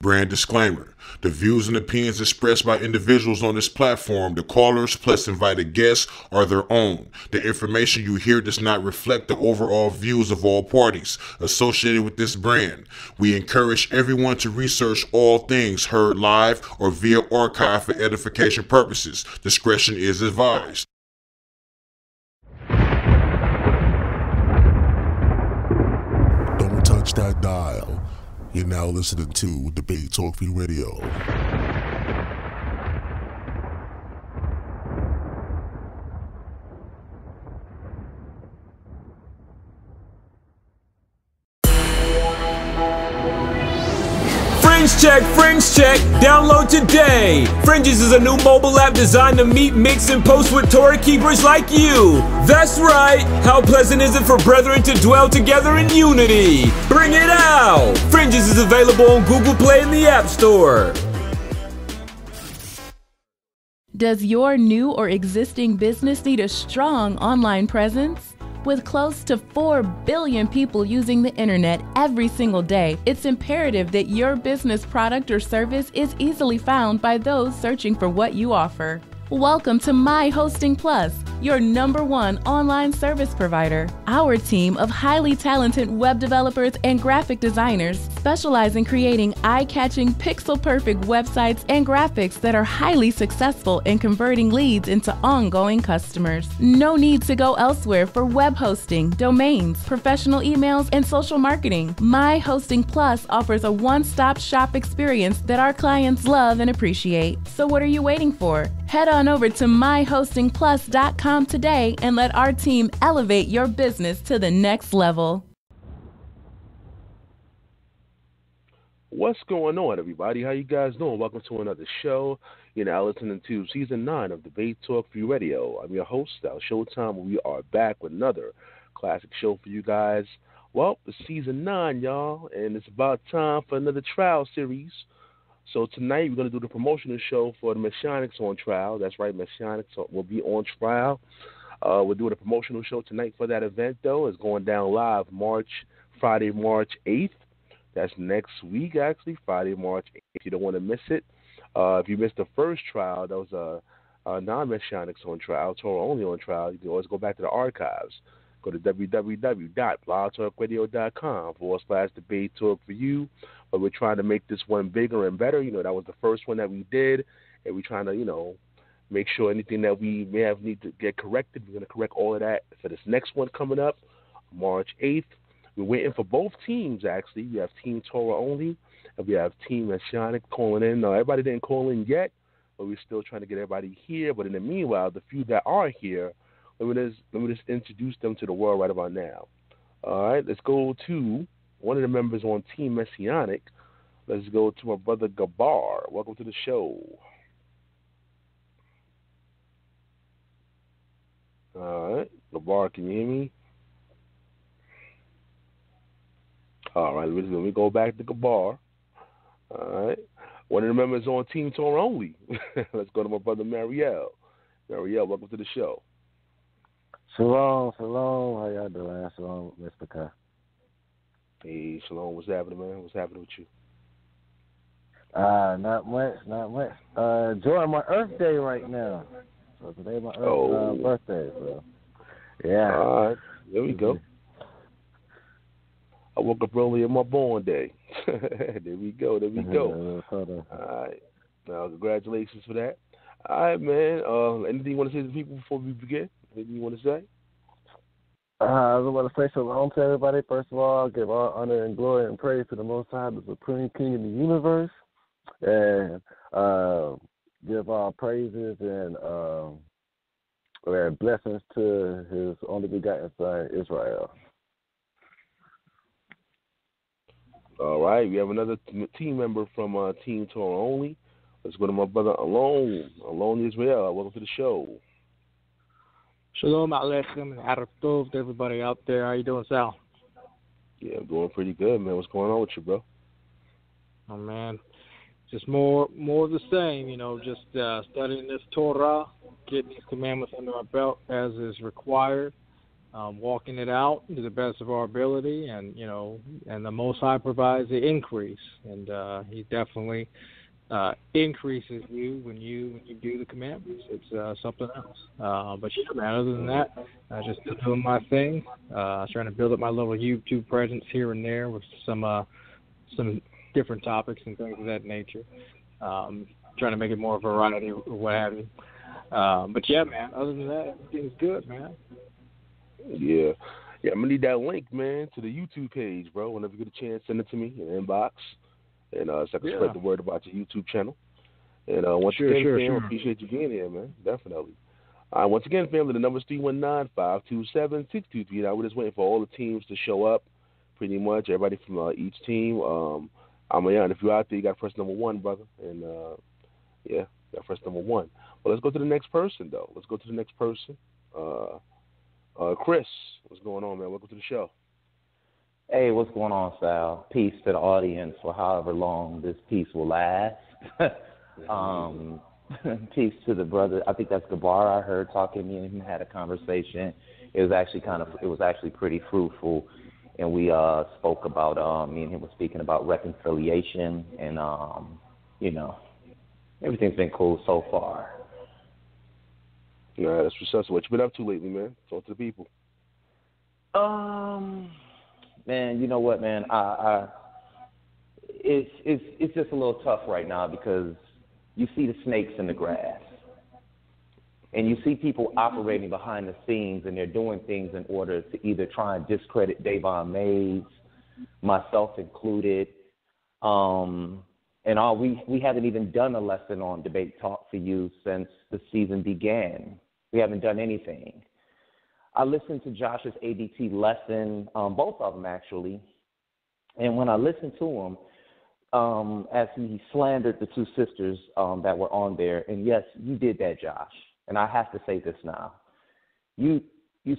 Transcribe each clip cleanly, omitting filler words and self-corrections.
Brand disclaimer. The views and opinions expressed by individuals on this platform, the callers plus invited guests, are their own. The information you hear does not reflect the overall views of all parties associated with this brand. We encourage everyone to research all things heard live or via archive for edification purposes. Discretion is advised. Don't touch that dial. You're now listening to Debate Talk Free Radio. Fringe check, download today. Fringes is a new mobile app designed to meet, mix, and post with Torah keepers like you. That's right. How pleasant is it for brethren to dwell together in unity? Bring it out. Fringes is available on Google Play and the App Store. Does your new or existing business need a strong online presence? With close to 4 billion people using the internet every single day, it's imperative that your business product or service is easily found by those searching for what you offer. Welcome to My Hosting Plus, your #1 online service provider. Our team of highly talented web developers and graphic designers specialize in creating eye-catching, pixel-perfect websites and graphics that are highly successful in converting leads into ongoing customers. No need to go elsewhere for web hosting, domains, professional emails, and social marketing. My Hosting Plus offers a one-stop shop experience that our clients love and appreciate. So what are you waiting for? Head on over to myhostingplus.com today and let our team elevate your business to the next level. What's going on, everybody? How you guys doing? Welcome to another show. You're now listening to Season 9 of Debate Talk Free Radio. I'm your host, salshowtime, and we are back with another classic show for you guys. Well, it's Season 9, y'all, and it's about time for another trial series. So tonight we're going to do the promotional show for the Messianics on trial. That's right, Messianics will be on trial. We're doing a promotional show tonight for that event, though. It's going down live Friday, March 8th. That's next week, actually, Friday, March 8th. You don't want to miss it. If you missed the first trial, that was a non-Messianics on trial, Torah only on trial, you can always go back to the archives. Go to www.blogtalkradio.com/debate talk for you. But we're trying to make this one bigger and better. You know, that was the first one that we did, and we're trying to, make sure anything that we may have need to get corrected, we're going to correct all of that for this next one coming up, March 8th. We're waiting for both teams, actually. We have Team Torah only, and we have Team Messianic calling in. Now, everybody didn't call in yet, but we're still trying to get everybody here. But in the meanwhile, the few that are here, let me just introduce them to the world right about now. All right, let's go to one of the members on Team Messianic. Let's go to my brother Gabar. Welcome to the show. All right, Gabar, can you hear me? All right, let me go back to Gabar. All right, one of the members on Team Torah only. Let's go to my brother MariEL. MariEL, welcome to the show. Shalom. How y'all doing? Shalom, Mr. K. Hey, Shalom. What's happening, man? What's happening with you? Not much. Enjoying my Earth Day right now. So today's my birthday. So yeah. All right, there we go. I woke up early on my born day. There we go. All right. Now, congratulations for that. All right, man. Anything you want to say to the people before we begin? Anything you want to say? I just want to say shalom to everybody. First of all, give all honor and glory and praise to the Most High, the Supreme King of the universe, and give all praises and blessings to His only begotten Son, Israel. All right, we have another team member from Team Torah only. Let's go to my brother Elyon Ysrael. Welcome to the show. Shalom Aleichem and Arab Tov to everybody out there. How you doing, Sal? Yeah, I'm doing pretty good, man. What's going on with you, bro? Oh, man. Just more of the same, just studying this Torah, getting these commandments under our belt as is required. walking it out to the best of our ability, and and the Most High provides the increase, and He definitely increases you when you do the commandments. It's something else. But yeah, man, other than that, just doing my thing, trying to build up my little YouTube presence here and there with some different topics and things of that nature. Trying to make it more variety or what have you. But yeah, man, other than that, everything's good, man. Yeah, I'm gonna need that link, man, to the YouTube page, bro. Whenever you get a chance, send it to me in the inbox, and so I can spread the word about your YouTube channel. And once again, fam, appreciate you being here, man. Definitely. Once again, family, the number's 319-527-6223. Now we're just waiting for all the teams to show up. Pretty much everybody from each team. Ahmayan, if you're out there, you got to press number 1, brother. And you got to press number 1. Well, let's go to the next person, though. Chris, what's going on, man? Welcome to the show. Hey, what's going on, Sal? Peace to the audience for however long this peace will last. Peace to the brother. I think that's Gabar. I heard talking. Me and him had a conversation. It was actually pretty fruitful, and we spoke about. Me and him were speaking about reconciliation, and everything's been cool so far. Yeah, that's what's up. So what you been up to lately, man? Talk to the people. Man, you know what, man? It's just a little tough right now because you see the snakes in the grass, and you see people operating behind the scenes, and they're doing things in order to either try and discredit Dayvaughn, myself included, and all. We haven't even done a lesson on debate talk for you since the season began. We haven't done anything. I listened to Josh's ADT lesson, both of them actually, and when I listened to him, as he slandered the two sisters that were on there, and yes, you did that, Josh, and I have to say this now. You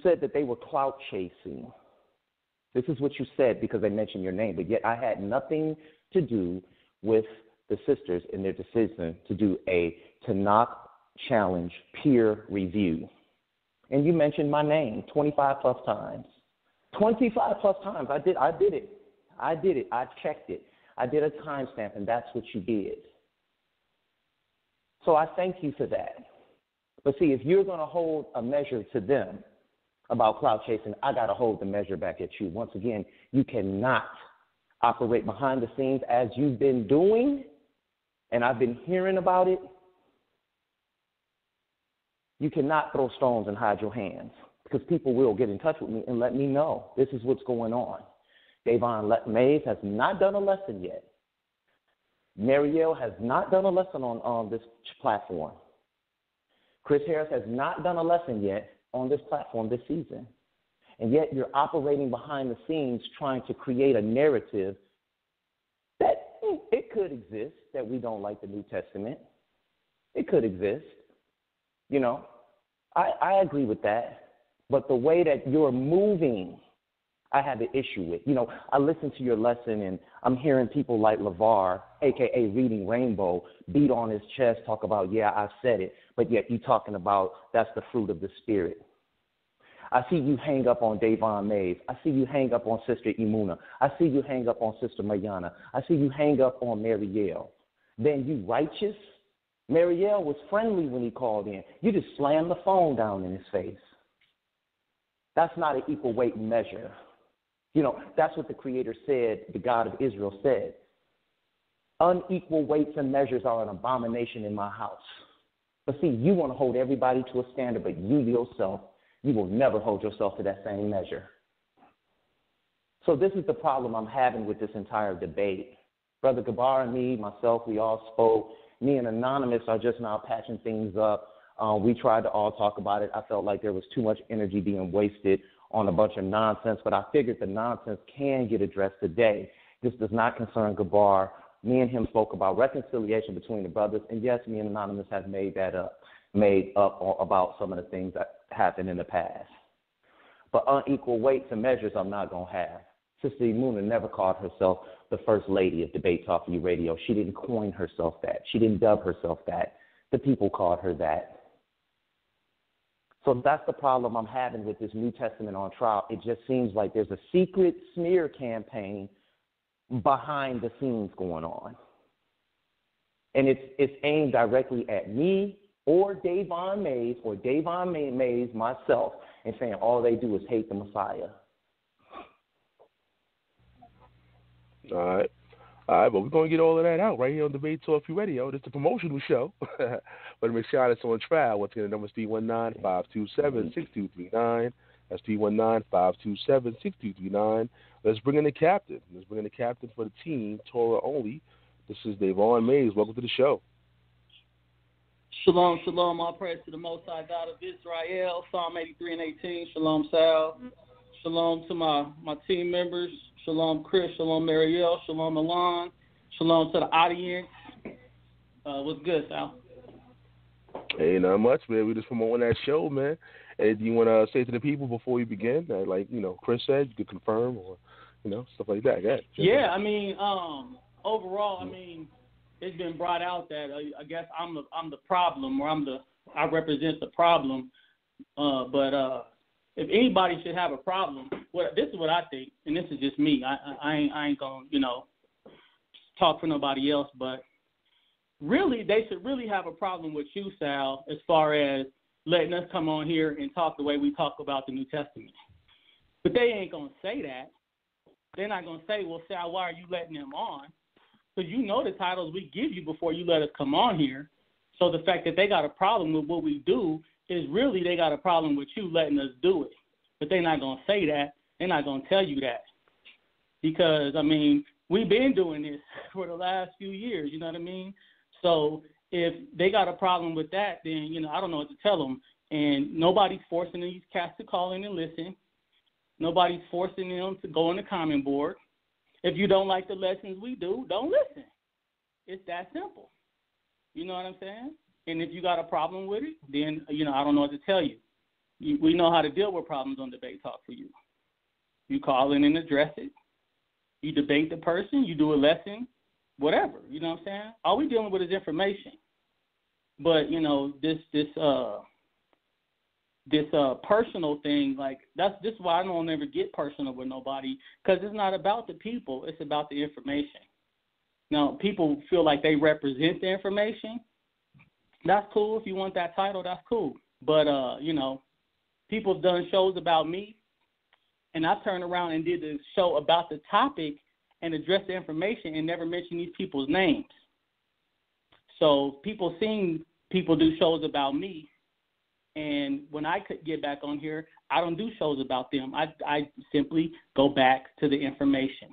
said that they were clout chasing. This is what you said because they mentioned your name, but yet I had nothing to do with the sisters in their decision to do a Tanakh challenge peer review. And you mentioned my name 25 plus times. 25 plus times. I did it. I checked it. I did a timestamp, and that's what you did. So I thank you for that. But see, if you're going to hold a measure to them about clout chasing, I got to hold the measure back at you. Once again, you cannot operate behind the scenes as you've been doing, and I've been hearing about it. You cannot throw stones and hide your hands because people will get in touch with me and let me know this is what's going on. Dayvaughn Mays has not done a lesson yet. MariEL has not done a lesson on this platform. Chris Harris has not done a lesson yet on this platform this season. And yet you're operating behind the scenes trying to create a narrative that it could exist that we don't like the New Testament. It could exist. I agree with that. But the way that you're moving, I have an issue with. I listened to your lesson, and I'm hearing people like LeVar, a.k.a. Reading Rainbow, beat on his chest, talk about, yeah, I said it, but yet you talking about that's the fruit of the Spirit. I see you hang up on Dayvaughn Mays. I see you hang up on Sister Imuna. I see you hang up on Sister Mayana. I see you hang up on MariEL. Then you righteous? MariEL was friendly when he called in. You just slammed the phone down in his face. That's not an equal weight measure. That's what the Creator said, the God of Israel said. Unequal weights and measures are an abomination in my house. But see, you want to hold everybody to a standard, but you yourself, you will never hold yourself to that same measure. So this is the problem I'm having with this entire debate. Brother Gabar and me, myself, we all spoke. Me and Anonymous are just now patching things up. We tried to all talk about it. I felt like there was too much energy being wasted on a bunch of nonsense, but I figured the nonsense can get addressed today. This does not concern Gabar. Me and him spoke about reconciliation between the brothers, and yes, me and Anonymous have made up about some of the things that happened in the past. But unequal weights and measures I'm not going to have. Sister Imuna never called herself the First Lady of Debate Talk for You Radio. She didn't coin herself that. She didn't dub herself that. The people called her that. So that's the problem I'm having with this New Testament on trial. It just seems like there's a secret smear campaign behind the scenes going on. And it's aimed directly at me or Dayvaughn Mays myself, and saying all they do is hate the Messiah. All right, but we're going to get all of that out right here on Debate Talk Free Radio. This is the promotional show for the Messianics on trial. Once again, the number is 319-527-6239. That's 319-527-6239. Let's bring in the captain. Let's bring in the captain for the team, Torah only. This is Dayvaughn Mays. Welcome to the show. Shalom, shalom. All praise to the Most High God of Israel. Psalm 83 and 18. Shalom, Sal. Shalom to my team members. Shalom, Chris. Shalom, MariEL. Shalom, Elyon. Shalom to the audience. What's good, Sal? Hey, not much, man. We just promoting that show, man. Hey, do you want to say to the people before we begin, like, Chris said, you could confirm or, stuff like that? Yeah, I mean, overall, it's been brought out that I guess I'm the problem, or I represent the problem. But if anybody should have a problem, this is what I think, and this is just me. I ain't gonna talk for nobody else, but really they should really have a problem with you, Sal, as far as letting us come on here and talk the way we talk about the New Testament. But they ain't gonna say that. They're not gonna say, well, Sal, why are you letting them on? Because the titles we give you before you let us come on here. So the fact that they got a problem with what we do is really they got a problem with you letting us do it. But they're not going to say that. They're not going to tell you that. Because, we've been doing this for the last few years, you know what I mean? So if they got a problem with that, then, I don't know what to tell them. And nobody's forcing these cats to call in and listen. Nobody's forcing them to go on the comment board. If you don't like the lessons we do, don't listen. It's that simple. You know what I'm saying? And if you got a problem with it, then, I don't know what to tell you. We know how to deal with problems on Debate Talk for you. You call in and address it. You debate the person. You do a lesson, whatever. You know what I'm saying? All we dealing with is information. But, this personal thing, this is why I don't ever get personal with nobody, because it's not about the people, it's about the information. Now, people feel like they represent the information. That's cool. If you want that title, that's cool. But, people have done shows about me, and I turned around and did a show about the topic and addressed the information and never mentioned these people's names. So people seen people do shows about me, and when I could get back on here, I don't do shows about them. I simply go back to the information.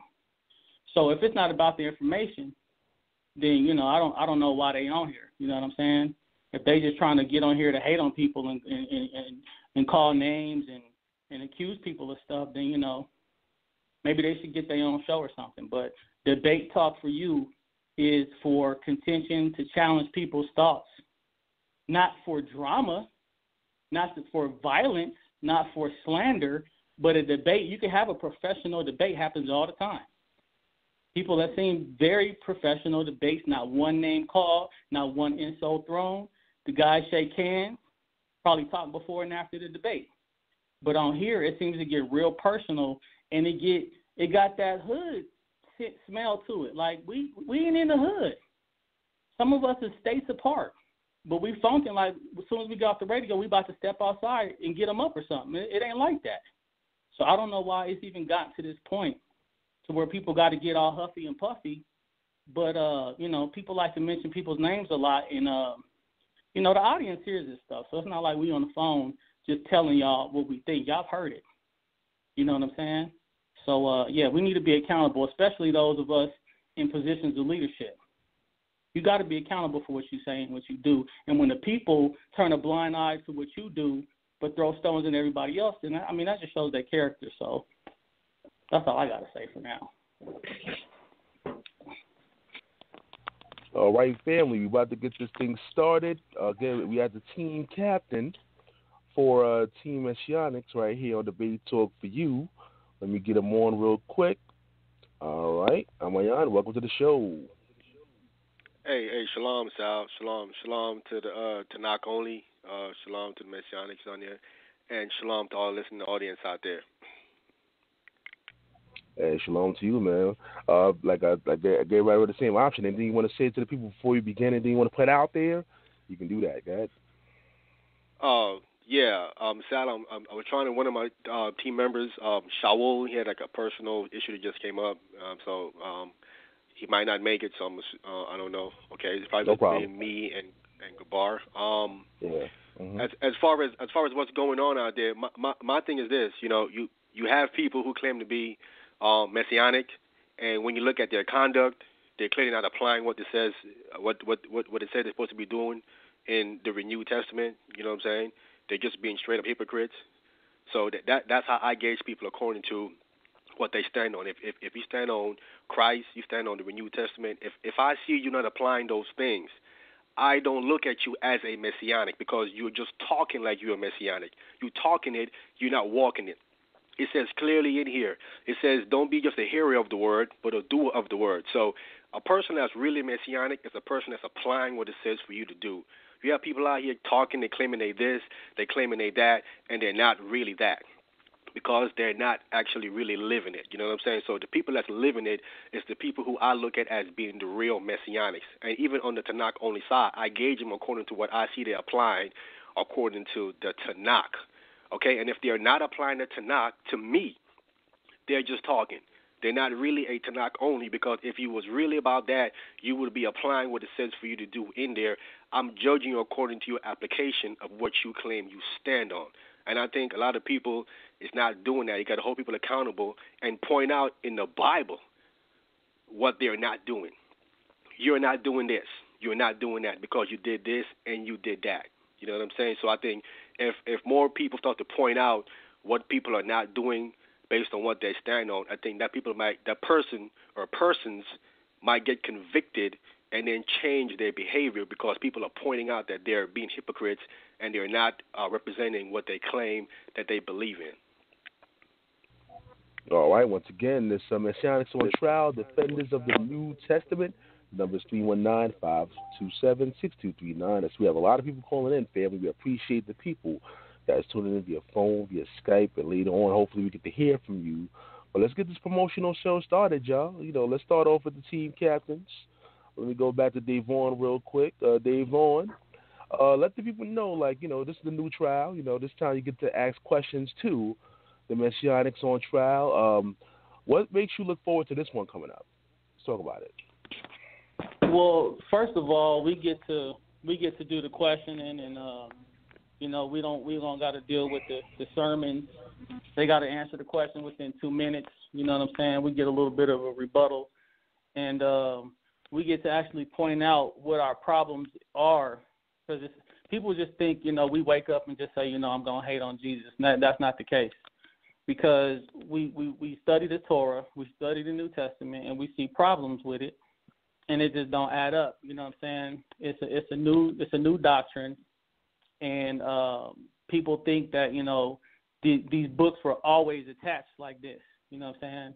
So if it's not about the information, then, I don't know why they on here. You know what I'm saying? If they just trying to get on here to hate on people and call names and accuse people of stuff, then, maybe they should get their own show or something. But Debate Talk for you is for contention, to challenge people's thoughts, not for drama, not for violence, not for slander, but a debate. You can have a professional debate, happens all the time. People that seem very professional debates, not one name called, not one insult thrown. The guys shake hands, probably talk before and after the debate. But on here, it seems to get real personal, and it got that hood smell to it. Like we ain't in the hood. Some of us are states apart. But we funking like as soon as we get off the radio, we about to step outside and get them up or something. It ain't like that. So I don't know why it's even gotten to this point to where people got to get all huffy and puffy. But, people like to mention people's names a lot. And, the audience hears this stuff. So it's not like we on the phone just telling y'all what we think. Y'all have heard it. You know what I'm saying? So, we need to be accountable, especially those of us in positions of leadership. You got to be accountable for what you say and what you do. And when the people turn a blind eye to what you do but throw stones at everybody else, then, that just shows their character. So that's all I got to say for now. All right, family, we're about to get this thing started. Again, we have the team captain for Team Messianics right here on Debate Talk for you. Let me get him on real quick. All right, Ahmayan, welcome to the show. Hey, shalom, Sal. Shalom to the Tanakh only Shalom to the Messianics on there, and shalom to all the listening audience out there. Hey, shalom to you, man. I gave right with the same option. Anything you want to say to the people before you begin? Anything you want to put out there? You can do that, guys. Yeah. Sal, I was trying to one of my team members, Shaul. He had like a personal issue that just came up, so he might not make it. So I don't know. Okay, it's probably between me and Gabar. Yeah. Mm-hmm. As far as what's going on out there, my thing is this. You have people who claim to be Messianic, and when you look at their conduct, they're clearly not applying what it says, what it said they're supposed to be doing in the Renewed Testament. You know what I'm saying? They're just being straight up hypocrites. So that's how I gauge people according to what they stand on. If you stand on Christ, you stand on the Renewed Testament. If I see you not applying those things, I don't look at you as a Messianic, because you're just talking like you're a Messianic. You're talking it, you're not walking it. It says clearly in here, it says don't be just a hearer of the word, but a doer of the word. So a person that's really Messianic is a person that's applying what it says for you to do. You have people out here talking, they claiming they this, they claiming they that, and they're not really that, because they're not actually really living it. You know what I'm saying? So the people that's living it is the people who I look at as being the real Messianics. And even on the Tanakh only side, I gauge them according to what I see they're applying according to the Tanakh. Okay, and if they're not applying the Tanakh, to me, they're just talking. They're not really a Tanakh only, because if you was really about that, you would be applying what it says for you to do in there. I'm judging you according to your application of what you claim you stand on. And I think a lot of people is not doing that. You got to hold people accountable and point out in the Bible what they're not doing. You're not doing this. You're not doing that because you did this and you did that. You know what I'm saying? So I think if more people start to point out what people are not doing based on what they stand on, I think that person or persons might get convicted and then change their behavior, because people are pointing out that they're being hypocrites and they're not representing what they claim that they believe in. All right. Once again, this Messianics on Trial, Defenders of the New Testament. Numbers 319-527-6239. We have a lot of people calling in, family. We appreciate the people that's tuning in via phone, via Skype, and later on, hopefully, we get to hear from you. But let's get this promotional show started, y'all. Let's start off with the team captains. Let me go back to Dayvaughn real quick. Dayvaughn, let the people know, this is the new trial. This time you get to ask questions to the Messianics on Trial. What makes you look forward to this one coming up? Let's talk about it. Well, first of all, we get to do the questioning, and we don't got to deal with the sermons. They got to answer the question within 2 minutes. You know what I'm saying? We get a little bit of a rebuttal, and we get to actually point out what our problems are, because people just think we wake up and just say I'm gonna hate on Jesus. That's not the case, because we study the Torah, we study the New Testament, and we see problems with it. And it just don't add up. You know what I'm saying? It's a new doctrine, and people think that these books were always attached like this. You know what I'm saying?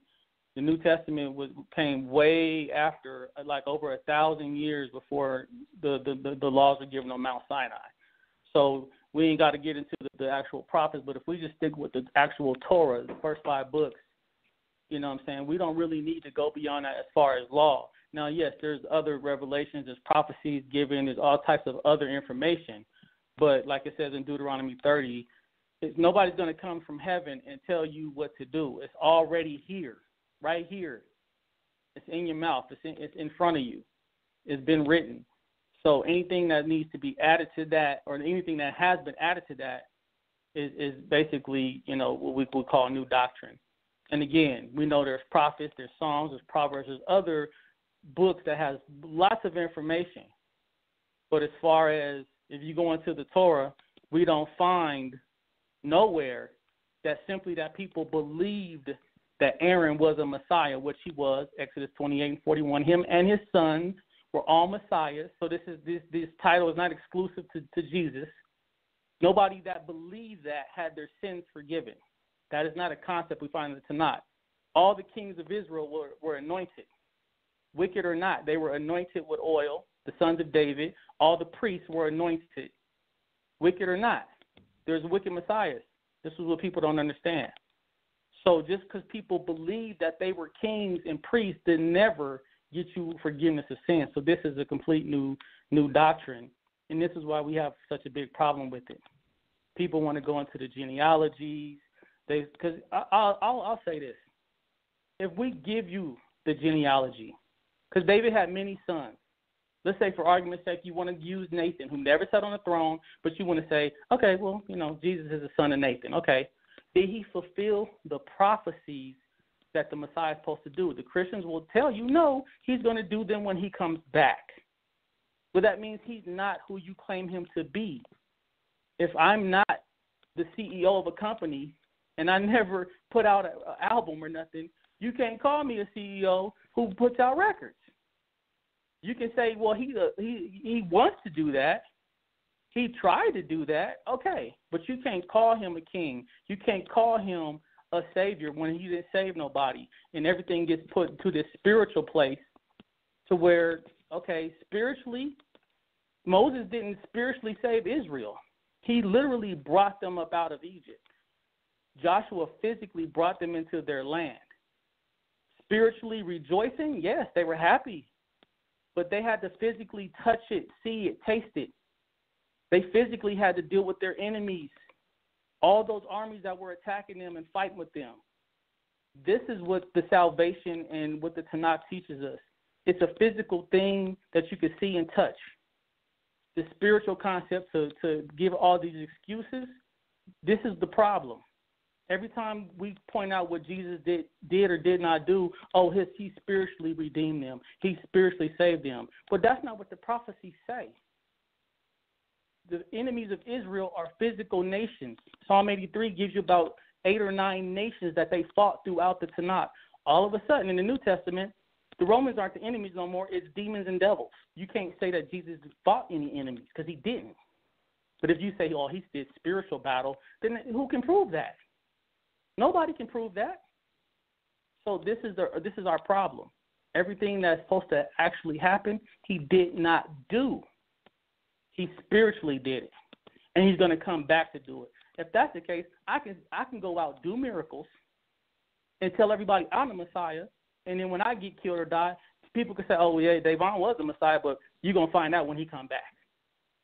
The New Testament came way after, like over 1,000 years before the laws were given on Mount Sinai. So we ain't got to get into the actual prophets, but if we just stick with the actual Torah, the first 5 books, you know what I'm saying? We don't really need to go beyond that as far as law. Now, yes, there's other revelations, there's prophecies given, there's all types of other information. But like it says in Deuteronomy 30, nobody's going to come from heaven and tell you what to do. It's already here, right here. It's in your mouth. It's in front of you. It's been written. So anything that needs to be added to that, or anything that has been added to that, is basically, what we would call new doctrine. And again, we know there's prophets, there's Psalms, there's Proverbs, there's other books that has lots of information. But as far as if you go into the Torah, we don't find nowhere that people believed that Aaron was a Messiah, which he was. Exodus 28:41. Him and his sons were all Messiahs. So this title is not exclusive to Jesus. Nobody that believed that had their sins forgiven. That is not a concept we find in the Tanakh. All the kings of Israel were anointed. Wicked or not, they were anointed with oil. The sons of David, all the priests were anointed. wicked or not. There's wicked messiahs. This is what people don't understand. So just because people believe that they were kings and priests did never get you forgiveness of sin. So this is a complete new doctrine, and this is why we have such a big problem with it. People want to go into the genealogies. Because I'll say this. If we give you the genealogy, because David had many sons. Let's say, for argument's sake, you want to use Nathan, who never sat on the throne, but you want to say, okay, well, Jesus is the son of Nathan. Okay. Did he fulfill the prophecies that the Messiah is supposed to do? The Christians will tell you, no, he's going to do them when he comes back. Well, that means he's not who you claim him to be. If I'm not the CEO of a company and I never put out an album or nothing, you can't call me a CEO who puts out records. You can say, well, he wants to do that. He tried to do that. Okay, but you can't call him a king. You can't call him a savior when he didn't save nobody. And everything gets put into this spiritual place to where, okay, spiritually, Moses didn't spiritually save Israel. He literally brought them up out of Egypt. Joshua physically brought them into their land. Spiritually rejoicing, yes, they were happy. But they had to physically touch it, see it, taste it. They physically had to deal with their enemies, all those armies that were attacking them and fighting with them. This is what the salvation and what the Tanakh teaches us. It's a physical thing that you can see and touch. The spiritual concept to give all these excuses, this is the problem. Every time we point out what Jesus did or did not do, he spiritually redeemed them. He spiritually saved them. But that's not what the prophecies say. The enemies of Israel are physical nations. Psalm 83 gives you about 8 or 9 nations that they fought throughout the Tanakh. All of a sudden, in the New Testament, the Romans aren't the enemies no more. It's demons and devils. You can't say that Jesus fought any enemies because he didn't. But if you say, he did spiritual battle, then who can prove that? Nobody can prove that. So this is our problem. Everything that's supposed to actually happen, he did not do. He spiritually did it, and he's going to come back to do it. If that's the case, I can go out, do miracles, and tell everybody I'm the Messiah, and then when I get killed or die, people can say, Dayvaughn was the Messiah, but you're going to find out when he come back.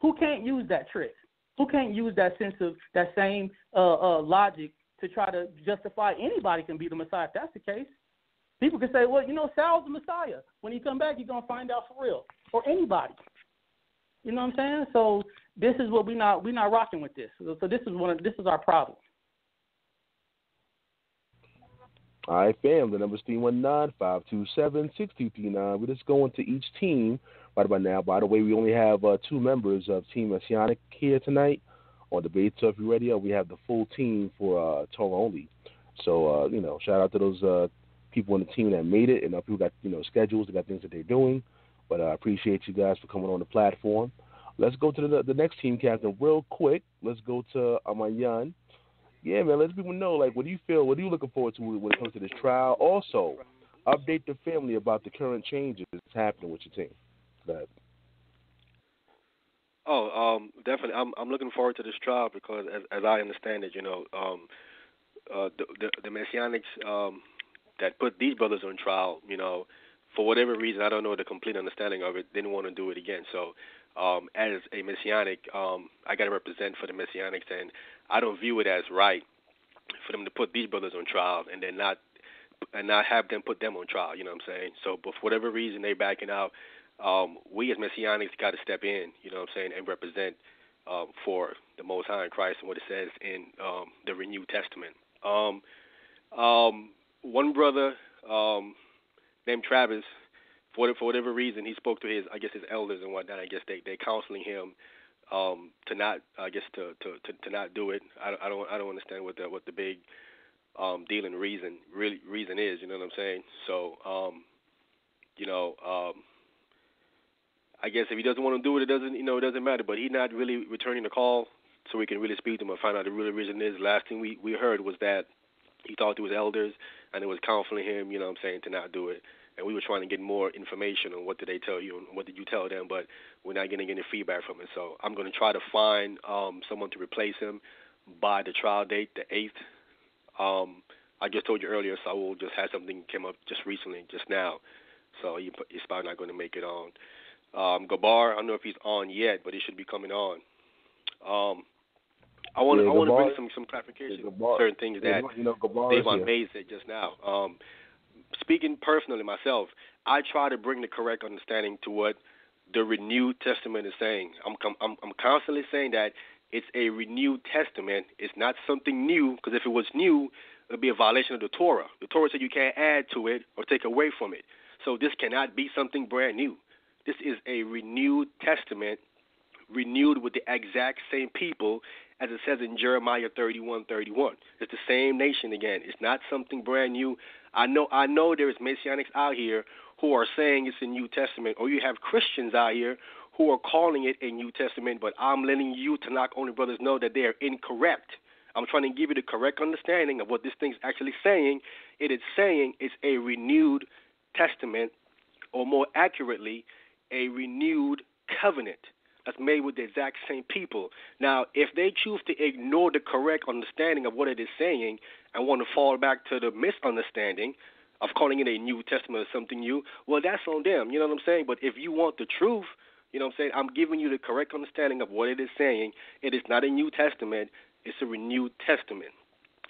Who can't use that trick? Who can't use that sense of that same logic to try to justify anybody can be the Messiah? If that's the case, people can say, Sal's the Messiah. When he come back, you're going to find out for real. Or anybody. You know what I'm saying? So this is what we're not rocking with this. So this is our problem. All right, fam. The number's 319-527-6239. We're just going to each team right about now. By the way, we only have 2 members of Team Messianic here tonight on Debate Talk Radio. We have the full team for Torah only. So, shout out to those people on the team that made it. And people got, schedules. They got things that they're doing. But I appreciate you guys for coming on the platform. Let's go to the next team captain real quick. Let's go to Ahmayan. Yeah, man, let people know, what do you feel, what are you looking forward to when it comes to this trial? Also, update the family about the current changes that's happening with your team. Go ahead. Definitely. I'm looking forward to this trial because, as I understand it, the Messianics that put these brothers on trial, for whatever reason, I don't know the complete understanding of it, didn't want to do it again. So as a Messianic, I got to represent for the Messianics, and I don't view it as right for them to put these brothers on trial and then not have them put them on trial, you know what I'm saying? So but for whatever reason they're backing out, we as Messianics got to step in, you know what I'm saying, and represent for the Most High in Christ and what it says in the Renewed Testament. One brother named Travis, for whatever reason, he spoke to his elders and whatnot. I guess they counseling him to not, to not do it. I don't understand what the big deal and reason is. You know what I'm saying? So I guess if he doesn't want to do it, it doesn't matter. But he's not really returning the call, so we can really speak to him and find out the real reason is. Last thing we heard was that he talked to his elders and it was counseling him, you know what I'm saying, to not do it. and we were trying to get more information on what did they tell you and what did you tell them, but we're not getting any feedback from it. So I'm going to try to find someone to replace him by the trial date, the 8th. I just told you earlier, Saul just had something came up just recently, just now. So he's probably not going to make it on. Gabar, I don't know if he's on yet, but he should be coming on. I want to bring some clarification on certain things that Dayvaughn May said just now. Speaking personally myself, I try to bring the correct understanding to what the renewed testament is saying. I'm constantly saying that it's a renewed testament. It's not something new, because if it was new, it would be a violation of the Torah. The Torah said you can't add to it or take away from it. So this cannot be something brand new. This is a renewed testament, renewed with the exact same people as it says in Jeremiah 31:31. It's the same nation again. It's not something brand new. I know there is Messianics out here who are saying it's a New Testament, or you have Christians out here who are calling it a New Testament, but I'm letting you Tanakh only brothers know that they are incorrect. I'm trying to give you the correct understanding of what this thing's actually saying. It is saying it's a renewed testament, or more accurately, a renewed covenant that's made with the exact same people. Now, if they choose to ignore the correct understanding of what it is saying and want to fall back to the misunderstanding of calling it a New Testament or something new, well, that's on them. You know what I'm saying? But if you want the truth, you know what I'm saying, I'm giving you the correct understanding of what it is saying. It is not a New Testament. It's a renewed testament.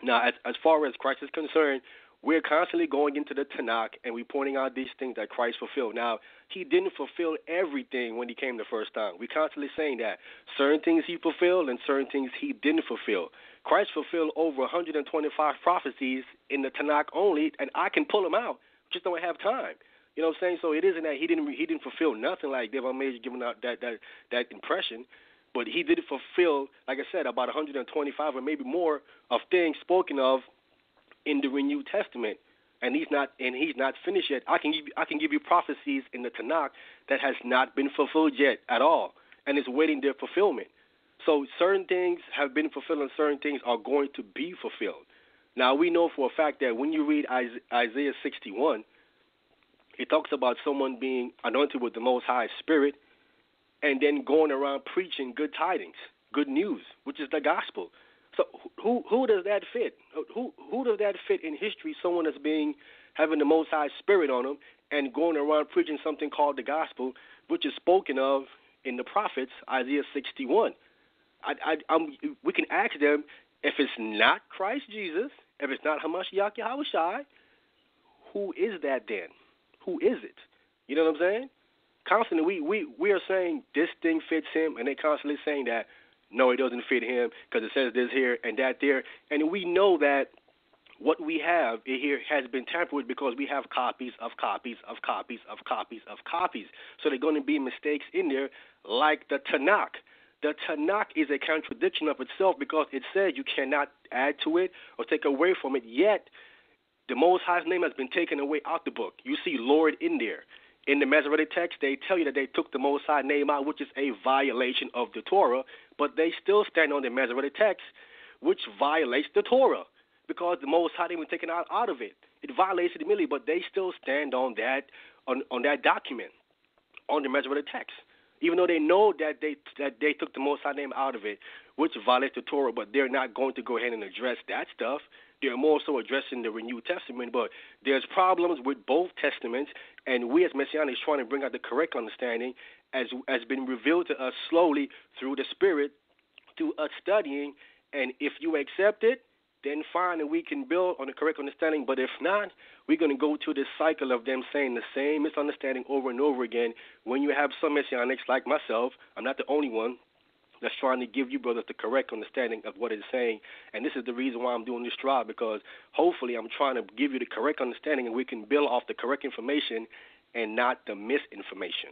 Now, as far as Christ is concerned, we're constantly going into the Tanakh and we're pointing out these things that Christ fulfilled. Now, he didn't fulfill everything when he came the first time. We're constantly saying that. Certain things he fulfilled and certain things he didn't fulfill. Christ fulfilled over 125 prophecies in the Tanakh only, and I can pull them out. Just don't have time. You know what I'm saying? So it isn't that he didn't fulfill nothing like Dayvaughn May giving out that impression. But he did fulfill, like I said, about 125 or maybe more of things spoken of in the Renewed Testament, and he's not finished yet. I can give you prophecies in the Tanakh that has not been fulfilled yet at all, and it's waiting their fulfillment. So certain things have been fulfilled, and certain things are going to be fulfilled. Now we know for a fact that when you read Isaiah 61, it talks about someone being anointed with the Most High Spirit, and then going around preaching good tidings, good news, which is the gospel. So who does that fit? Who does that fit in history? Someone that's having the Most High Spirit on them and going around preaching something called the gospel, which is spoken of in the prophets, Isaiah 61. We can ask them, if it's not Christ Jesus, if it's not Hamashiach Yahushai, who is that then? Who is it? You know what I'm saying? Constantly, we are saying this thing fits him, and they're constantly saying that, no, it doesn't fit him because it says this here and that there. And we know that what we have here has been tampered with because we have copies of copies of copies of copies of copies. So there are going to be mistakes in there like the Tanakh. The Tanakh is a contradiction of itself because it says you cannot add to it or take away from it, yet the Most High's name has been taken away out the book. You see Lord in there. In the Masoretic text, they tell you that they took the Most High name out, which is a violation of the Torah, but they still stand on the Masoretic text, which violates the Torah, because the Most High name was taken out of it. It violates it immediately, but they still stand on that document, on the Masoretic text, even though they know that they took the Most High name out of it, which violates the Torah, but they're not going to go ahead and address that stuff. They're more so addressing the Renewed Testament, but there's problems with both testaments, and we as Messianics trying to bring out the correct understanding as been revealed to us slowly through the Spirit, through us studying, and if you accept it, then fine, and we can build on the correct understanding, but if not, we're going to go to this cycle of them saying the same misunderstanding over and over again. When you have some Messianics like myself, I'm not the only one, that's trying to give you brothers the correct understanding of what it's saying. And this is the reason why I'm doing this trial, because hopefully I'm trying to give you the correct understanding and we can build off the correct information and not the misinformation.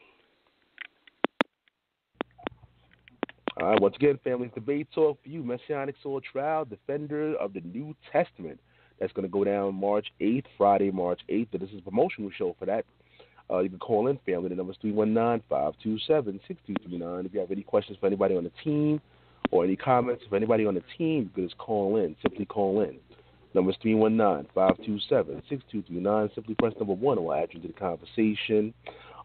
All right, once again, family, debate talk for you, Messianic Soul Trial, defender of the New Testament. That's going to go down March 8th, Friday, March 8th. This is a promotional show for that. You can call in, family. The number is 319-527-6239. If you have any questions for anybody on the team or any comments for anybody on the team, you can just call in. Simply call in. Number is 319-527-6239. Simply press number 1 and we'll add you to the conversation.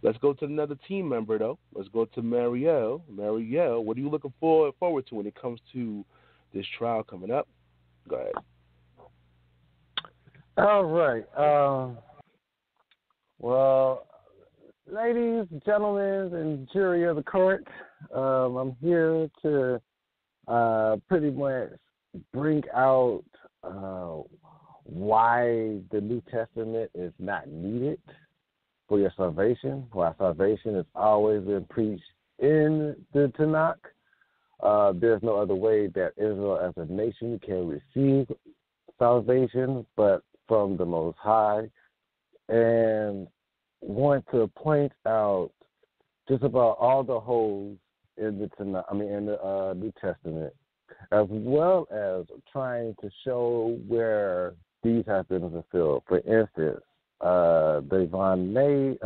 Let's go to another team member, though. Let's go to MariEL. MariEL, what are you looking forward to when it comes to this trial coming up? Go ahead. All right. Well, ladies, gentlemen, and jury of the court, I'm here to pretty much bring out why the New Testament is not needed for your salvation, why salvation has always been preached in the Tanakh. There's no other way that Israel as a nation can receive salvation but from the Most High, and want to point out just about all the holes in the Tanakh, in the New Testament, as well as trying to show where these have been fulfilled. For instance, Capt.Ahmayan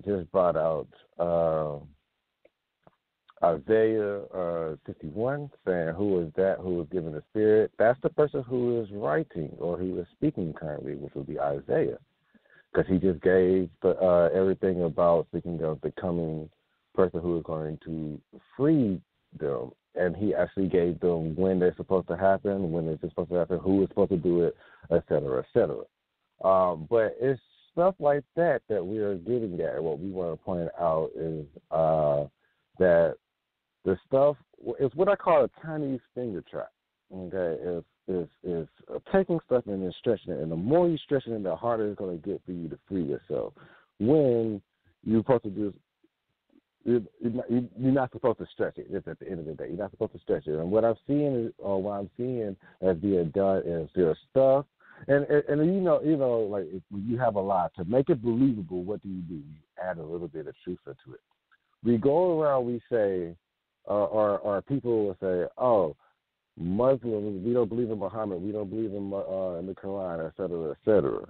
just brought out Isaiah 51, saying, who is that who was given the Spirit? That's the person who is writing or who is speaking currently, which would be Isaiah, because he just gave everything about speaking of the coming person who is going to free them. And he actually gave them when they're supposed to happen, when it's supposed to happen, who is supposed to do it, et cetera, et cetera. But it's stuff like that we are getting at. What we want to point out is that the stuff is what I call a Chinese finger trap. Okay, is taking stuff and then stretching it, and the more you stretch it, the harder it's going to get for you to free yourself. When you're supposed to do, you're not supposed to stretch it. It's at the end of the day, you're not supposed to stretch it. And what I'm seeing as being done is there's stuff, and like if you have a lie, to make it believable, what do? You add a little bit of truth into it. We go around, we say, or people will say, oh, Muslims, we don't believe in Muhammad, we don't believe in the Quran, et cetera, et cetera.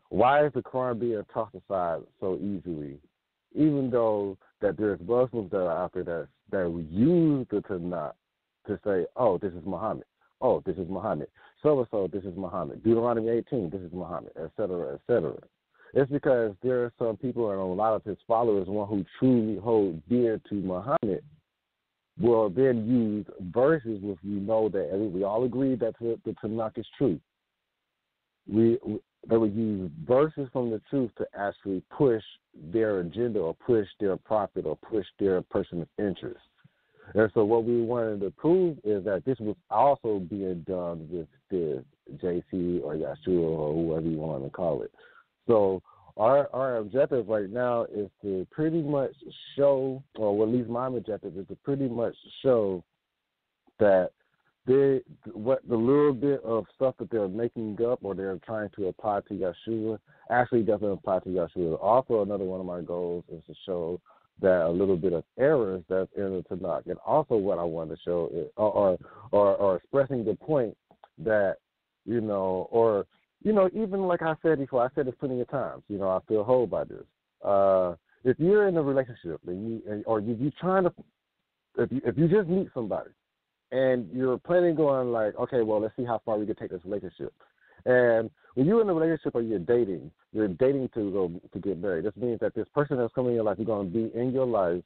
Why is the Quran being tossed aside so easily, even though that there's Muslims that are out there that use the Tanakh to say, oh, this is Muhammad, oh, this is Muhammad, so-and-so, this is Muhammad, Deuteronomy 18, this is Muhammad, et cetera, et cetera. It's because there are some people, and a lot of his followers, one who truly hold dear to Muhammad, will then use verses which we know that we all agree that the Tanakh is true. They would use verses from the truth to actually push their agenda or push their profit or push their personal interest. And so what we wanted to prove is that this was also being done with the JC or Yeshua or whoever you want to call it. So our objective right now is to pretty much show, or at least my objective is to pretty much show that the little bit of stuff that they're making up or they're trying to apply to Yeshua actually doesn't apply to Yeshua. Also, another one of my goals is to show that a little bit of errors that's in the Tanakh. And also what I want to show is, or expressing the point that, even like I said before, I said this plenty of times, I feel whole by this. If you're in a relationship if you just meet somebody and you're planning on like, okay, well, let's see how far we can take this relationship. And when you're in a relationship or you're dating to get married. This means that this person that's coming in your life is going to be in your life,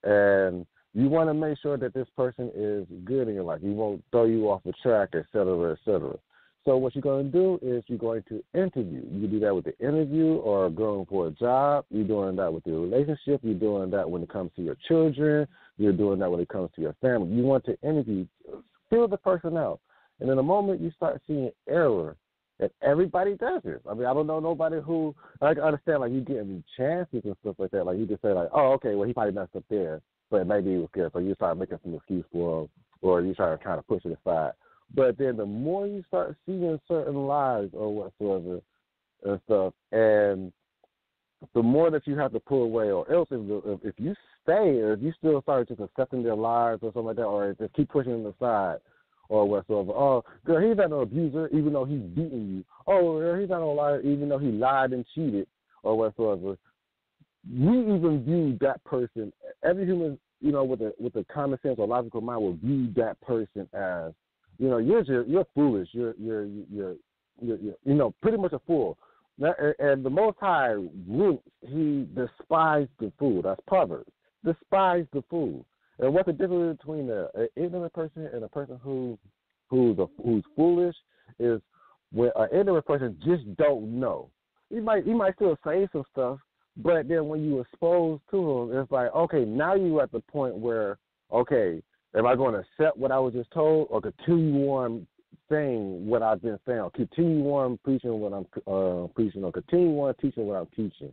and you want to make sure that this person is good in your life. You won't throw you off the track, et cetera, et cetera. So what you're going to do is you're going to interview. You can do that with the interview or going for a job. You're doing that with your relationship. You're doing that when it comes to your children. You're doing that when it comes to your family. You want to interview, feel the person out. And in the moment you start seeing error, and everybody does this. I don't know nobody who, I understand, like, you getting chances and stuff like that. Like, you just say, like, oh, okay, well, he probably messed up there, but maybe he was scared. So you start making some excuse for him, or you try to push it aside. But then the more you start seeing certain lies or whatsoever and stuff, and the more that you have to pull away, or else if you stay, or if you still start just accepting their lies or something like that, or just keep pushing them aside or whatsoever. Oh, girl, he's not no abuser even though he's beating you. Oh, girl, he's not no liar even though he lied and cheated or whatsoever. We even view that person, every human with a common sense or logical mind will view that person as, you're foolish. You're pretty much a fool. And the Most High roots, he despised the fool. That's Proverbs. Despise the fool. And what's the difference between an ignorant person and a person who's foolish is when an ignorant person just don't know. He might still say some stuff, but then when you expose to him, it's like, okay, now you're at the point where, okay, am I going to accept what I was just told or continue on saying what I've been saying, or continue on preaching what I'm preaching, or continue on teaching what I'm teaching?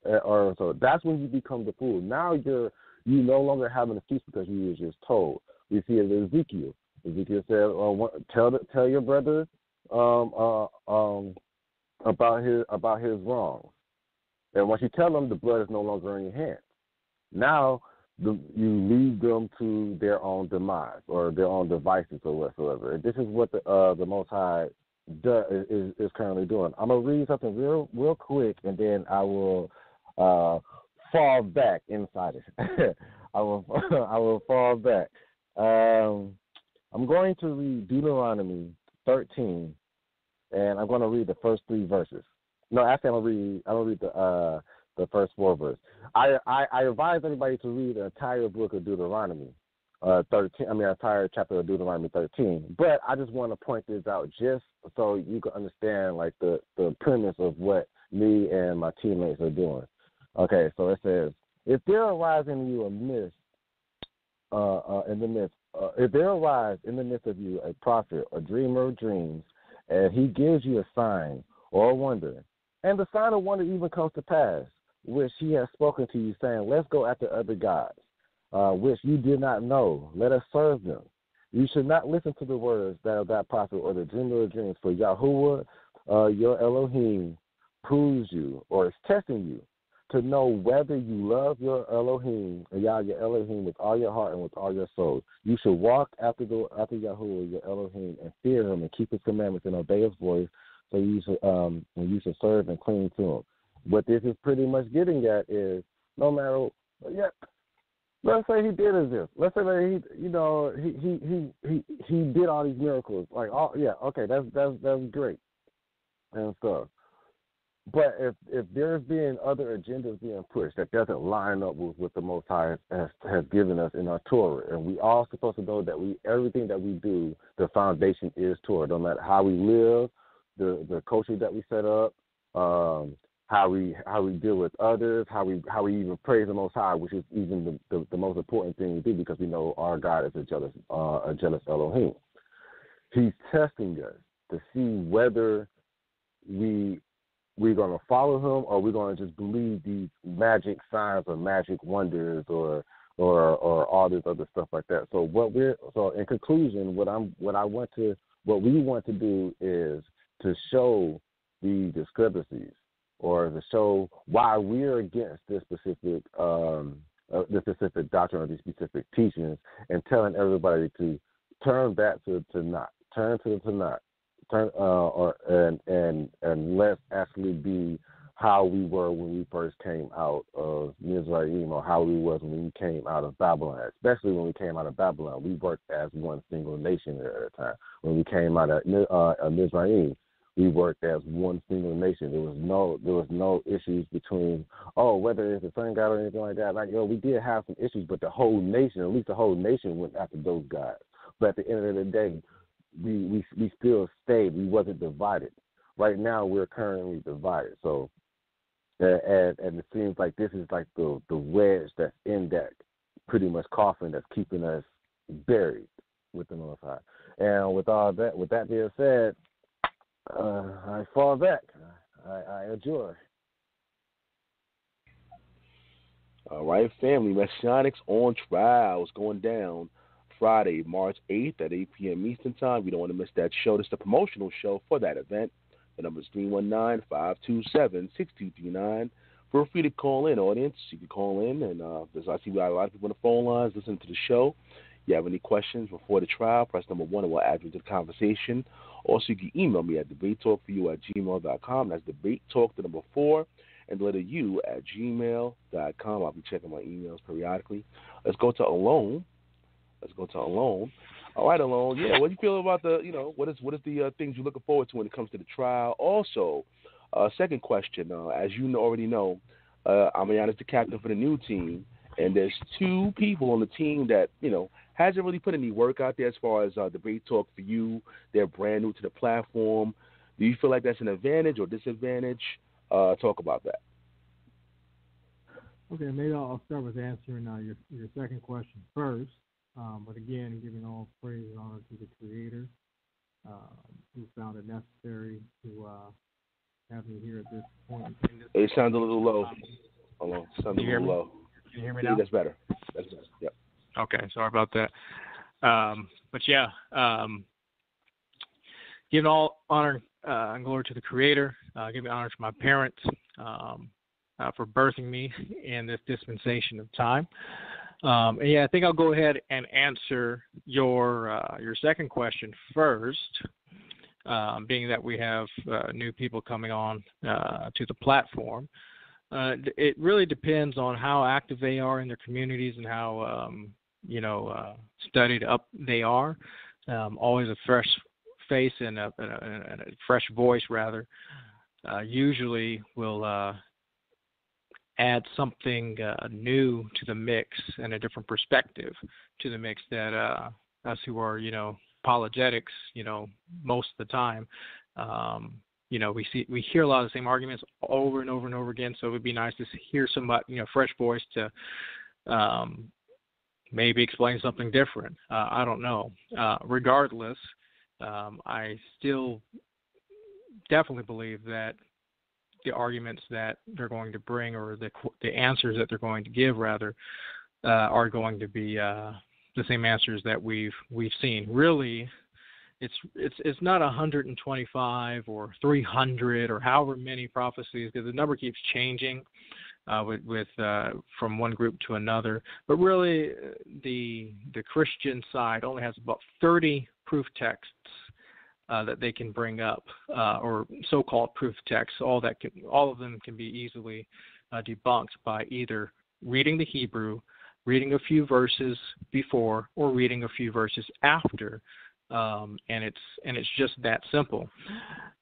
Or so that's when you become the fool. Now you no longer having a feast because you were just told. We see it in Ezekiel. Ezekiel said, tell your brother about his wrongs. And once you tell them, the blood is no longer in your hands. Now you lead them to their own demise or their own devices or whatsoever. And this is what the Most High is currently doing. I'm gonna read something real quick, and then I will fall back inside it. I will fall back. I'm going to read Deuteronomy 13, and I'm going to read the first 3 verses. No, actually, I'm gonna read the first 4 verses. I advise everybody to read the entire book of Deuteronomy 13. Entire chapter of Deuteronomy 13. But I just want to point this out just so you can understand, like, the premise of what me and my teammates are doing. Okay, so it says, if there arise in you if there arise in the midst of you a prophet, a dreamer of dreams, and he gives you a sign or a wonder, and the sign of wonder even comes to pass, which he has spoken to you, saying, let's go after other gods, which you did not know, let us serve them. You should not listen to the words that of that prophet or the dreamer of dreams, for Yahuwah, your Elohim, proves you or is testing you to know whether you love your Elohim, your Elohim, with all your heart and with all your soul. You should walk after Yahuwah, your Elohim, and fear him and keep his commandments and obey his voice, so you should serve and cling to him. What this is pretty much getting at is, no matter, let's say he did as this. Let's say that he did all these miracles. Like, that's great and stuff. But if there's been other agendas being pushed that doesn't line up with what the Most High has given us in our Torah, and we all supposed to know that everything that we do, the foundation is Torah. No matter how we live, the culture that we set up, how we deal with others, how we even praise the Most High, which is even the most important thing we do, because we know our God is a jealous Elohim. He's testing us to see whether we're going to follow him, or we're going to just believe these magic signs or magic wonders or all this other stuff like that. So in conclusion, what we want to do is to show the discrepancies, or to show why we're against this specific doctrine or these specific teachings, and telling everybody to turn back to Tanakh, turn to the Tanakh. And let's actually be how we were when we first came out of Mizraim, or how we was when we came out of Babylon. Especially when we came out of Babylon, we worked as one single nation at the time. When we came out of Mizraim, we worked as one single nation. There was no issues between whether it's the sun god or anything like that. Like, we did have some issues, but the whole nation went after those guys. But at the end of the day, we still stayed. We wasn't divided. Right now, we're currently divided. So, and it seems like this is like the wedge that's in that pretty much coffin that's keeping us buried with the Most High. And with that being said, I fall back. I enjoy. All right, family. Messianics on trial is going down Friday, March 8th at 8 p.m. Eastern Time. You don't want to miss that show. This is the promotional show for that event. The number is 319-527-6239. Feel free to call in, audience. You can call in, and I see we got a lot of people on the phone lines listening to the show. If you have any questions before the trial, press number 1 and we'll add you to the conversation. Also, you can email me at debatetalkforyou@gmail.com. That's debatetalk, the number 4, and the letter U at gmail.com. I'll be checking my emails periodically. Let's go to Alone. All right, Alone. Yeah, what do you feel about what is the things you're looking forward to when it comes to the trial? Also, second question, as you already know, Ahmayan is the captain for the new team, and there's two people on the team that, hasn't really put any work out there as far as debate talk for you. They're brand new to the platform. Do you feel like that's an advantage or disadvantage? Talk about that. Okay, maybe I'll start with answering your second question first. But again, giving all praise and honor to the Creator who found it necessary to have me here at this point. It sounds a little low. Hold on. Sounds a little low. Can you hear me now? That's better. Yep. Okay, sorry about that. But yeah, giving all honor and glory to the Creator, giving honor to my parents for birthing me in this dispensation of time. And yeah, I think I'll go ahead and answer your second question first, being that we have new people coming on to the platform. It really depends on how active they are in their communities and how studied up they are. Always a fresh face and a fresh voice, rather, usually will add something new to the mix and a different perspective to the mix that us who are, apologetics, most of the time, we hear a lot of the same arguments over and over and over again. So it would be nice to hear somebody, fresh voice to maybe explain something different. I don't know. Regardless, I still definitely believe that the arguments that they're going to bring, or the answers that they're going to give, rather, are going to be the same answers that we've seen. Really, it's not 125 or 300 or however many prophecies, because the number keeps changing with from one group to another. But really, the Christian side only has about 30 proof texts that they can bring up, or so-called proof texts. All of them can be easily debunked by either reading the Hebrew, reading a few verses before, or reading a few verses after, and it's just that simple.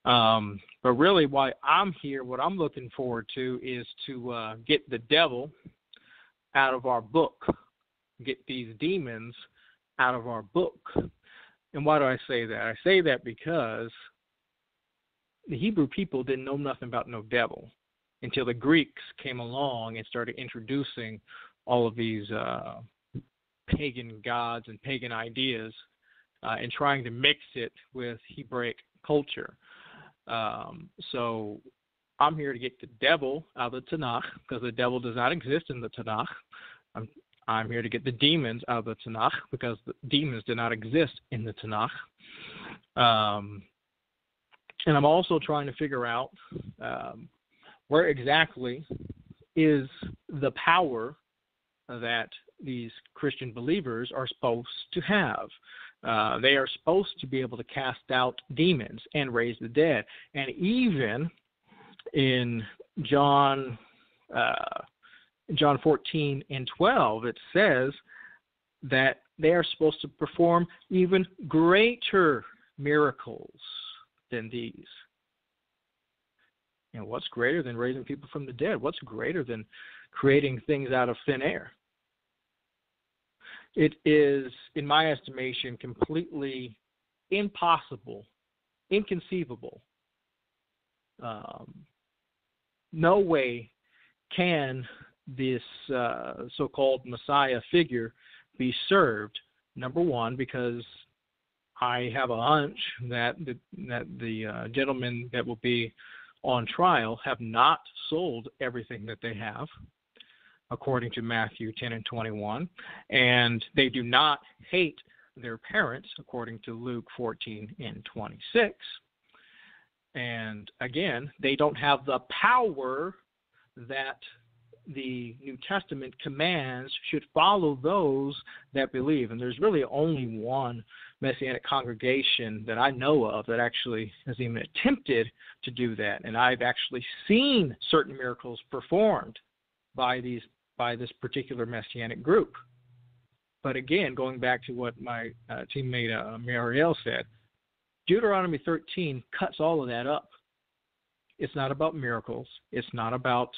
But really, why I'm here, what I'm looking forward to, is to get the devil out of our book, get these demons out of our book. And why do I say that? I say that because the Hebrew people didn't know nothing about no devil until the Greeks came along and started introducing all of these pagan gods and pagan ideas and trying to mix it with Hebraic culture. So I'm here to get the devil out of the Tanakh, because the devil does not exist in the Tanakh. I'm here to get the demons out of the Tanakh, because the demons do not exist in the Tanakh. And I'm also trying to figure out where exactly is the power that these Christian believers are supposed to have. They are supposed to be able to cast out demons and raise the dead. And even in John 14 and 12, it says that they are supposed to perform even greater miracles than these. And what's greater than raising people from the dead? What's greater than creating things out of thin air? It is, in my estimation, completely impossible, inconceivable. No way can this so-called Messiah figure be served. Number one, because I have a hunch that the gentlemen that will be on trial have not sold everything that they have, according to Matthew 10 and 21, and they do not hate their parents, according to Luke 14 and 26. And again, they don't have the power that the New Testament commands should follow those that believe. And there's really only one Messianic congregation that I know of that actually has even attempted to do that. And I've actually seen certain miracles performed by this particular Messianic group. But again, going back to what my teammate MariEL said, Deuteronomy 13 cuts all of that up. It's not about miracles. It's not about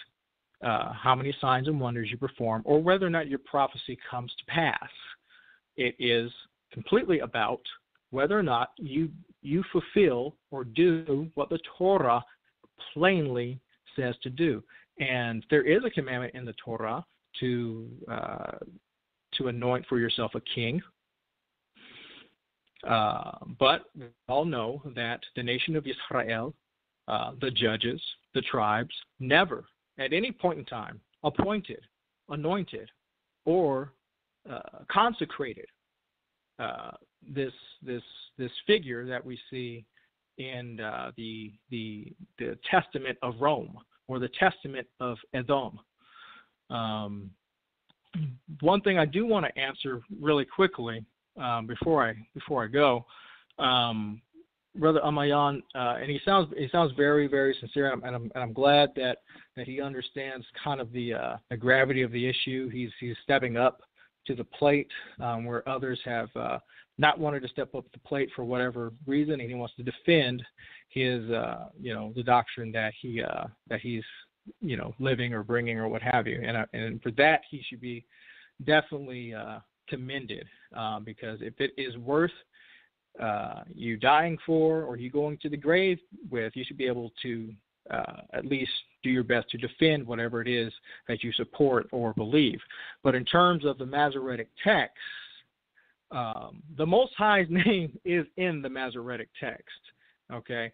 how many signs and wonders you perform or whether or not your prophecy comes to pass. It is completely about whether or not you fulfill or do what the Torah plainly says to do. And there is a commandment in the Torah to anoint for yourself a king. But we all know that the nation of Israel, the judges, the tribes, never at any point in time appointed, anointed, or consecrated this figure that we see in the Testament of Rome or the Testament of Edom. One thing I do want to answer really quickly before I go, Brother Ahmayan, and he sounds very, very sincere, and I'm glad that he understands kind of the gravity of the issue. He's stepping up to the plate where others have not wanted to step up to the plate for whatever reason, and he wants to defend his the doctrine that he's living or bringing or what have you, and for that he should be definitely commended, because if it is worth you dying for or you going to the grave with, you should be able to at least do your best to defend whatever it is that you support or believe. But in terms of the Masoretic text, the Most High's name is in the Masoretic text. Okay,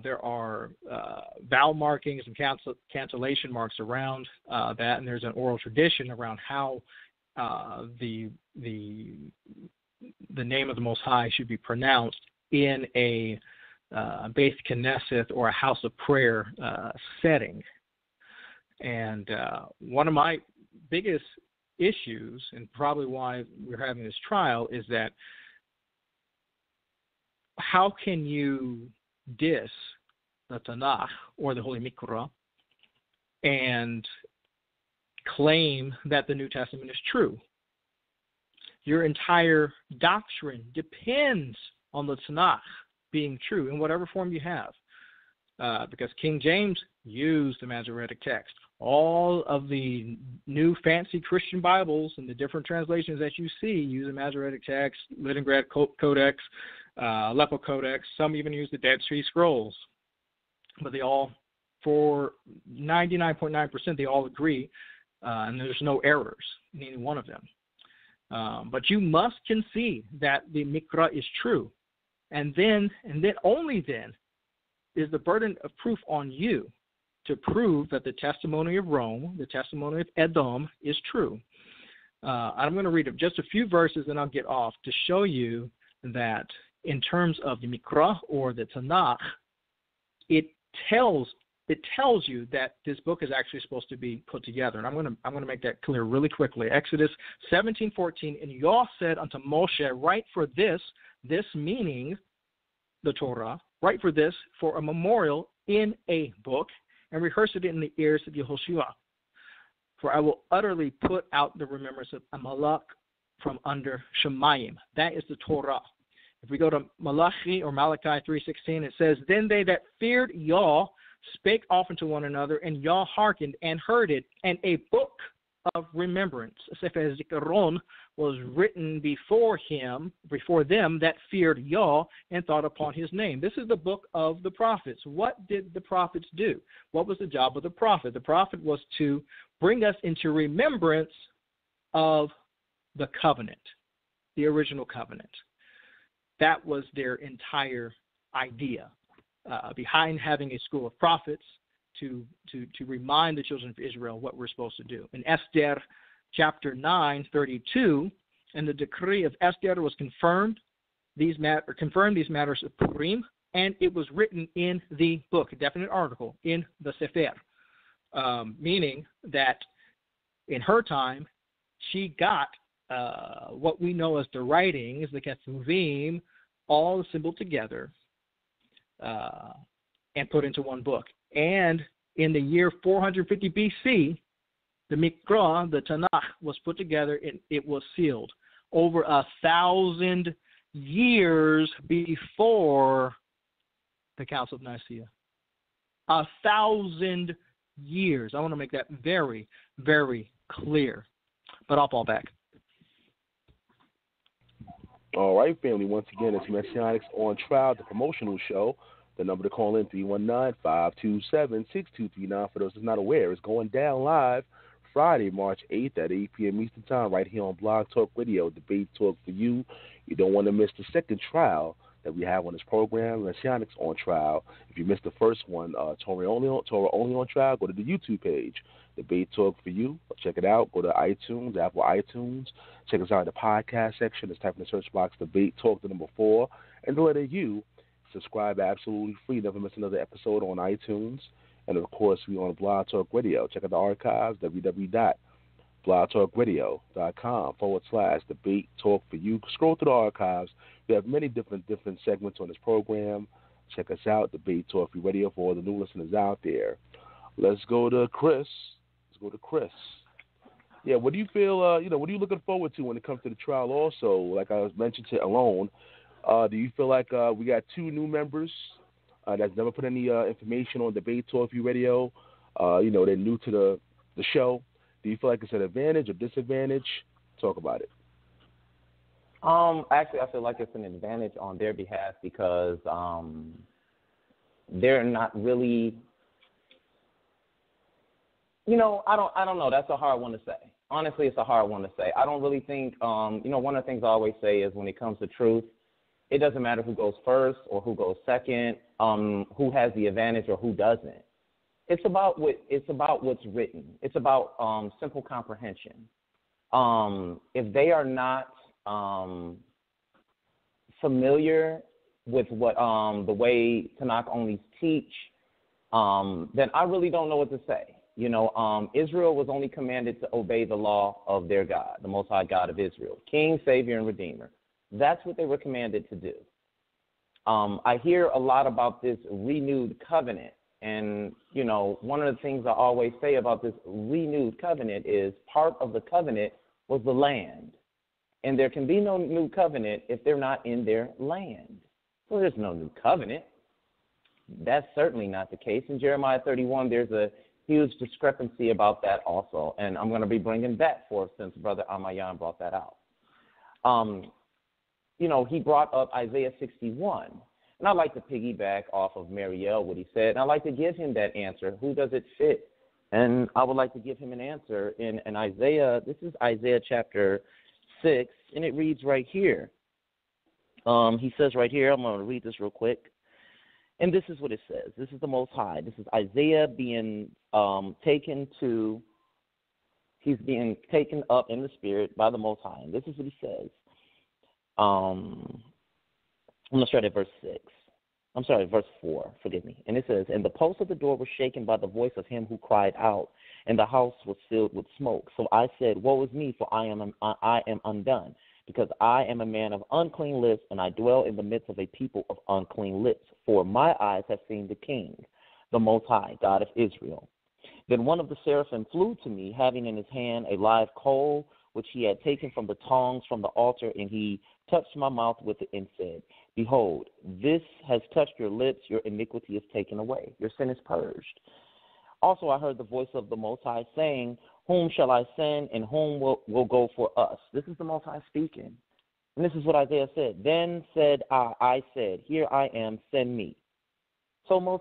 there are vowel markings and cancellation marks around that, and there's an oral tradition around how the name of the Most High should be pronounced in a Beit Knesset or a house of prayer setting. And one of my biggest issues, and probably why we're having this trial, is that how can you diss the Tanakh or the Holy Mikra and claim that the New Testament is true? Your entire doctrine depends on the Tanakh being true in whatever form you have, because King James used the Masoretic text. All of the new fancy Christian Bibles and the different translations that you see use the Masoretic text, Leningrad Codex, Aleppo Codex. Some even use the Dead Sea Scrolls. But they all, for 99.9%, they all agree, and there's no errors in any one of them. But you must concede that the Mikra is true. And then only then is the burden of proof on you to prove that the testimony of Rome, the testimony of Edom, is true. I'm going to read just a few verses and I'll get off to show you that in terms of the Mikra or the Tanakh, it tells you that this book is actually supposed to be put together. And I'm going to make that clear really quickly. Exodus 17:14, and Yah said unto Moshe, write for this meaning the Torah, write for this for a memorial in a book, and rehearse it in the ears of Yehoshua. For I will utterly put out the remembrance of Amalek from under Shemayim. That is the Torah. If we go to Malachi or Malachi 3:16, it says, then they that feared Yah spake often to one another, and Yah hearkened and heard it, and a book of remembrance, Sefer Zikaron, was written before them that feared Yah and thought upon his name. This is the book of the prophets. What did the prophets do? What was the job of the prophet? The prophet was to bring us into remembrance of the covenant, the original covenant. That was their entire idea behind having a school of prophets, to remind the children of Israel what we're supposed to do. In Esther chapter 9:32, and the decree of Esther was confirmed these matters of Purim, and it was written in the book, a definite article, in the Sefer, meaning that in her time, she got what we know as the writings, the Ketuvim, all assembled together and put into one book. And in the year 450 BC, the Mikra, the Tanakh, was put together and it was sealed over 1,000 years before the Council of Nicaea. 1,000 years. I want to make that very, very clear. But I'll fall back. All right, family. Once again, it's Messianics on Trial, the promotional show. The number to call in, 319-527-6239. For those who's not aware, it's going down live Friday, March 8th at 8 p.m. Eastern Time right here on Blog Talk Radio, Debate Talk for You. You don't want to miss the second trial that we have on this program, Messianics on Trial. If you missed the first one, Torah only on Trial, go to the YouTube page, Debate Talk for You. Check it out. Go to iTunes, Apple iTunes. Check us out in the podcast section. Just type in the search box, Debate Talk, the number 4, and the letter U. Subscribe absolutely free. Never miss another episode on iTunes. And, of course, we're on Blog Talk Radio. Check out the archives, www.blogtalkradio.com/Debate Talk for You. Scroll through the archives. We have many different segments on this program. Check us out, Debate Talk for You Radio, for all the new listeners out there. Let's go to Chris. Yeah, what do you feel, what are you looking forward to when it comes to the trial also? Like I was mentioned to Elyon, do you feel like we got 2 new members that's never put any information on Debate Talk for You Radio? They're new to the show. Do you feel like it's an advantage or disadvantage? Talk about it. Actually, I feel like it's an advantage on their behalf because they're not really, I don't know. That's a hard one to say. Honestly, it's a hard one to say. I don't really think, one of the things I always say is when it comes to truth, it doesn't matter who goes first or who goes second, who has the advantage or who doesn't. It's about what's written. It's about simple comprehension. If they are not familiar with what the way Tanakh only teach, then I really don't know what to say. Israel was only commanded to obey the law of their God, the Most High God of Israel, King, Savior, and Redeemer. That's what they were commanded to do. I hear a lot about this renewed covenant. And, one of the things I always say about this renewed covenant is part of the covenant was the land. And there can be no new covenant if they're not in their land. So there's no new covenant. That's certainly not the case. In Jeremiah 31, there's a huge discrepancy about that also. And I'm going to be bringing that forth since Brother Ahmayan brought that out. He brought up Isaiah 61. And I'd like to piggyback off of MariEL, what he said, and I'd like to give him that answer. Who does it fit? And I would like to give him an answer in Isaiah. This is Isaiah chapter 6, and it reads right here. He says right here, I'm going to read this real quick. And this is what it says. This is the Most High. This is Isaiah being he's being taken up in the Spirit by the Most High. And this is what he says. I'm going to start at verse 4, forgive me. And it says, "And the posts of the door were shaken by the voice of him who cried out, and the house was filled with smoke. So I said, Woe is me, for I am undone, because I am a man of unclean lips, and I dwell in the midst of a people of unclean lips. For my eyes have seen the King, the Most High, God of Israel. Then one of the seraphim flew to me, having in his hand a live coal, which he had taken from the tongs from the altar, and he touched my mouth with it and said, Behold, this has touched your lips, your iniquity is taken away, your sin is purged. Also I heard the voice of the Most High saying, Whom shall I send, and whom will go for us? This is the Most High speaking. And this is what Isaiah said. Then said I said, Here I am, send me. So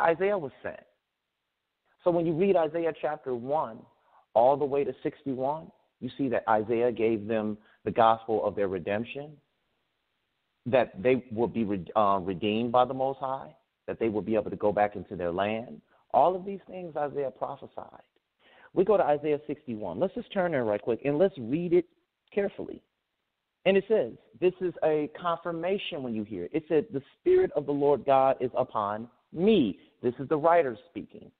Isaiah was sent. So when you read Isaiah chapter 1 all the way to 61, you see that Isaiah gave them the gospel of their redemption, that they will be redeemed by the Most High, that they will be able to go back into their land. All of these things Isaiah prophesied. We go to Isaiah 61. Let's just turn there right quick, and let's read it carefully. And it says, this is a confirmation when you hear it. It said, the Spirit of the Lord God is upon me. This is the writer speaking.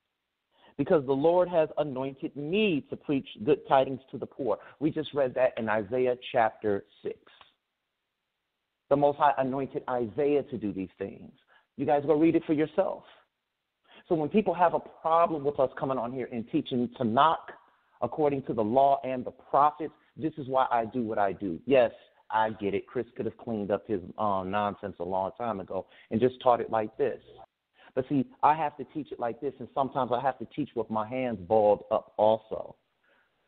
because the Lord has anointed me to preach good tidings to the poor. We just read that in Isaiah chapter 6. The Most High anointed Isaiah to do these things. You guys go read it for yourself. So when people have a problem with us coming on here and teaching Tanakh according to the law and the prophets, this is why I do what I do. Yes, I get it. Chris could have cleaned up his nonsense a long time ago and just taught it like this. But see, I have to teach it like this, and sometimes I have to teach with my hands balled up also.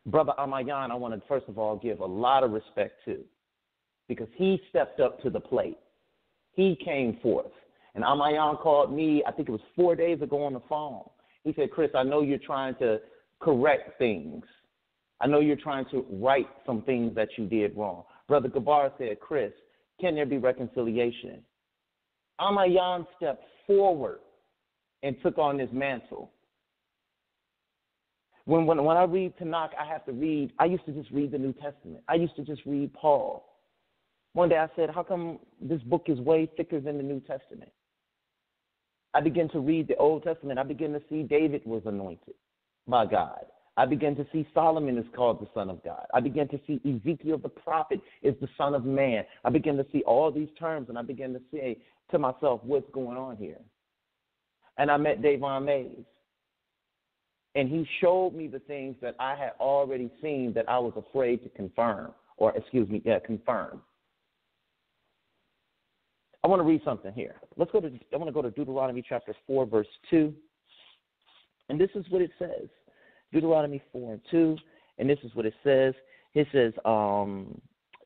Brother Ahmayan, I want to first of all give a lot of respect to, because he stepped up to the plate. He came forth. And Ahmayan called me, I think it was 4 days ago on the phone. He said, Chris, I know you're trying to correct things. I know you're trying to right some things that you did wrong. Brother Gabar said, Chris, can there be reconciliation? Ahmayan stepped forward and took on this mantle. When I read Tanakh, I used to just read the New Testament. I used to just read Paul. One day I said, how come this book is way thicker than the New Testament? I began to read the Old Testament. I began to see David was anointed by God. I began to see Solomon is called the Son of God. I began to see Ezekiel the prophet is the Son of Man. I began to see all these terms, and I began to say to myself, what's going on here? And I met Dayvaughn, and he showed me the things that I had already seen that I was afraid to confirm. I want to read something here. I want to go to Deuteronomy chapter 4, verse 2. And this is what it says. Deuteronomy 4 and 2. And this is what it says. It says,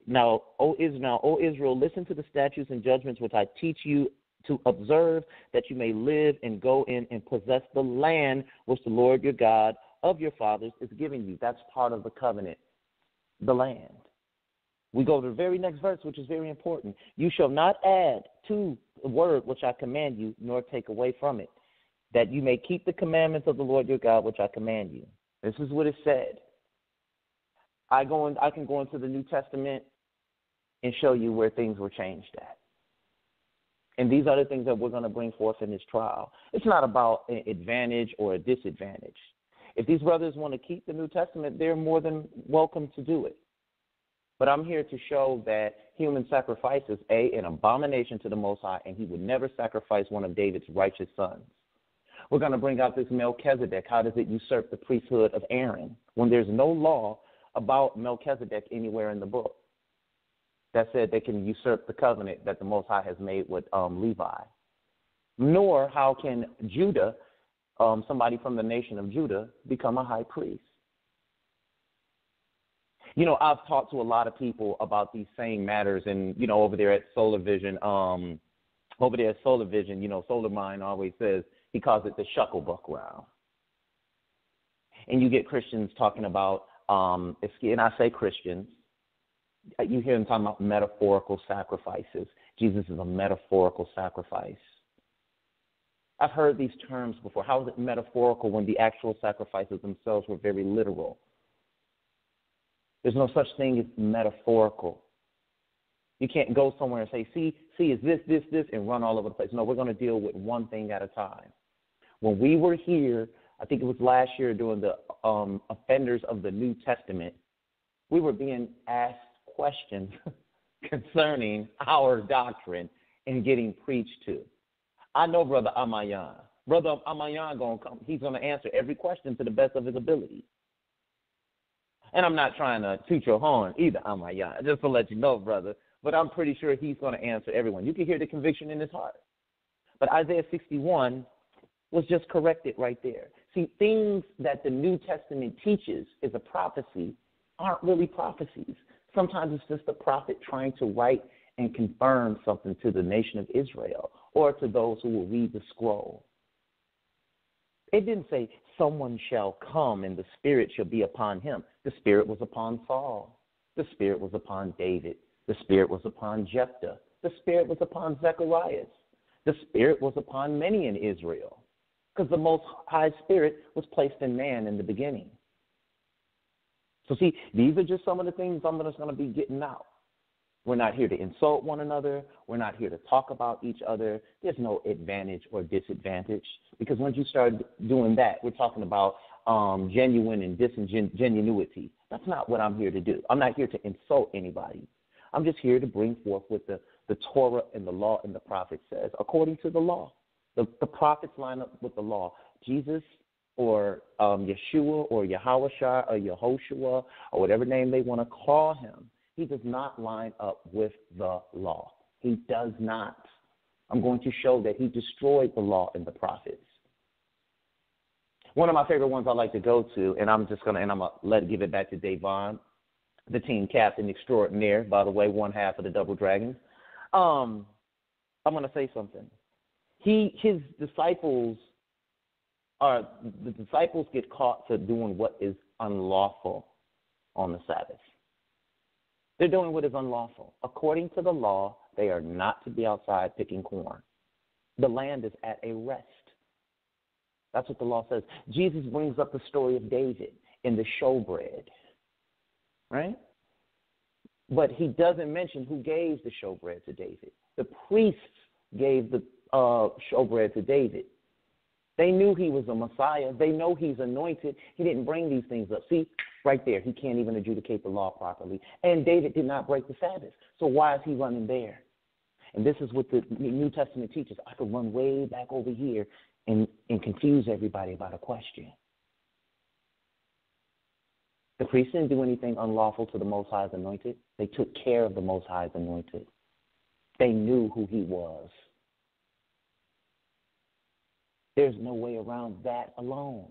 Now, O Israel, listen to the statutes and judgments which I teach you to observe, that you may live and go in and possess the land which the Lord your God of your fathers is giving you. That's part of the covenant, the land. We go to the very next verse, which is very important. You shall not add to the word which I command you, nor take away from it, that you may keep the commandments of the Lord your God which I command you. This is what it said. I can go into the New Testament and show you where things were changed at. And these are the things that we're going to bring forth in this trial. It's not about an advantage or a disadvantage. If these brothers want to keep the New Testament, they're more than welcome to do it. But I'm here to show that human sacrifice is, an abomination to the Most High, and he would never sacrifice one of David's righteous sons. We're going to bring out this Melchizedek. How does it usurp the priesthood of Aaron when there's no law about Melchizedek anywhere in the book that said they can usurp the covenant that the Most High has made with Levi? Nor how can Judah, somebody from the nation of Judah, become a high priest? You know, I've talked to a lot of people about these same matters, and, you know, over there at Solar Vision, Solar Mind always says, he calls it the Shucklebuck round. And you get Christians talking about, and I say Christians, you hear them talking about metaphorical sacrifices. Jesus is a metaphorical sacrifice. I've heard these terms before. How is it metaphorical when the actual sacrifices themselves were very literal? There's no such thing as metaphorical. You can't go somewhere and say, see, is this, and run all over the place. No, we're going to deal with one thing at a time. When we were here, I think it was last year during the offenders of the New Testament, we were being asked questions concerning our doctrine and getting preached to. I know Brother Ahmayan. Brother Ahmayan going to come. He's going to answer every question to the best of his ability. And I'm not trying to toot your horn either, Ahmayan, just to let you know, brother. But I'm pretty sure he's going to answer everyone. You can hear the conviction in his heart. But Isaiah 61 was just corrected right there. See, things that the New Testament teaches is a prophecy aren't really prophecies. Sometimes it's just a prophet trying to write and confirm something to the nation of Israel or to those who will read the scroll. It didn't say someone shall come and the Spirit shall be upon him. The Spirit was upon Saul. The Spirit was upon David. The Spirit was upon Jephthah. The Spirit was upon Zechariah. The Spirit was upon many in Israel, because the Most High Spirit was placed in man in the beginning. So see, these are just some of the things I'm just going to be getting out. We're not here to insult one another. We're not here to talk about each other. There's no advantage or disadvantage, because once you start doing that, we're talking about genuine and disingenuity. That's not what I'm here to do. I'm not here to insult anybody. I'm just here to bring forth what the Torah and the law and the prophet says, according to the law. The prophets line up with the law. Jesus or Yeshua or Yahawashah or Yehoshua or whatever name they want to call him, he does not line up with the law. He does not. I'm going to show that he destroyed the law and the prophets. One of my favorite ones I like to go to, and I'm gonna give it back to Dayvaughn, the team captain extraordinaire, by the way, one half of the Double Dragons. I'm gonna say something. The disciples get caught to doing what is unlawful on the Sabbath. They're doing what is unlawful. According to the law, they are not to be outside picking corn. The land is at a rest. That's what the law says. Jesus brings up the story of David in the showbread, right? But he doesn't mention who gave the showbread to David. The priests gave the showbread to David. They knew he was a Messiah. They know he's anointed. He didn't bring these things up. See, right there, he can't even adjudicate the law properly. And David did not break the Sabbath. So why is he running there? And this is what the New Testament teaches. I could run way back over here and confuse everybody about a question. The priests didn't do anything unlawful to the Most High's anointed. They took care of the Most High's anointed. They knew who he was. There's no way around that alone.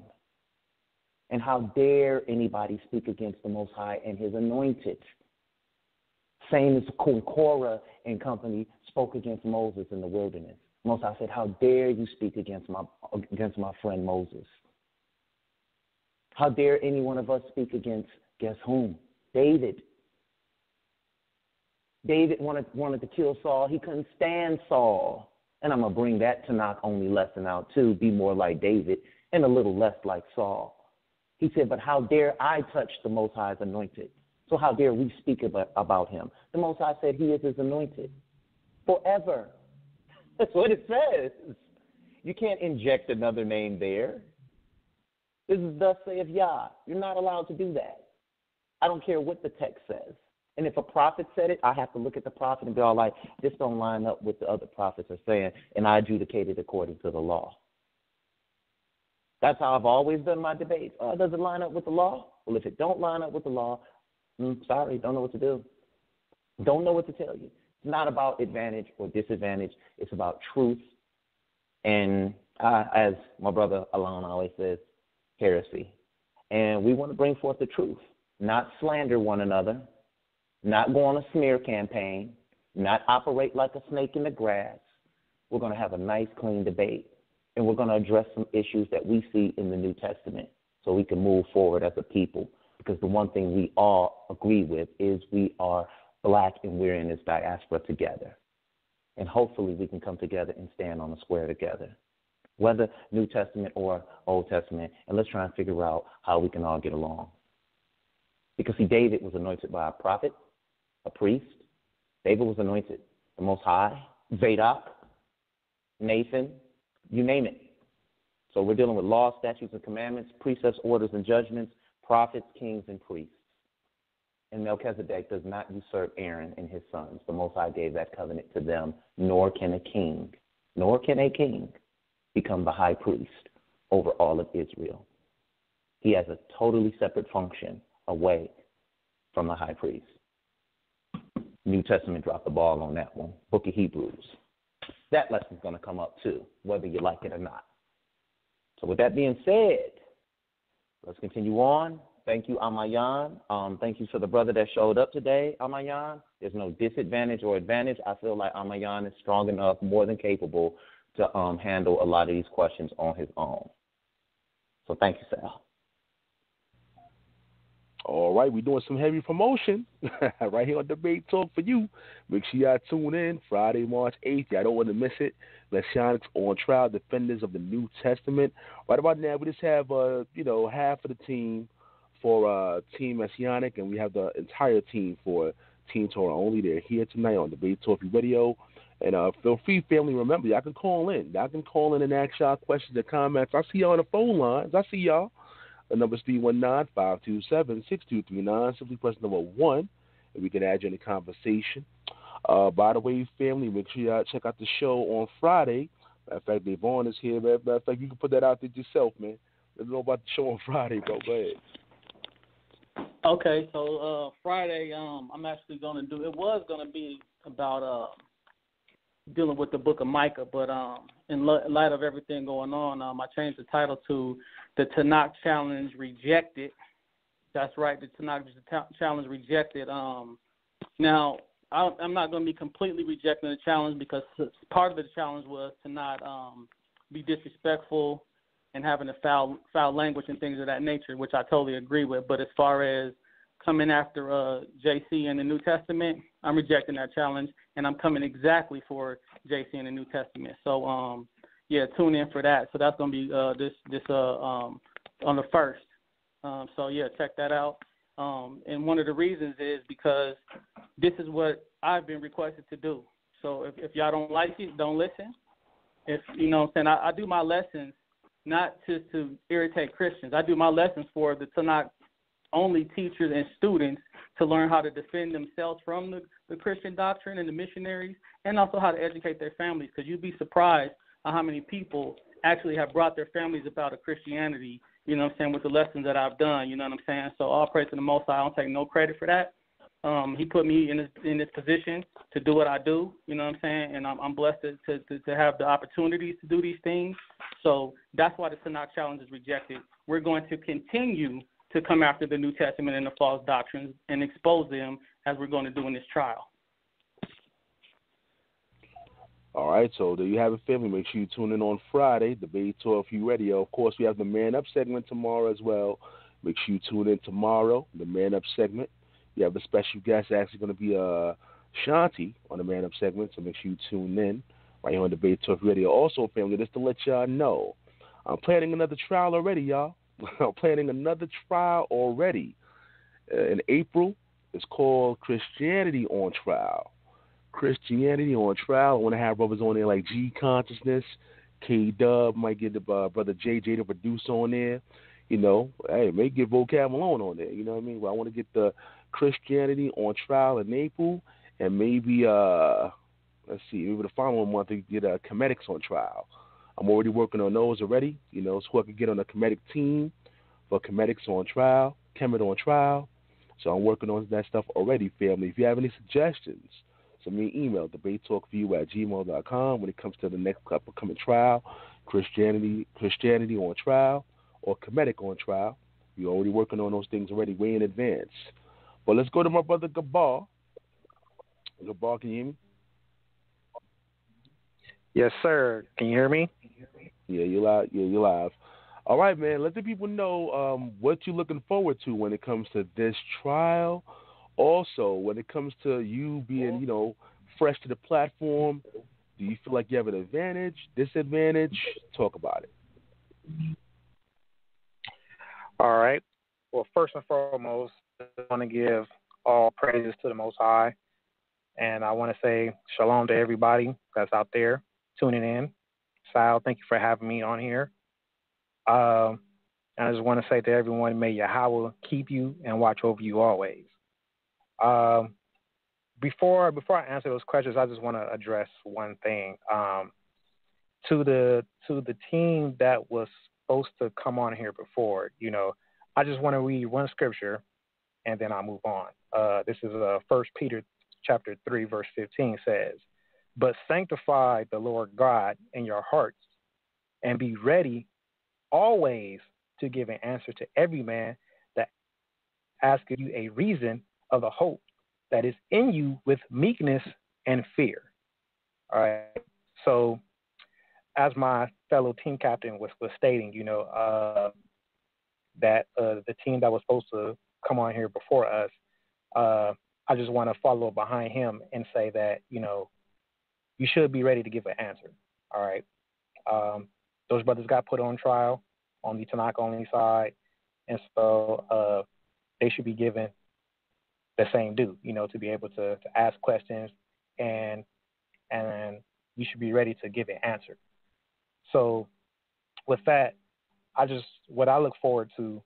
And how dare anybody speak against the Most High and his anointed? Same as Korah and company spoke against Moses in the wilderness. Most High said, how dare you speak against my friend Moses? How dare any one of us speak against, guess whom? David. David wanted to kill Saul. He couldn't stand Saul. And I'm going to bring that Tanakh only lesson out too, be more like David and a little less like Saul. He said, but how dare I touch the Most High's anointed? So how dare we speak about him? The Most High said he is his anointed forever. That's what it says. You can't inject another name there. This is thus saith Yah. You're not allowed to do that. I don't care what the text says. And if a prophet said it, I have to look at the prophet and be all like, this don't line up with the other prophets are saying, and I adjudicate it according to the law. That's how I've always done my debates. Oh, does it line up with the law? Well, if it don't line up with the law, sorry, don't know what to do. Don't know what to tell you. It's not about advantage or disadvantage. It's about truth. And as my brother Elyon always says, heresy. And we want to bring forth the truth, not slander one another, not go on a smear campaign, not operate like a snake in the grass. We're going to have a nice, clean debate, and we're going to address some issues that we see in the New Testament so we can move forward as a people, because the one thing we all agree with is we are black and we're in this diaspora together. And hopefully we can come together and stand on the square together, whether New Testament or Old Testament, and let's try and figure out how we can all get along. Because, see, David was anointed by a prophet, a priest. David was anointed, the Most High, Zadok, Nathan, you name it. So we're dealing with laws, statutes, and commandments, precepts, orders, and judgments, prophets, kings, and priests. And Melchizedek does not usurp Aaron and his sons. The Most High gave that covenant to them, nor can a king become the high priest over all of Israel. He has a totally separate function away from the high priest. New Testament dropped the ball on that one. Book of Hebrews. That lesson's going to come up too, whether you like it or not. So with that being said, let's continue on. Thank you, Ahmayan. Thank you to the brother that showed up today, Ahmayan. There's no disadvantage or advantage. I feel like Ahmayan is strong enough, more than capable, to handle a lot of these questions on his own. So thank you, Sal. All right, we're doing some heavy promotion right here on Debate Talk for you. Make sure y'all tune in Friday, March 8th. Y'all don't want to miss it. Messianics on trial, defenders of the New Testament. Right about now, we just have half of the team for Team Messianic, and we have the entire team for Team Torah only. They're here tonight on Debate Talk Radio. And feel free, family, remember, y'all can call in. Y'all can call in and ask y'all questions and comments. I see y'all on the phone lines. I see y'all. The number's 319-527-6239. Simply press number 1, and we can add you in the conversation. By the way, family, make sure y'all check out the show on Friday. Matter of fact, Dayvaughn is here. Matter of fact, you can put that out there yourself, man. Let me know about the show on Friday, bro. Go ahead. Okay, so Friday, I'm actually going to do, it was going to be about dealing with the book of Micah, but in light of everything going on, I changed the title to The Tanakh Challenge Rejected. That's right, the Tanakh Challenge Rejected. Now, I'm not going to be completely rejecting the challenge because part of the challenge was to not be disrespectful and having a foul language and things of that nature, which I totally agree with. But as far as coming after JC in the New Testament, I'm rejecting that challenge, and I'm coming exactly for JC in the New Testament. So, yeah, tune in for that. So that's going to be this on the 1st. So, yeah, check that out. And one of the reasons is because this is what I've been requested to do. So if y'all don't like it, don't listen. If you know what I'm saying, I do my lessons not just to irritate Christians. I do my lessons for the Tanakh only teachers and students to learn how to defend themselves from the Christian doctrine and the missionaries, and also how to educate their families, because you'd be surprised at how many people actually have brought their families about a Christianity, you know what I'm saying, with the lessons that I've done, you know what I'm saying? So all praise to the Most High. I don't take no credit for that. He put me in this position to do what I do, you know what I'm saying, and I'm blessed to have the opportunities to do these things. So that's why the Tanakh Challenge is rejected. We're going to continue to come after the New Testament and the false doctrines and expose them as we're going to do in this trial. All right, so there you have it, family. Make sure you tune in on Friday, Debate Talk Radio. Of course, we have the Man Up segment tomorrow as well. Make sure you tune in tomorrow, the Man Up segment. We have a special guest actually going to be Shanti on the Man Up segment, so make sure you tune in right here on Debate Talk Radio. Also, family, just to let y'all know, I'm planning another trial already, y'all. I'm planning another trial already. In April, it's called Christianity on Trial. Christianity on Trial. I want to have brothers on there like G Consciousness, K-Dub, might get the brother JJ to produce on there. You know, hey, may get Vocab Malone on there. You know what I mean? Well, I want to get the Christianity on Trial in April, and maybe, let's see, maybe the following month we get Comedics on Trial. I'm already working on those already, you know, so I can get on a Comedic team for Comedics on Trial, Kemet on Trial. So I'm working on that stuff already, family. If you have any suggestions, send me an email, debatetalkview@gmail.com, when it comes to the next upcoming trial, Christianity on Trial, or Comedic on Trial. We're already working on those things already way in advance. But let's go to my brother Gabar. Gabar, can you hear me? Yes, sir. Can you hear me? Yeah, you're live. Yeah, you're live. All right, man. Let the people know what you're looking forward to when it comes to this trial. Also, when it comes to you being, you know, fresh to the platform, do you feel like you have an advantage, disadvantage? Talk about it. All right. Well, first and foremost, I want to give all praises to the Most High. And I want to say shalom to everybody that's out there tuning in. Sal, thank you for having me on here. I just want to say to everyone, may Yahweh keep you and watch over you always. Before I answer those questions, I just want to address one thing. To the team that was supposed to come on here before, you know, I just want to read one scripture and then I'll move on. This is 1 Peter chapter 3, verse 15 says, "But sanctify the Lord God in your hearts, and be ready always to give an answer to every man that asketh you a reason of the hope that is in you with meekness and fear." All right. So, as my fellow team captain was stating, you know, that the team that was supposed to come on here before us, I just want to follow behind him and say that, you know, you should be ready to give an answer. All right. Those brothers got put on trial on the Tanakh only side, and so they should be given the same do, to be able to ask questions, and you should be ready to give an answer. So with that, what I look forward to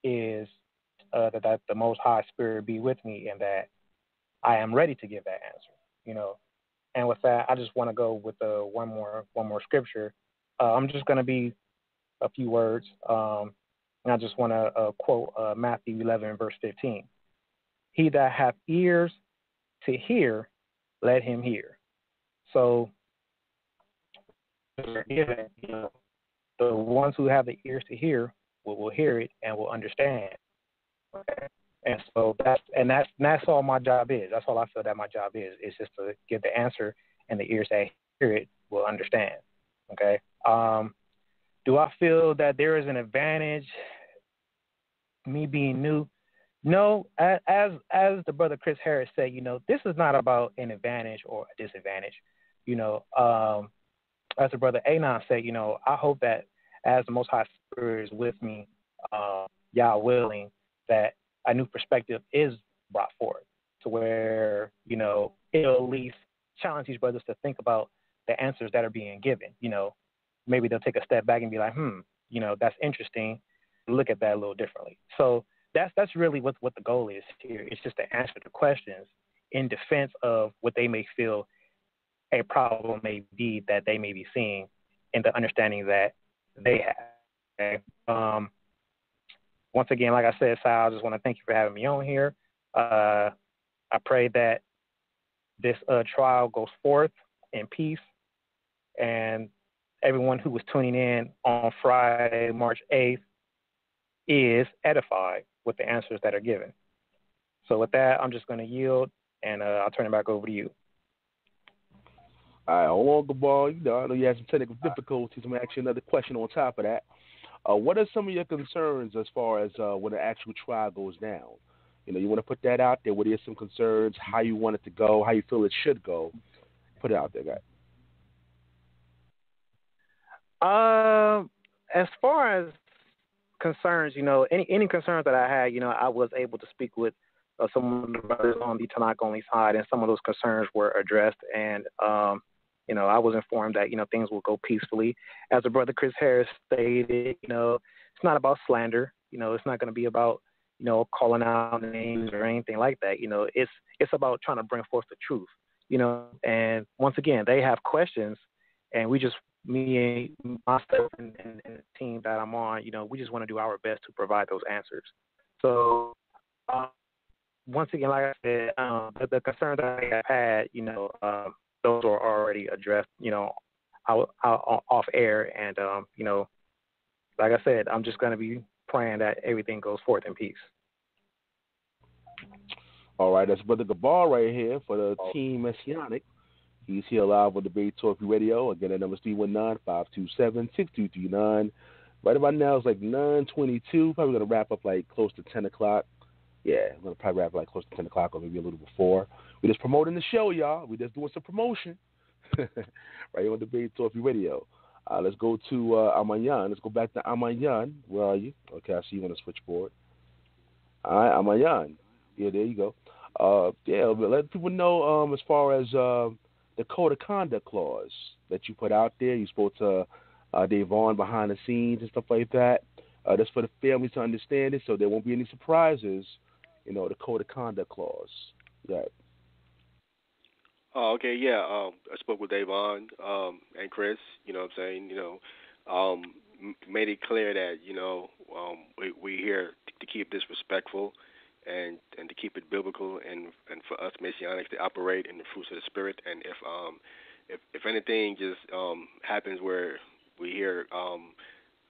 is that the Most High Spirit be with me, and that I am ready to give that answer, And with that, I just want to go with one more scripture. I'm just going to be a few words, and I just want to quote Matthew 11, verse 15. He that hath ears to hear, let him hear. So, the ones who have the ears to hear will hear it and will understand. Okay? And so that's all my job is. That's all I feel that my job is. It's just to give the answer, and the ears that hear it will understand. Okay. Do I feel that there is an advantage, me being new? No. As the brother Chris Harris said, this is not about an advantage or a disadvantage. As the brother Anon said, I hope that as the Most High Spirit is with me, Yah willing, that a new perspective is brought forth to where, it'll at least challenge these brothers to think about the answers that are being given. Maybe they'll take a step back and be like, that's interesting. Look at that a little differently. So that's really what the goal is here. It's just to answer the questions in defense of what they may feel a problem may be that they may be seeing in the understanding that they have. Okay? Once again, like I said, Sal, I just want to thank you for having me on here. I pray that this trial goes forth in peace, and everyone who was tuning in on Friday, March 8th, is edified with the answers that are given. So with that, I'm just going to yield, and I'll turn it back over to you. All right, hold on, Gabar. I know you had some technical difficulties. I'm going to ask you another question on top of that. What are some of your concerns as far as when the actual trial goes down? You want to put that out there. What are some concerns? How you want it to go? How you feel it should go? Put it out there, guy. As far as concerns, any concerns that I had, I was able to speak with some of the brothers on the Tanakh only side, and some of those concerns were addressed, and I was informed that things will go peacefully. As the brother Chris Harris stated, it's not about slander. It's not going to be about calling out names or anything like that. It's about trying to bring forth the truth. And once again, they have questions, and me and myself and the team that I'm on, we just want to do our best to provide those answers. So, once again, like I said, the concerns that I have had, those are already addressed, off air. And, like I said, I'm just going to be praying that everything goes forth in peace. All right, that's Brother Gabar right here for the Team Messianic. He's here live on Debate Talk Radio. Again, the number is 319-527-6239. Right about now, it's like 9:22. Probably going to wrap up like close to 10 o'clock. Yeah, I'm going to probably wrap up like close to 10 o'clock or maybe a little before. We're just promoting the show, y'all. We're just doing some promotion. Right on Debate Talk Radio. Let's go to Ahmayan. Let's go back to Ahmayan. Where are you? Okay, I see you on the switchboard. All right, Ahmayan. Yeah, there you go. But let people know as far as the Code of Conduct clause that you put out there. You spoke to Dayvaughn behind the scenes and stuff like that. That's for the families to understand it, so there won't be any surprises. The Code of Conduct clause. Yeah. Oh, okay, yeah. I spoke with Dayvaughn and Chris. Made it clear that we're here to keep this respectful and to keep it biblical, and for us Messianics to operate in the fruits of the Spirit. And if anything just happens where we hear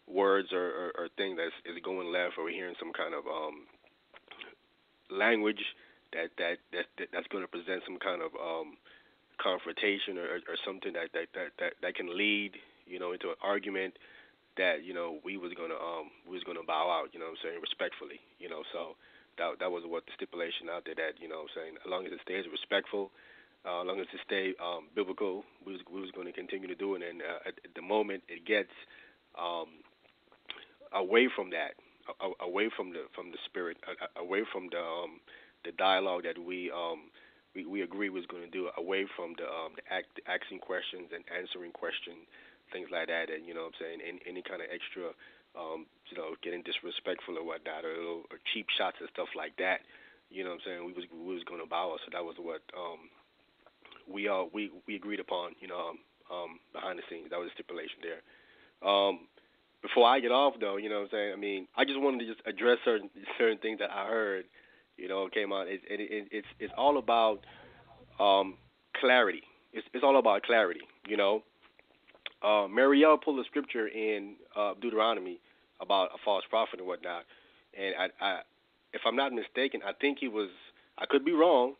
words or things is going left, or we're hearing some kind of language that's going to present some kind of confrontation or something that can lead into an argument, that we was gonna bow out, respectfully, so that was what the stipulation out there, that as long as it stays respectful, as long as it stays biblical, we was going to continue to do it. And at the moment it gets away from that, away from the Spirit, away from the dialogue that we agreed was going to do, away from the asking questions and answering questions, things like that, and what I'm saying, any kind of extra, getting disrespectful or whatnot, or cheap shots and stuff like that. What I'm saying, we was going to bow us. So that was what we agreed upon. Behind the scenes, that was the stipulation there. Before I get off, though, what I'm saying, I mean, I just wanted to just address certain things that I heard. Came out. It's all about clarity. It's all about clarity. MariEL pulled a scripture in Deuteronomy about a false prophet and whatnot, and I if I'm not mistaken, I think he was. I could be wrong.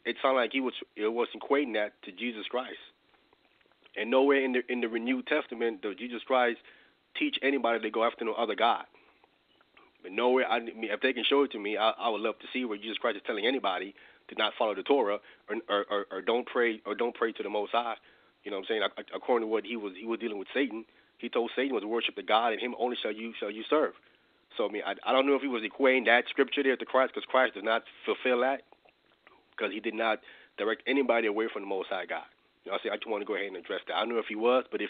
It sounded like it was equating that to Jesus Christ. And nowhere in the Renewed Testament does Jesus Christ teach anybody to go after no other God. But nowhere, if they can show it to me, I would love to see where Jesus Christ is telling anybody to not follow the Torah or don't pray to the Most High. What I'm saying? According to what he was dealing with Satan, he told Satan was to worship the God, and him only shall you serve. So I don't know if he was equating that scripture there to Christ, because Christ does not fulfill that, because he did not direct anybody away from the Most High God. I just want to go ahead and address that. I don't know if he was, but if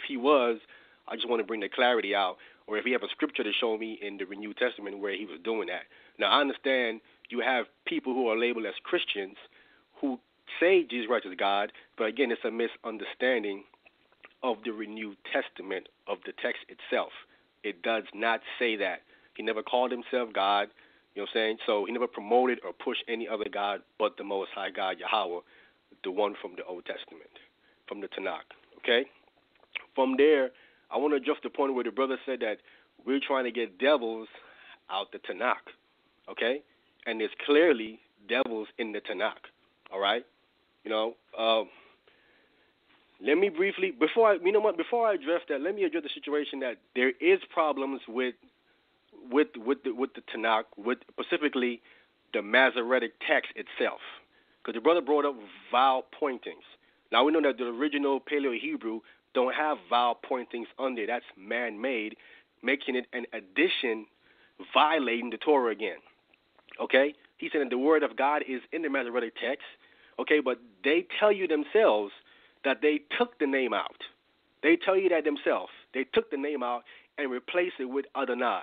he was, I just want to bring the clarity out, or if he have a scripture to show me in the Renewed Testament where he was doing that. Now, I understand you have people who are labeled as Christians who say Jesus Christ is God, but again, it's a misunderstanding of the Renewed Testament, of the text itself. It does not say that. He never called himself God, what I'm saying? So he never promoted or pushed any other God but the Most High God, Yahweh, the one from the Old Testament, from the Tanakh, okay? From there, I want to address the point where the brother said that we're trying to get devils out the Tanakh, okay? And there's clearly devils in the Tanakh, all right? Let me briefly, before I address that, let me address the situation that there is problems with the Tanakh, with specifically the Masoretic text itself. Because the brother brought up vowel pointings. Now, we know that the original Paleo-Hebrew don't have vowel pointings on there. That's man-made, making it an addition, violating the Torah again. Okay? He said that the word of God is in the Masoretic text. Okay, but they tell you themselves that they took the name out. They tell you that themselves. They took the name out and replaced it with Adonai.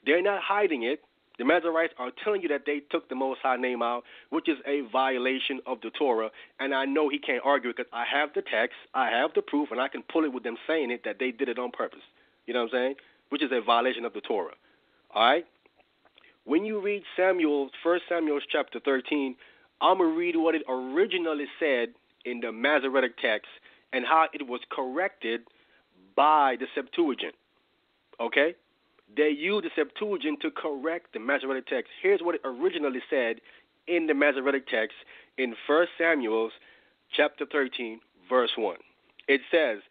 They're not hiding it. The Masoretes are telling you that they took the Most High name out, which is a violation of the Torah. And I know he can't argue it because I have the text, I have the proof, and I can pull it with them saying it that they did it on purpose. You know what I'm saying? Which is a violation of the Torah. All right? When you read 1 Samuel chapter 13, I'm going to read what it originally said in the Masoretic text and how it was corrected by the Septuagint. Okay? They used the Septuagint to correct the Masoretic text. Here's what it originally said in the Masoretic text in 1 Samuel chapter 13, verse 1. It says,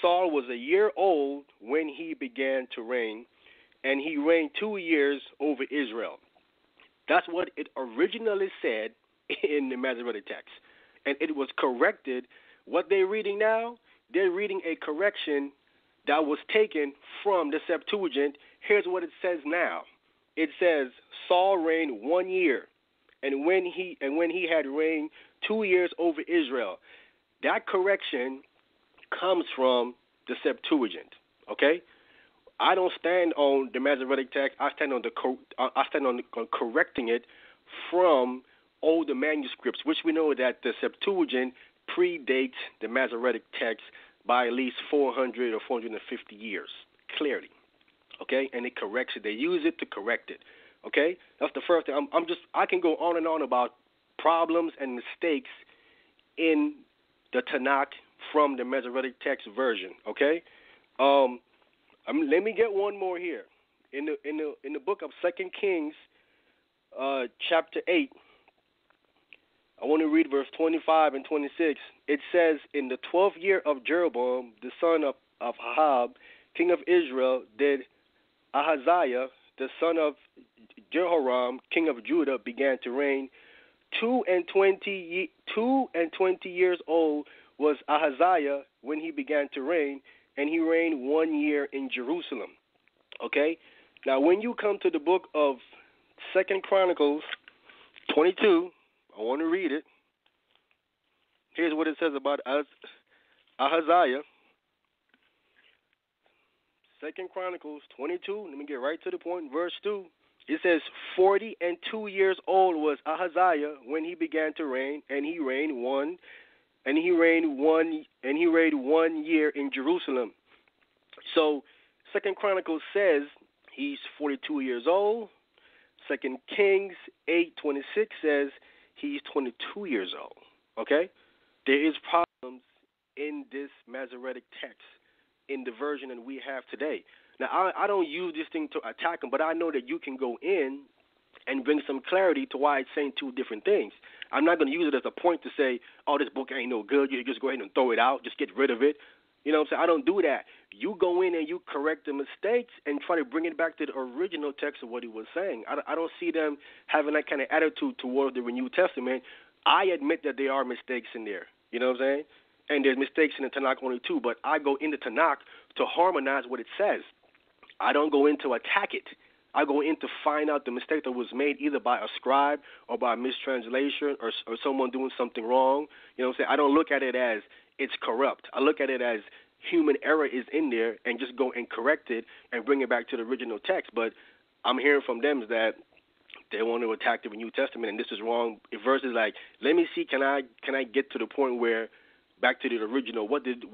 Saul was a year old when he began to reign, and he reigned 2 years over Israel. That's what it originally said in the Masoretic text. And it was corrected. What they're reading now, they're reading a correction that was taken from the Septuagint. Here's what it says now. It says, Saul reigned 1 year, and when he had reigned 2 years over Israel. That correction comes from the Septuagint. Okay? I don't stand on the Masoretic text. I stand on correcting it from older manuscripts, which we know that the Septuagint predates the Masoretic text by at least 400 or 450 years, clearly. Okay? And it corrects it. They use it to correct it. Okay? That's the first thing. I can go on and on about problems and mistakes in the Tanakh from the Masoretic text version. Okay? Let me get one more here. In the book of 2 Kings, chapter 8, I want to read verse 25 and 26. It says, in the 12th year of Jeroboam, the son of Ahab, king of Israel, did Ahaziah, the son of Jehoram, king of Judah, began to reign. 22 years old was Ahaziah when he began to reign, and he reigned 1 year in Jerusalem. Okay? Now, when you come to the book of 2 Chronicles, 22. I want to read it. Here's what it says about Ahaziah. 2 Chronicles 22. Let me get right to the point. Verse 2. It says, 42 years old was Ahaziah when he began to reign, and he reigned 1 year in Jerusalem. So 2 Chronicles says he's 42 years old. 2 Kings 8:26 says he's 22 years old. Okay? There is problems in this Masoretic text in the version that we have today. Now, I don't use this thing to attack him, but I know that you can go in and bring some clarity to why it's saying two different things. I'm not going to use it as a point to say, oh, this book ain't no good. You just go ahead and throw it out. Just get rid of it. You know what I'm saying? I don't do that. You go in and you correct the mistakes and try to bring it back to the original text of what he was saying. I don't see them having that kind of attitude towards the New Testament. I admit that there are mistakes in there. You know what I'm saying? And there's mistakes in the Tanakh only too, but I go into Tanakh to harmonize what it says. I don't go in to attack it. I go in to find out the mistake that was made either by a scribe or by a mistranslation or someone doing something wrong. You know what I'm saying? I don't look at it as it's corrupt. I look at it as human error is in there and just go and correct it and bring it back to the original text. But I'm hearing from them that they want to attack the New Testament and this is wrong. Verses like, let me see, can I get to the point where back to the original, what did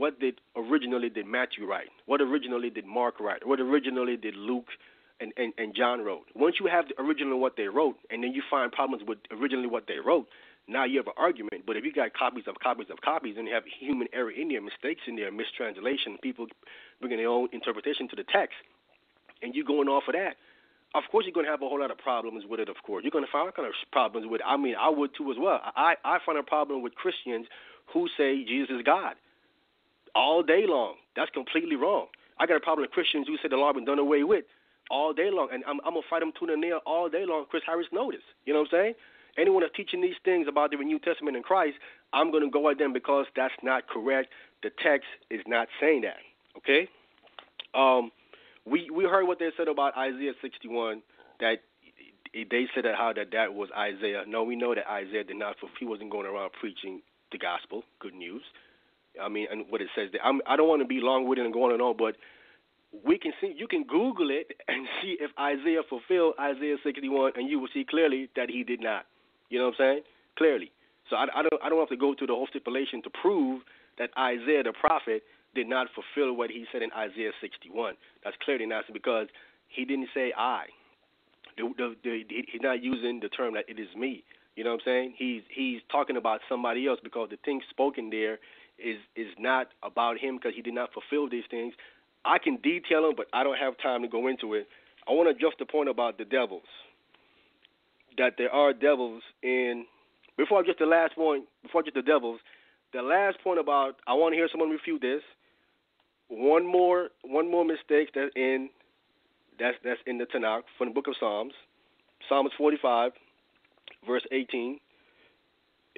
originally did Matthew write? What originally did Mark write? What originally did Luke and John wrote? Once you have the original what they wrote, and then you find problems with originally what they wrote, now you have an argument. But if you got copies of copies of copies, and you have human error in there, mistakes in there, mistranslation, people bringing their own interpretation to the text, and you going off of that, of course you're going to have a whole lot of problems with it, of course. You're going to find all kinds of problems with it. I mean, I would too as well. I find a problem with Christians who say Jesus is God all day long. That's completely wrong. I got a problem with Christians who say the law has been done away with all day long, and I'm going to fight them tooth and nail all day long. Chris Harris noticed. You know what I'm saying? Anyone that's teaching these things about the New Testament in Christ, I'm going to go at them because that's not correct. The text is not saying that. Okay? We heard what they said about Isaiah 61, that they said that was Isaiah. No, we know that Isaiah did not fulfill. He wasn't going around preaching the gospel, good news. I mean, and what it says there. I don't want to be long-winded and going on, but we can see. You can Google it and see if Isaiah fulfilled Isaiah 61, and you will see clearly that he did not. You know what I'm saying? Clearly. So I don't have to go through the whole stipulation to prove that Isaiah the prophet did not fulfill what he said in Isaiah 61. That's clearly not, because he didn't say I. He's not using the term that it is me. You know what I'm saying? He's talking about somebody else, because the things spoken there is not about him, because he did not fulfill these things. I can detail them, but I don't have time to go into it. I want to address the point about the devils, that there are devils in. Before I get the last point, before I get the devils, the last point about, I want to hear someone refute this. One more mistake that's in the Tanakh from the book of Psalms, Psalms 45. Verse 18.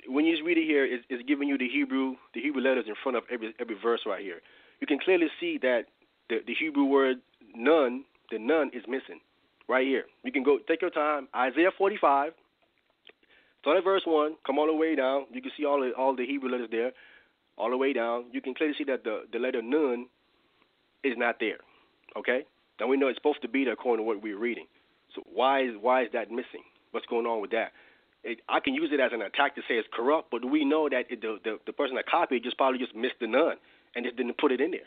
When you read it here, it's giving you the Hebrew letters in front of every verse right here. You can clearly see that the Hebrew word none, the none is missing right here. You can go take your time. Isaiah 45. Start at verse 1. Come all the way down. You can see all the Hebrew letters there, all the way down. You can clearly see that the letter nun is not there. Okay. Now we know it's supposed to be there according to what we're reading. So why is that missing? What's going on with that? I can use it as an attack to say it's corrupt, but we know that the person that copied probably just missed the none and just didn't put it in there.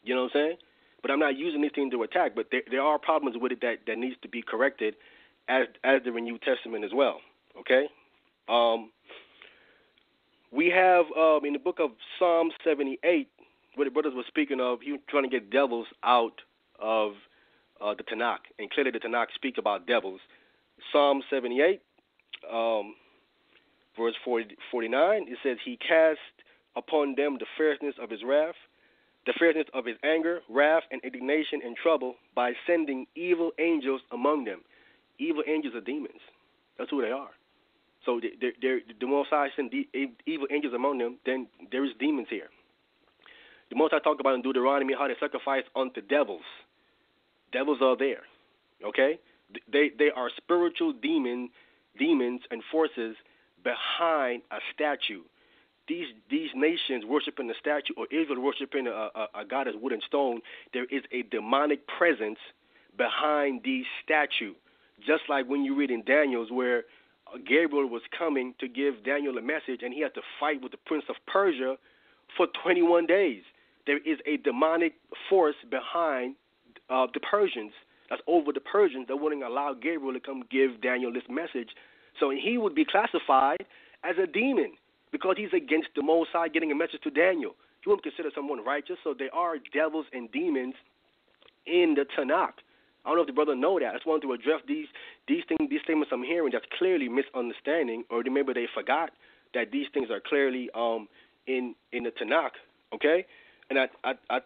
You know what I'm saying? But I'm not using this thing to attack, but there are problems with it that needs to be corrected as the New Testament as well. Okay? We have in the book of Psalm 78, what the brothers were speaking of, he was trying to get devils out of the Tanakh, and clearly the Tanakh speaks about devils. Psalm 78, verse 49, it says, he cast upon them the fierceness of his wrath, the fierceness of his anger, wrath, and indignation and trouble by sending evil angels among them. Evil angels are demons. That's who they are. So the Most High sent evil angels among them, then there is demons here. The Most High talked about in Deuteronomy how they sacrifice unto devils. Devils are there, okay? They are spiritual demons demons and forces behind a statue. These nations worshiping the statue, or Israel worshiping a god as wood and stone, there is a demonic presence behind these statues. Just like when you read in Daniel's where Gabriel was coming to give Daniel a message and he had to fight with the prince of Persia for 21 days. There is a demonic force behind the Persians, that's over the Persians, that wouldn't allow Gabriel to come give Daniel this message. So he would be classified as a demon because he's against the Most High getting a message to Daniel. He wouldn't consider someone righteous, so there are devils and demons in the Tanakh. I don't know if the brother know that. I just wanted to address these statements I'm hearing that's clearly misunderstanding, or maybe they forgot that these things are clearly in the Tanakh. Okay, and I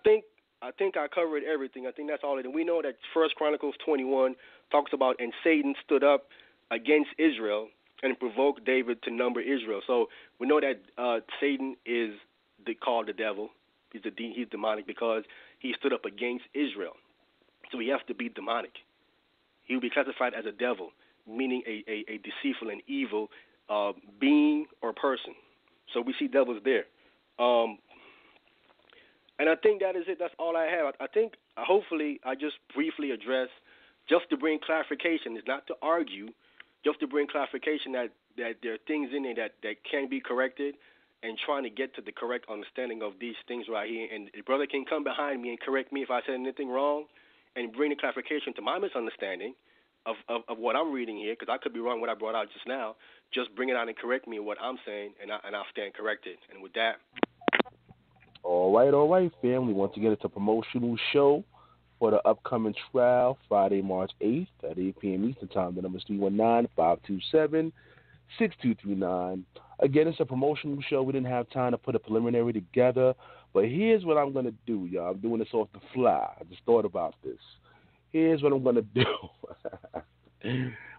think I covered everything. I think that's all. And we know that 1 Chronicles 21 talks about, and Satan stood up against Israel and provoked David to number Israel. So we know that Satan is called the devil. He's demonic because he stood up against Israel. So he has to be demonic. He will be classified as a devil, meaning a deceitful and evil being or person. So we see devils there. And I think that is it. That's all I have. I think hopefully I just briefly address, just to bring clarification. It's not to argue, just to bring clarification that there are things in there that can be corrected, and trying to get to the correct understanding of these things right here. And the brother can come behind me and correct me if I said anything wrong, and bring the clarification to my misunderstanding of what I'm reading here, because I could be wrong what I brought out just now. Just bring it out and correct me in what I'm saying, and I'll stand corrected. And with that. All right, family. Once again, it's a promotional show for the upcoming trial, Friday, March 8th at 8 p.m. Eastern Time. The number is 319-527-6239. Again, it's a promotional show. We didn't have time to put a preliminary together, but here's what I'm going to do, y'all. I'm doing this off the fly. I just thought about this. Here's what I'm going to do.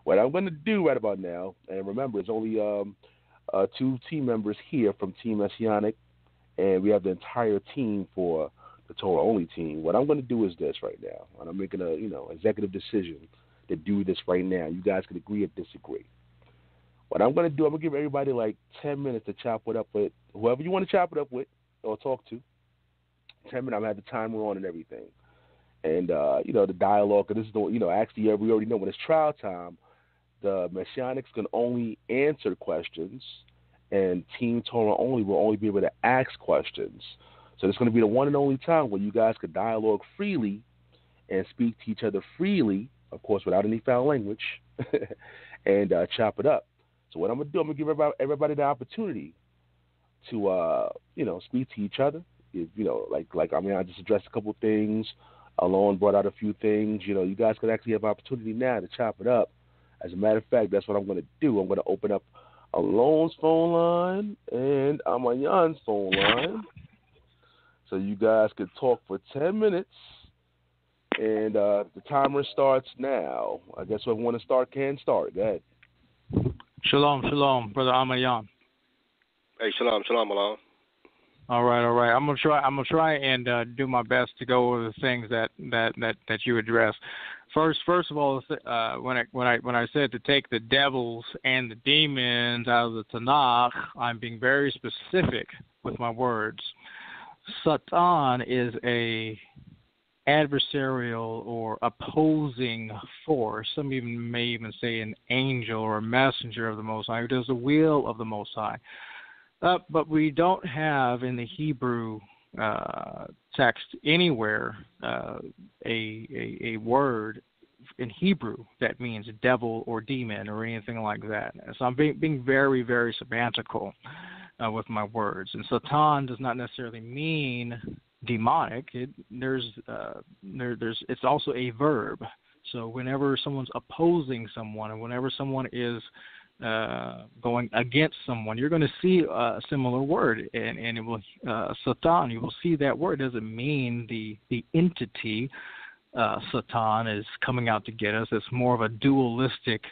What I'm going to do right about now, and remember, it's only 2 team members here from Team Messianic, and we have the entire team for the Torah only team. What I'm going to do is this right now, and I'm making a executive decision to do this right now. You guys can agree or disagree. What I'm going to do, I'm going to give everybody like 10 minutes to chop it up with whoever you want to chop it up with or talk to. 10 minutes, I'm going to have the timer on and everything. And, the dialogue, and this is actually, we already know when it's trial time, the Messianics can only answer questions, and Team Torah only will only be able to ask questions. So it's going to be the one and only time where you guys could dialogue freely and speak to each other freely, of course, without any foul language, and chop it up. So what I'm going to do, I'm going to give everybody the opportunity to, speak to each other. I just addressed a couple things. Elyon brought out a few things. You guys could actually have opportunity now to chop it up. As a matter of fact, that's what I'm going to do. I'm going to open up Elon's phone line and Ahmayan's phone line. So you guys could talk for 10 minutes. And the timer starts now. I guess whoever want to start can start. Go ahead. Shalom, Brother Ahmayan. Hey, shalom, Elyon. All right. I'm gonna try and do my best to go over the things that you address. First of all, when I said to take the devils and the demons out of the Tanakh, I'm being very specific with my words. Satan is a adversarial or opposing force. Some may even say an angel or a messenger of the Most High who does the will of the Most High. But we don't have in the Hebrew text anywhere a word in Hebrew that means devil or demon or anything like that. So I'm being very, very semantical with my words. And Satan does not necessarily mean demonic. It's also a verb. So whenever someone's opposing someone, and whenever someone is going against someone, you're going to see a similar word, and it will Satan. You will see that word. It doesn't mean the entity Satan is coming out to get us. It's more of a dualistic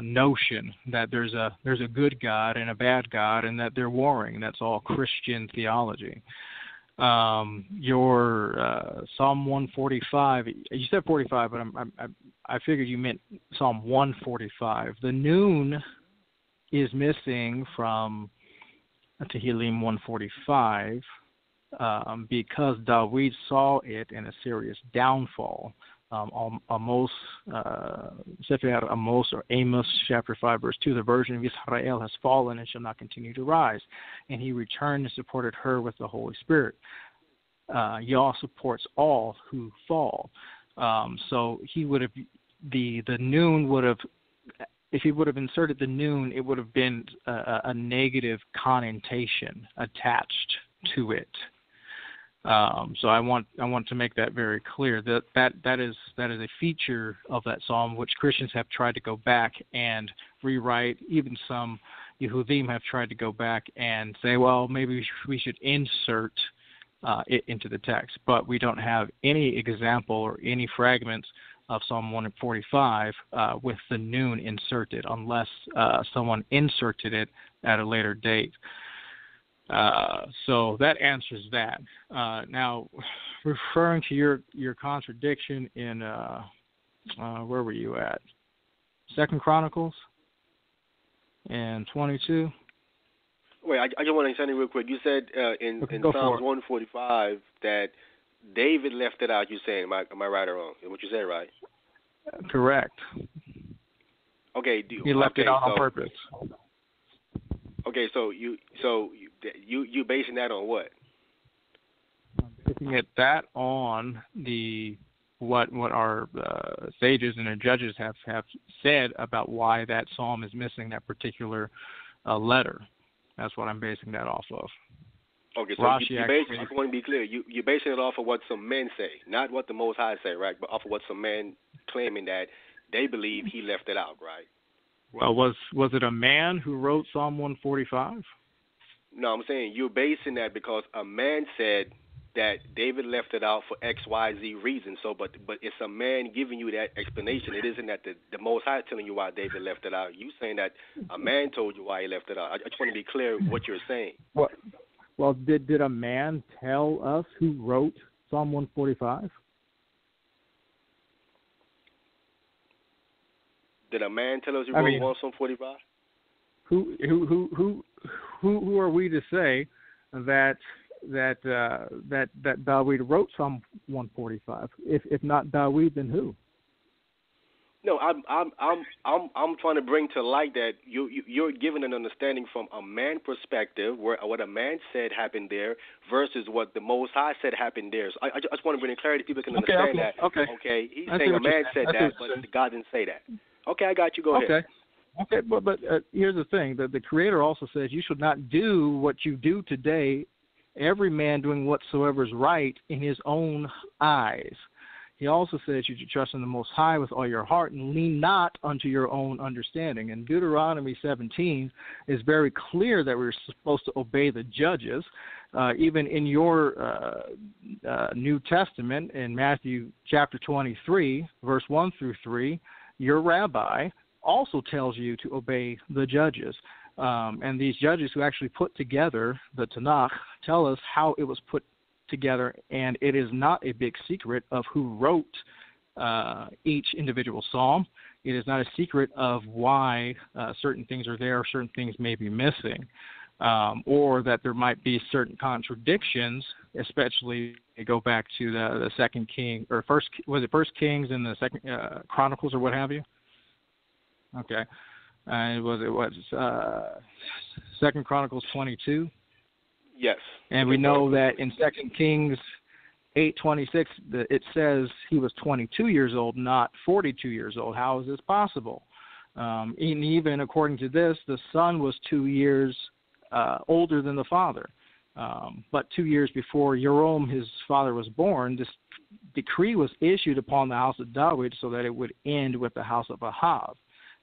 notion that there's a good God and a bad God, and that they're warring. That's all Christian theology. Your Psalm 145. You said 45, but I figured you meant Psalm 145. The noon is missing from Tehillim 145 because David saw it in a serious downfall. Amos, Amos or Amos, chapter 5, verse 2, the virgin of Israel has fallen and shall not continue to rise. And he returned and supported her with the Holy Spirit. Yah supports all who fall. So he would have, the noon would have, if he would have inserted the noon, it would have been a negative connotation attached to it. So I want to make that very clear. That is a feature of that psalm which Christians have tried to go back and rewrite. Even some Yehudim have tried to go back and say, well, maybe we should insert it into the text. But we don't have any example or any fragments of Psalm 145 with the noon inserted, unless someone inserted it at a later date. So that answers that. Now, referring to your contradiction in where were you at? 2 Chronicles and 22. Wait, I just want to say real quick. You said in Psalms 145 that David left it out. You saying? Am I right or wrong? What you said, right? Correct. Okay. He left it out on purpose. Okay, so you basing that on what? I'm basing that on what our sages and the judges have said about why that psalm is missing that particular letter. That's what I'm basing that off of. Okay, so I just want to be clear. You're basing it off of what some men say, not what the Most High say, right? But off of what some men claiming that they believe he left it out, right? Well, was it a man who wrote Psalm 145? No, I'm saying you're basing that because a man said that David left it out for X, Y, Z reason. So, but it's a man giving you that explanation. It isn't that the Most High telling you why David left it out. You saying that a man told you why he left it out. I just want to be clear what you're saying. Well, did a man tell us who wrote Psalm 145? Did a man tell us who wrote Psalm 45? Who are we to say that David wrote Psalm 145? If not David, then who? No, I'm trying to bring to light that you're giving an understanding from a man perspective, where what a man said happened there versus what the Most High said happened there. So I just want to bring in clarity. People can understand that. Okay, he's saying a man said that, but God didn't say that. Okay, I got you. Go ahead. Okay, but here's the thing. The Creator also says you should not do what you do today, every man doing whatsoever is right in his own eyes. He also says you should trust in the Most High with all your heart and lean not unto your own understanding. And Deuteronomy 17 is very clear that we're supposed to obey the judges. Even in your New Testament, in Matthew chapter 23, verse 1 through 3, your rabbi also tells you to obey the judges. And these judges who actually put together the Tanakh tell us how it was put together, and it is not a big secret of who wrote each individual psalm. It is not a secret of why certain things are there, or certain things may be missing, or that there might be certain contradictions, especially go back to the Second King, or First Kings and the Second Chronicles, or what have you. Okay, Second Chronicles 22. Yes. And we know that in 2 Kings 8:26, it says he was 22 years old, not 42 years old. How is this possible? And even according to this, the son was 2 years older than the father. But 2 years before Joram, his father, was born, this decree was issued upon the house of David so that it would end with the house of Ahab.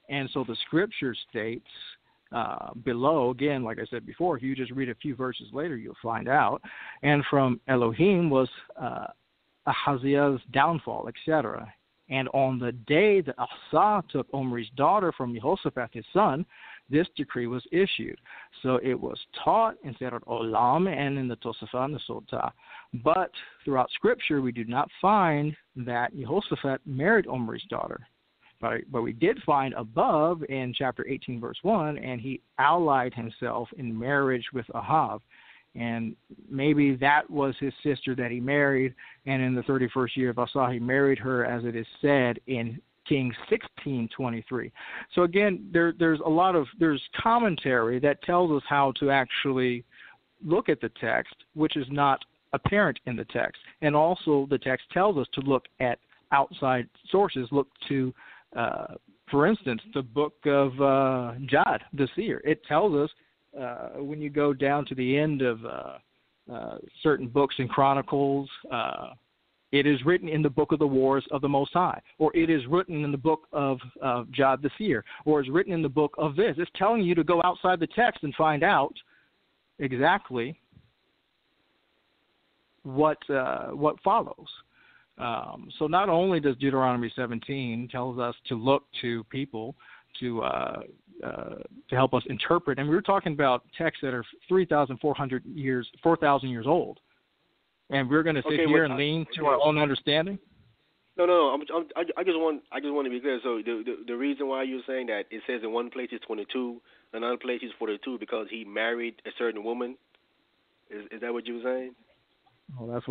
And so the scripture states below, again, like I said before, if you just read a few verses later, you'll find out. And from Elohim was Ahaziah's downfall, etc. And on the day that Asa took Omri's daughter from Jehoshaphat, his son, this decree was issued. So it was taught in Sefer Olam and in the Tosafot and the Sotah. But throughout Scripture, we do not find that Jehoshaphat married Omri's daughter. But we did find above in chapter 18, verse 1, and he allied himself in marriage with Ahav. And maybe that was his sister that he married, and in the 31st year of Asa, he married her, as it is said in Kings 16:23. So again, there's commentary that tells us how to actually look at the text, which is not apparent in the text. And also the text tells us to look at outside sources, look to for instance, the book of Jod, the seer. It tells us when you go down to the end of certain books and Chronicles, it is written in the book of the wars of the Most High, or it is written in the book of Jod the seer, or it's written in the book of this. It's telling you to go outside the text and find out exactly what follows. So not only does Deuteronomy 17 tells us to look to people to help us interpret, and we were talking about texts that are 3,400 years, 4,000 years old, and we're going to sit here and lean to our own understanding. No. I just want to be clear. So the reason why you're saying that it says in one place it's 22, another place it's 42 because he married a certain woman. Is that what you were saying? Well, that's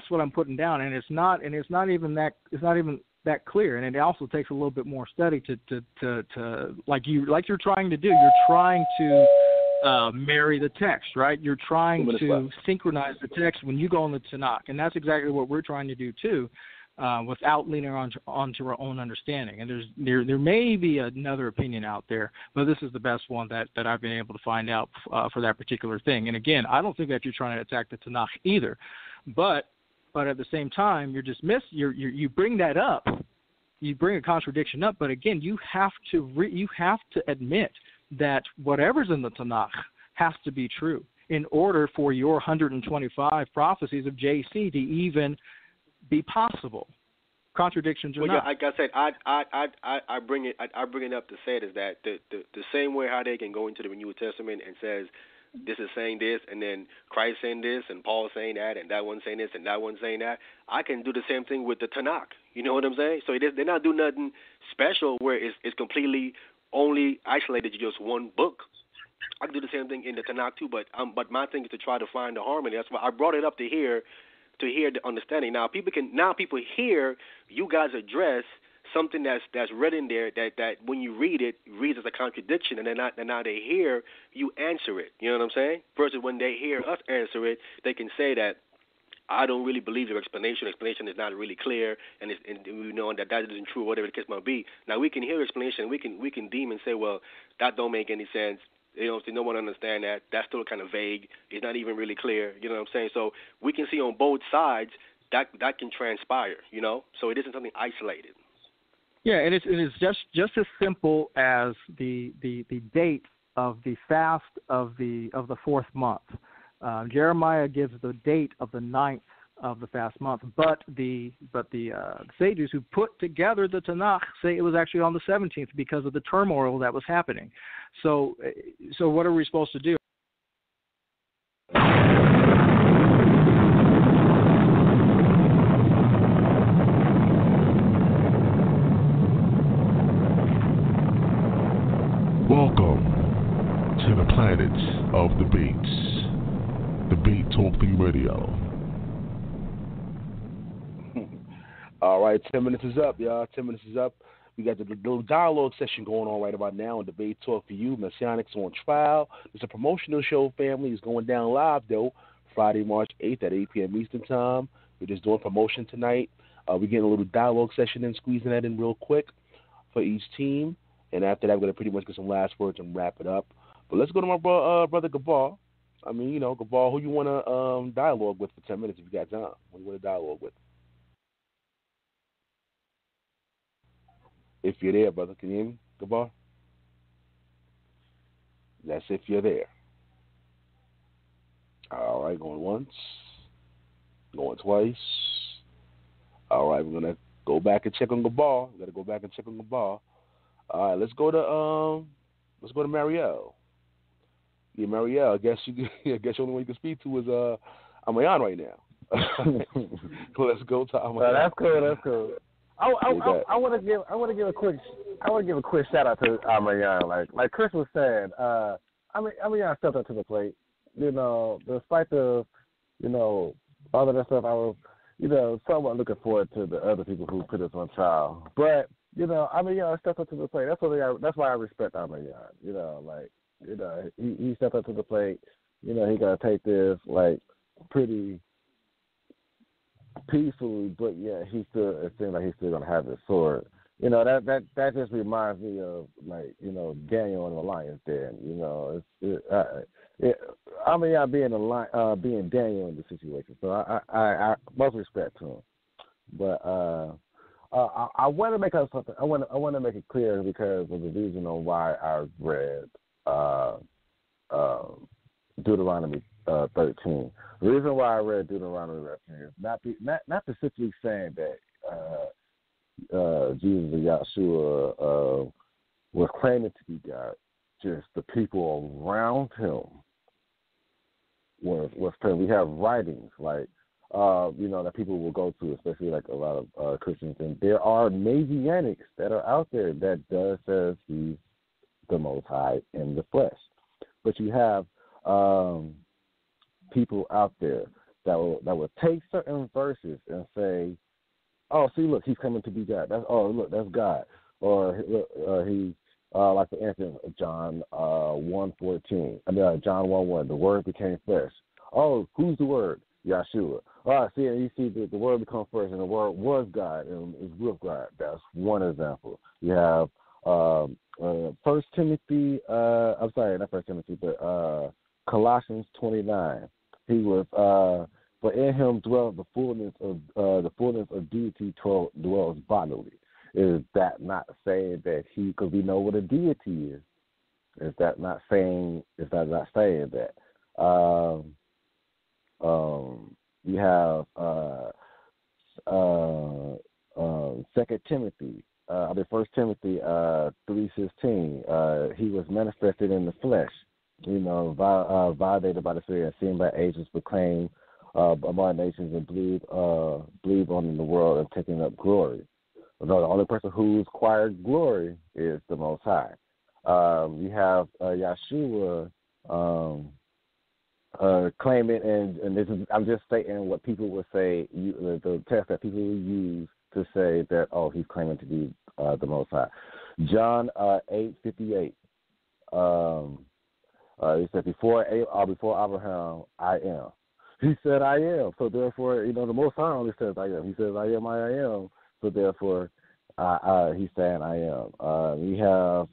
what I'm putting down, and it's not even that clear, and it also takes a little bit more study to like you're trying to do. You're trying to marry the text, right? You're trying to synchronize the text when you go on the Tanakh, and that's exactly what we're trying to do too, without leaning onto our own understanding. And there may be another opinion out there, but this is the best one that I've been able to find out for that particular thing. And again, I don't think that you're trying to attack the Tanakh either, but at the same time, you bring that up, you bring a contradiction up. But again, you have to admit that whatever's in the Tanakh has to be true in order for your 125 prophecies of JC to even be possible. Contradictions or not. Like I said, I bring it up to say it is that the same way how they can go into the New Testament and says this is saying this, and then Christ saying this, and Paul saying that, and that one saying this, and that one saying that. I can do the same thing with the Tanakh. You know what I'm saying? So they're not doing nothing special where it's completely only isolated to just one book. I can do the same thing in the Tanakh too, but my thing is to try to find the harmony. That's why I brought it up to hear the understanding. Now people hear you guys address something that's read in there that when you read it reads as a contradiction, and now they hear you answer it. You know what I'm saying? Versus when they hear us answer it, they can say that I don't really believe your explanation. Explanation is not really clear, and we know that isn't true, whatever the case might be. Now we can hear explanation, we can deem and say, well, that don't make any sense. You know, no one understand that. That's still kind of vague. It's not even really clear. You know what I'm saying? So we can see on both sides that can transpire. You know, so it isn't something isolated. Yeah, and it's just as simple as the date of the fast of the fourth month. Jeremiah gives the date of the 9th of the fast month, but the sages who put together the Tanakh say it was actually on the 17th because of the turmoil that was happening. So what are we supposed to do? Welcome to the planets of debates. Debate Talking Radio. All right, 10 minutes is up, y'all. 10 minutes is up. We got the little dialogue session going on right about now on Debate Talk for You. Messianics on trial. It's a promotional show, family. It's going down live, though, Friday, March 8th at 8 p.m. Eastern Time. We're just doing promotion tonight. We're getting a little dialogue session in, squeezing that in real quick for each team. And after that, we're going to pretty much get some last words and wrap it up. But let's go to my brother Gabar. I mean, you know, Gabar, who you want to dialogue with for 10 minutes if you got time? Who you want to dialogue with? If you're there, brother, can you hear me, Gabar? That's if you're there. All right, going once, going twice. All right, we're going to Go back and check on Gabar. We got to go back and check on Gabar. All right, let's go to MariEL. Yeah, MariEL. I guess the only one you can speak to is Ahmayan right now. Let's go to Ahmayan. That's cool. I want to give a quick shout out to Ahmayan. Like Chris was saying, Ahmayan stepped up to the plate. Despite the all of that stuff, I was somewhat looking forward to the other people who put us on trial. But Ahmayan stepped up to the plate. That's why I respect Ahmayan. He stepped up to the plate. He got to take this pretty peacefully, but yeah, it seems like he's still gonna have his sword. That just reminds me of Daniel and the lion's den. Being Daniel in the situation. So I most respect to him. But I want to make something. I want to make it clear because of the reason on why I read Deuteronomy 13. The reason why I read Deuteronomy 13 is not specifically saying that Jesus or Yahshua was claiming to be God. Just the people around him was claiming. We have writings that people will go to, especially a lot of Christians, and there are Messianics that are out there that does says he's the Most High in the flesh, but you have people out there that will take certain verses and say, "Oh, see, look, he's coming to be God. That's God." Or he, like for instance, John 1:14. John 1:1. The Word became flesh. Oh, who's the Word? Yahshua. See, you see the Word become flesh, and the Word was God and is with God. That's one example. You have 1 Timothy. I'm sorry, not 1 Timothy, but Colossians 29. He was, but in him dwells the fullness of deity dwells bodily. Is that not saying that because we know what a deity is? Is that not saying that? You have 2 Timothy. 1 Timothy 3:16. He was manifested in the flesh. Validated by the Spirit, seen by angels, proclaimed among nations, and believe on in the world and taking up glory. The only person who's acquired glory is the Most High. You have Yahshua claiming, and this is, I'm just stating what people would say, the text that people would use to say that, he's claiming to be the Most High. John 8:58. He said, before Abraham, I am. He said, I am. So therefore, the Most High only says, I am. He says, I am. So therefore, he's saying, I am. We have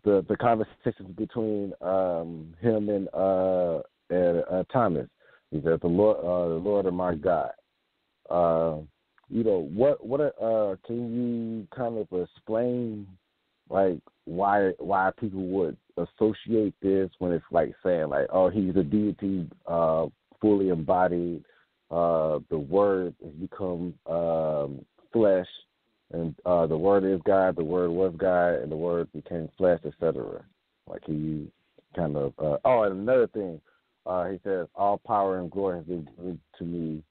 the conversations between him and Thomas. He said, the Lord of my God. Can you kind of explain why people would associate this when it's saying he's a deity fully embodied, the Word has become flesh, and the Word is God, the Word was God, and the Word became flesh, etc. Can you kind of and another thing, he says all power and glory has been given to me,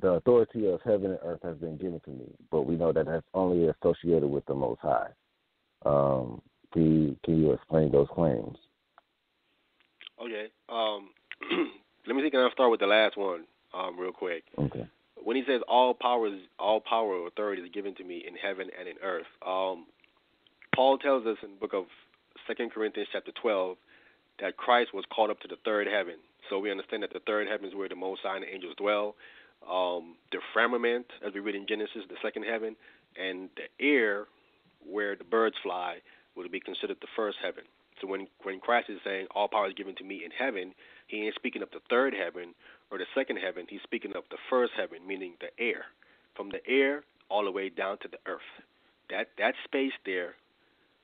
the authority of heaven and earth has been given to me, but we know that that's only associated with the Most High. Can you explain those claims? Okay. Let me see. Can I start with the last one real quick? Okay. When he says all power or authority is given to me in heaven and in earth, Paul tells us in the book of 2 Corinthians chapter 12 that Christ was caught up to the third heaven. So we understand that the third heaven is where the Most High and the angels dwell. The firmament, as we read in Genesis, the second heaven, and the air, where the birds fly, would be considered the first heaven. So when Christ is saying all power is given to me in heaven, he ain't speaking of the third heaven or the second heaven. He's speaking of the first heaven, meaning the air. From the air all the way down to the earth. That space there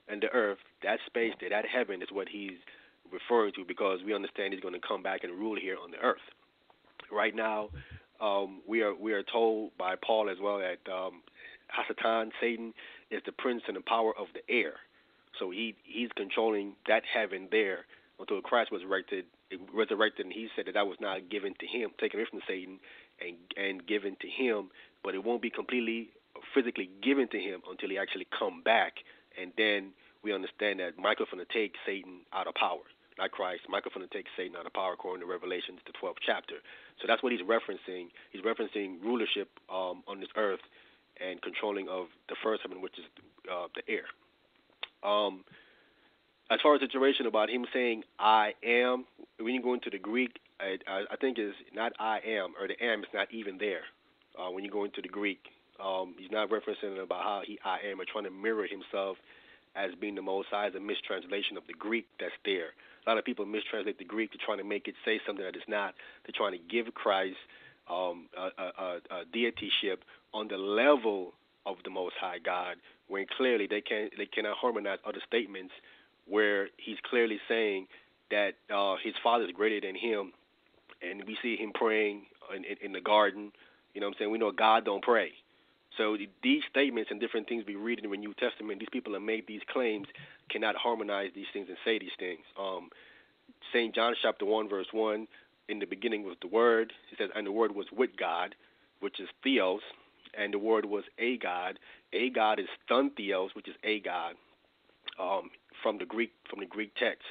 and the earth, that space there, that heaven is what he's referring to, because we understand he's going to come back and rule here on the earth. Right now, we are told by Paul as well that Hasatan, Satan, is the prince and the power of the air. So he's controlling that heaven there until Christ was resurrected, and he said that was not given to him, taken away from Satan and given to him, but it won't be completely physically given to him until he actually come back, and then we understand that Michael's going to take Satan out of power. Not Christ. Michael's going to take Satan out of power according to Revelation, the 12th chapter. So that's what he's referencing. He's referencing rulership on this earth and controlling of the first heaven, which is the air. As far as the situation about him saying I am, when you go into the Greek, I think it's not I am, or the am is not even there. When you go into the Greek, he's not referencing about how I am or trying to mirror himself as being the Most High. Is a mistranslation of the Greek that's there. A lot of people mistranslate the Greek to try to make it say something that it's not. They're trying to give Christ a deityship on the level of the Most High God, when clearly they cannot harmonize other statements where he's clearly saying that his Father is greater than him, and we see him praying in the garden. You know what I'm saying? We know God don't pray. So these statements and different things we read in the New Testament, these people that made these claims cannot harmonize these things and say these things. St. John chapter 1, verse 1, in the beginning was the Word. He says, and the Word was with God, which is Theos, and the Word was a God. A God is Thun Theos, which is a God, from the Greek text.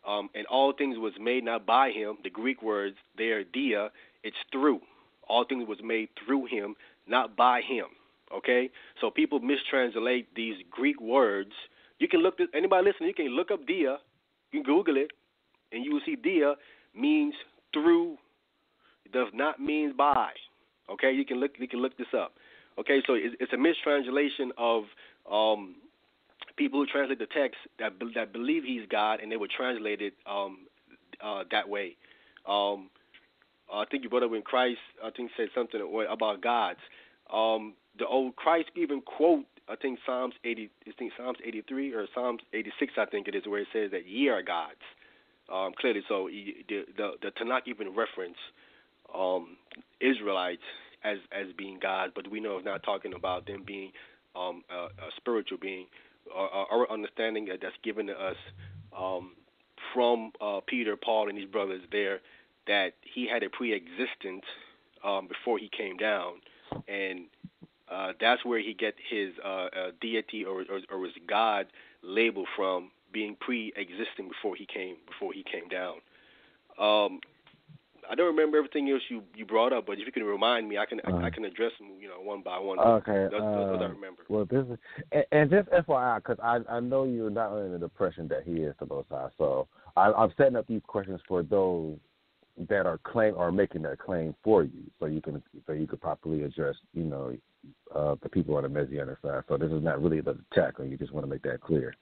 And all things was made not by him. The Greek words there, dia, it's through. All things was made through him, not by him. Okay? So people mistranslate these Greek words. You can look, anybody listening, you can look up dia, you can Google it, and you will see dia means through. It does not mean by. Okay? You can look this up. Okay, so it's a mistranslation of people who translate the text that believe he's God, and they would translate it that way. I think you brought up when Christ, I think, said something about gods. The old Christ even quote, I think Psalms 83 or Psalms 86, I think it is, where it says that ye are gods. Clearly, so the Tanakh even reference Israelites as being gods, but we know it's not talking about them being a spiritual being. Our understanding that's given to us from Peter, Paul, and these brothers there, that he had a pre-existence before he came down, and that's where he get his deity or his God label from, being pre-existing before he came down. I don't remember everything else you brought up, but if you can remind me, I can address them, one by one. Okay. Those I remember. Well, this is, and just FYI, because I know you're not under the impression that he is the Most High, so I'm setting up these questions for those that are making that claim for you, so you can properly address the people on the Messianic side. So this is not really the attack, and you just want to make that clear.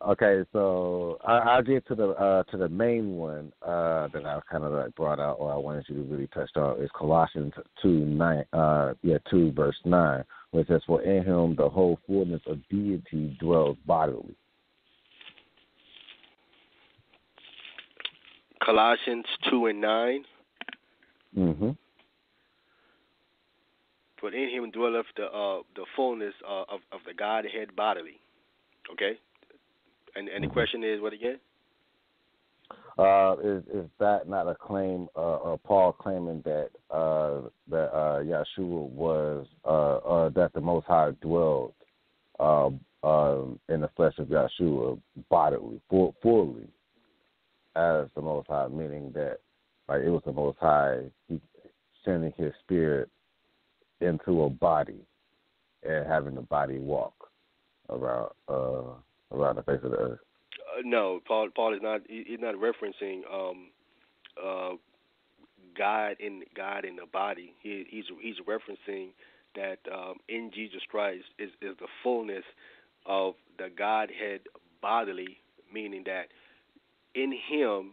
Okay, so I'll get to the main one that I kind of brought out, or I wanted you to really touch on, is Colossians 2 verse 9, where it says, "For in him the whole fullness of deity dwells bodily." Colossians 2 and 9. Mm-hmm. For in him dwelleth the fullness of the Godhead bodily. Okay. And the question is, what again? Is that not a claim, or Paul claiming that Yeshua was, that the Most High dwelled in the flesh of Yeshua bodily, fully, as the Most High, meaning that it was the Most High sending his spirit into a body and having the body walk around the face of the earth? No, Paul is not. He's not referencing God in the body. He's referencing that in Jesus Christ is the fullness of the Godhead bodily, meaning that in Him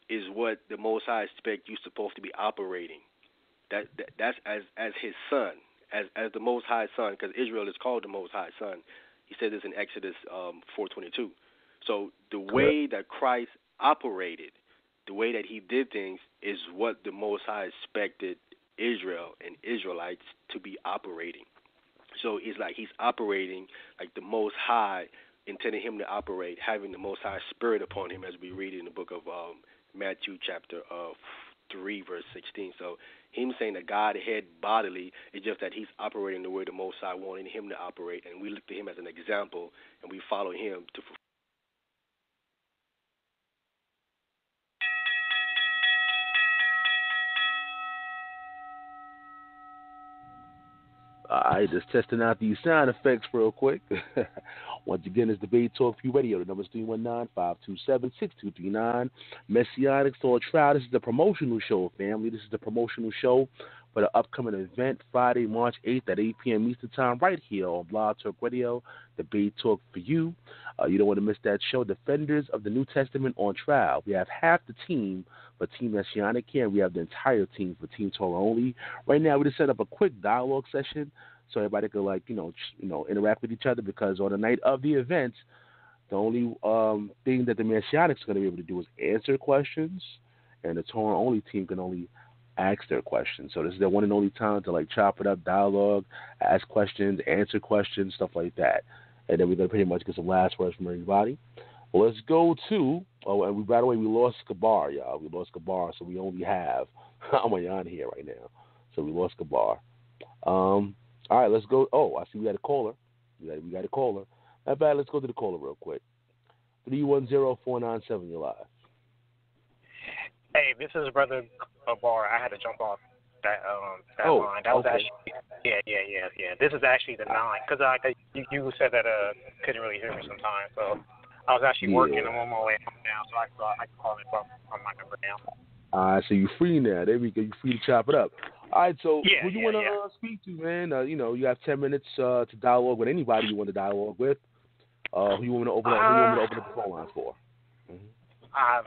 is what the Most High expect you supposed to be operating. That's as His Son, as the Most High Son, because Israel is called the Most High Son. He said this in Exodus 4:22. So the way that Christ operated, the way that he did things is what the Most High expected Israel and Israelites to be operating. So it's like he's operating like the Most High intended him to operate, having the Most High Spirit upon him, as we read in the book of Matthew chapter 3, verse 16. So him saying that God had bodily is just that he's operating the way the Most High wanted him to operate, and we look to him as an example, and we follow him to fulfill. All right, just testing out these sound effects real quick. Once again, it's Debate Talk Free Radio. The number is 319-527-6239. Messianics on trial. This is the promotional show, family. This is the promotional show for the upcoming event, Friday, March 8th at 8 p.m. Eastern Time, right here on Blog Talk Radio, Debate Talk for you. You don't want to miss that show. Defenders of the New Testament on trial. We have half the team for Team Messianic here, and we have the entire team for Team Torah only. Right now, we just set up a quick dialogue session so everybody could, interact with each other, because on the night of the event, the only thing that the Messianics are going to be able to do is answer questions, and the Torah only team can only ask their questions. So this is their one and only time to chop it up, dialogue, ask questions, answer questions, stuff like that. And then we're going to pretty much get some last words from everybody. Well, let's go to, and by the way, we lost Gabar, y'all. We lost Gabar, so we only have Ahmayan here right now. So we lost Gabar. All right, let's go. Oh, I see we got a caller. We got a caller. Not bad. Let's go to the caller real quick. 310-497, you're live. Hey, this is Brother Gabar. I had to jump off that line. That was actually, yeah. This is actually the 9, because you said that couldn't really hear me sometimes, so I was actually working. I'm on my way home now, so I can call it from my number now. All right, so you're free now. There we go. You're free to chop it up. All right, so who you want to speak to, man? You have 10 minutes to dialogue with anybody you want to dialogue with. Who you want to open up? Who you want to open up the phone lines for?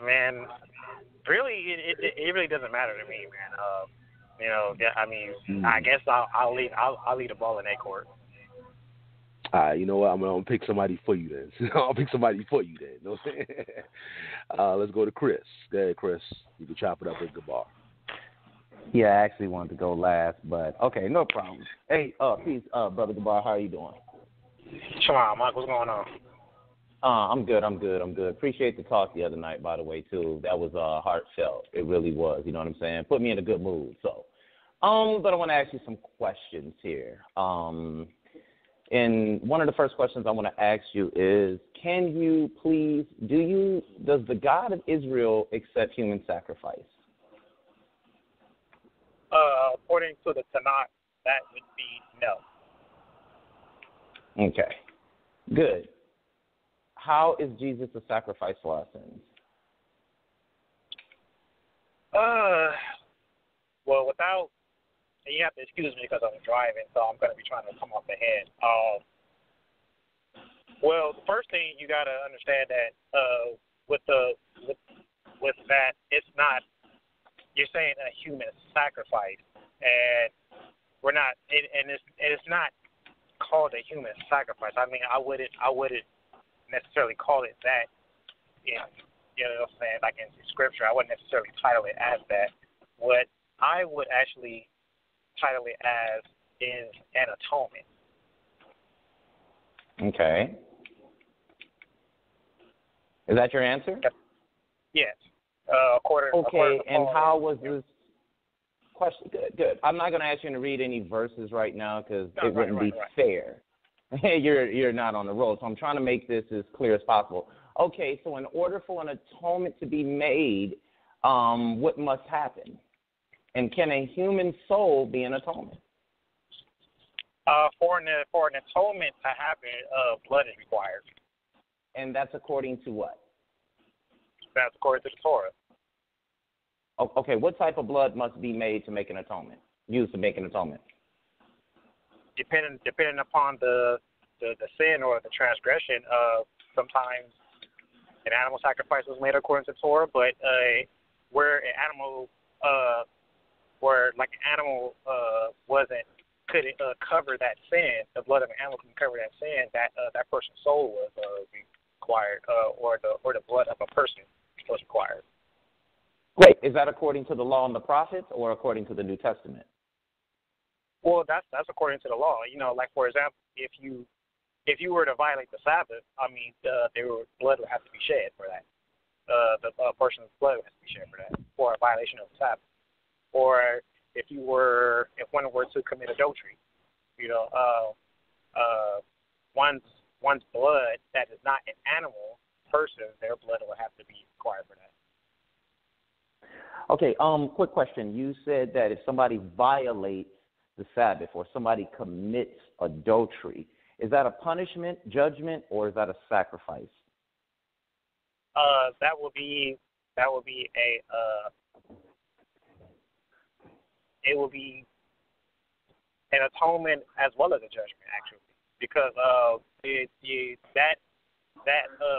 Man, really, it really doesn't matter to me, man. I guess I'll lead the ball in that court. All right, you know what? I'm gonna pick somebody for you then. I'll pick somebody for you then. You know what I'm saying? Let's go to Chris. Go ahead, Chris. You can chop it up with Gabar. Yeah, I actually wanted to go last, but okay, no problem. Hey, peace, Brother Gabar. How are you doing? Shalom, Mike. What's going on? I'm good. Appreciate the talk the other night, by the way, too. That was heartfelt. It really was. You know what I'm saying? Put me in a good mood. So, but I want to ask you some questions here. And one of the first questions I want to ask you is, can you please, does the God of Israel accept human sacrifice? According to the Tanakh, that would be no. Okay. Good. How is Jesus a sacrifice for our sins? Well, you have to excuse me because I'm driving, so I'm going to be trying to come off the head. Well, the first thing you got to understand that with that, it's not. You're saying a human sacrifice, and we're not. It's not called a human sacrifice. I mean, I wouldn't necessarily call it that. You know what I'm saying? Like in Scripture, I wouldn't necessarily title it as that. What I would actually title it as is an atonement. Okay. Is that your answer? Yes. And how was this question? Good. I'm not going to ask you to read any verses right now because it wouldn't be fair. You're not on the road, so I'm trying to make this as clear as possible. Okay, so in order for an atonement to be made, what must happen? And can a human soul be an atonement? For an atonement to happen, blood is required. And that's according to what? That's according to the Torah. Okay, what type of blood must be made to make an atonement? Used to make an atonement? Depending upon the sin or the transgression, sometimes an animal sacrifice was made according to Torah, but where an animal couldn't cover that sin, the blood of an animal couldn't cover that sin, that person's soul was required, or the blood of a person was required. Great. Is that according to the law and the prophets or according to the New Testament? Well, that's according to the law. Like for example, if you were to violate the Sabbath, blood would have to be shed for that. The person's blood would have to be shed for that, for a violation of the Sabbath. Or if one were to commit adultery, one's blood that is not an animal person, their blood would have to be required for that. Okay. Quick question. You said that if somebody violates the Sabbath or somebody commits adultery, is that a punishment, judgment, or is that a sacrifice? That would be it would be an atonement as well as a judgment, actually, because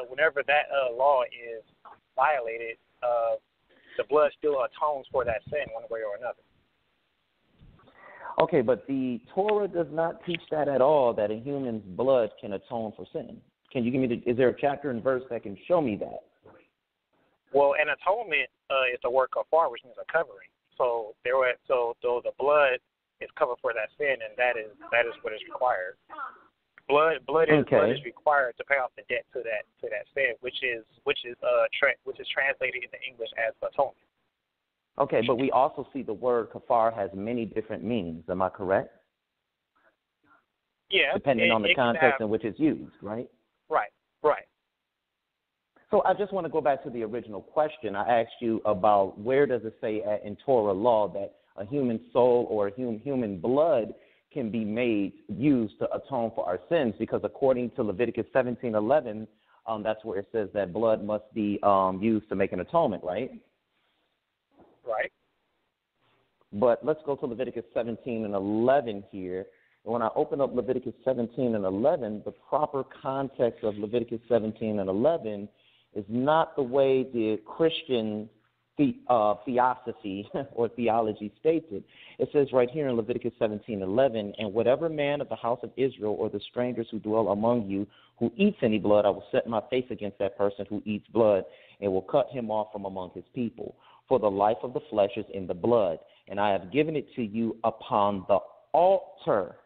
whenever that law is violated, the blood still atones for that sin one way or another. Okay, but the Torah does not teach that at all, that a human's blood can atone for sin. Can you give me is there a chapter and verse that can show me that? Well, an atonement is the word kafar, which means a covering. So the blood is covered for that sin, and that is what is required. Blood is required to pay off the debt to that sin, which is translated into English as atonement. Okay, but we also see the word kafar has many different meanings. Am I correct? Yeah. Depending on the context in which it's used, right? Right. So I just want to go back to the original question. I asked you about where does it say in Torah law that a human soul or human blood can be used to atone for our sins, because according to Leviticus 17:11, that's where it says that blood must be used to make an atonement, right? Right. But let's go to Leviticus 17:11 here. And when I open up Leviticus 17:11, the proper context of Leviticus 17:11 is not the way the Christian theosophy or theology states it. It says right here in Leviticus 17:11, and whatever man of the house of Israel or the strangers who dwell among you who eats any blood, I will set my face against that person who eats blood and will cut him off from among his people. For the life of the flesh is in the blood, and I have given it to you upon the altar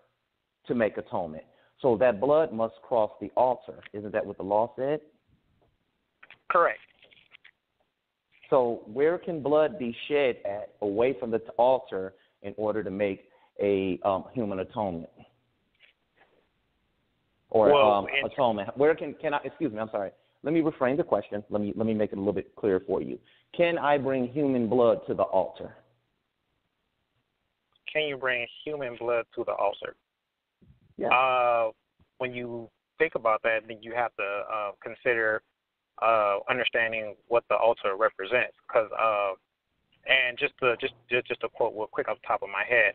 to make atonement. So that blood must cross the altar. Isn't that what the law said? Correct. So where can blood be shed at away from the altar in order to make a human atonement? Or atonement. Where can I, excuse me, I'm sorry. Let me reframe the question. Let me make it a little bit clearer for you. Can I bring human blood to the altar? Can you bring human blood to the altar? Yeah. When you think about that, then you have to consider understanding what the altar represents. Because, and just to quote real quick off the top of my head,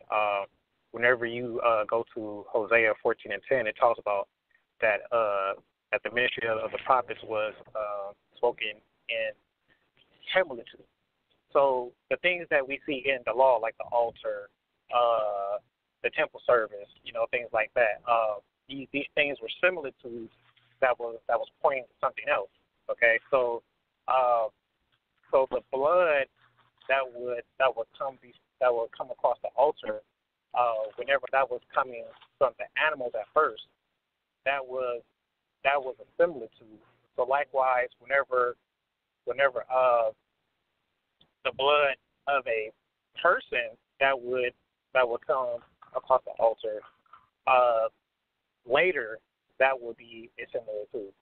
whenever you go to Hosea 14:10, it talks about that the ministry of the prophets was spoken in similitude. So the things that we see in the law, like the altar, the temple service, things like that, these things were similitudes that was pointing to something else. Okay, so the blood that would come across the altar, whenever that was coming from the animals at first, that was a similitude. So likewise, whenever the blood of a person that would come across the altar, later that would be a similitude.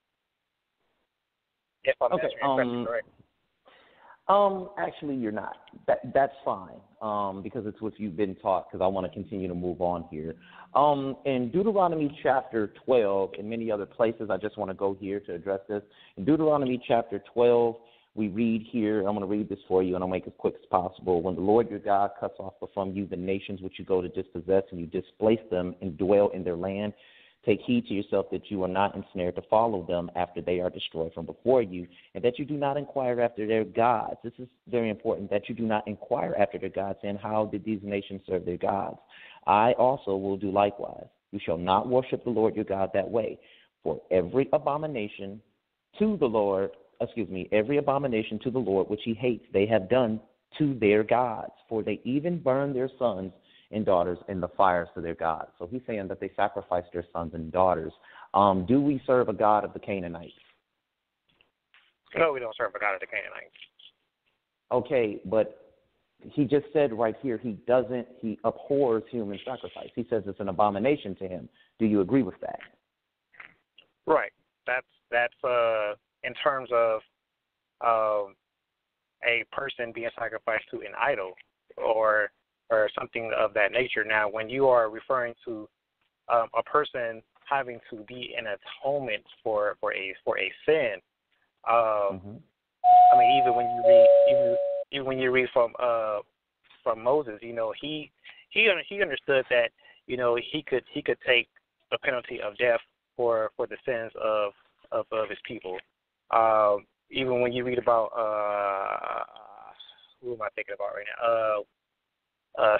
If I'm answering your question correct. Actually, you're not. That's fine, because it's what you've been taught, because I want to continue to move on here. In Deuteronomy chapter 12, and many other places, I just want to go here to address this. In Deuteronomy chapter 12, we read here, I'm going to read this for you, and I'll make it as quick as possible. When the Lord your God cuts off from you the nations which you go to dispossess, and you displace them and dwell in their land, take heed to yourself that you are not ensnared to follow them after they are destroyed from before you, and that you do not inquire after their gods. This is very important, that you do not inquire after their gods, and how did these nations serve their gods? I also will do likewise. You shall not worship the Lord your God that way, for every abomination to the Lord every abomination to the Lord which he hates, they have done to their gods, for they even burn their sons and daughters in the fires to their gods. So he's saying that they sacrifice their sons and daughters. Do we serve a god of the Canaanites? No, we don't serve a god of the Canaanites. Okay, but he just said right here he abhors human sacrifice. He says it's an abomination to him. Do you agree with that? Right. That's in terms of a person being sacrificed to an idol or something of that nature. Now, when you are referring to a person having to be an atonement for a sin, I mean, even when you read from Moses, you know, he understood that, you know, he could take the penalty of death for the sins of his people. Even when you read about who am I thinking about right now?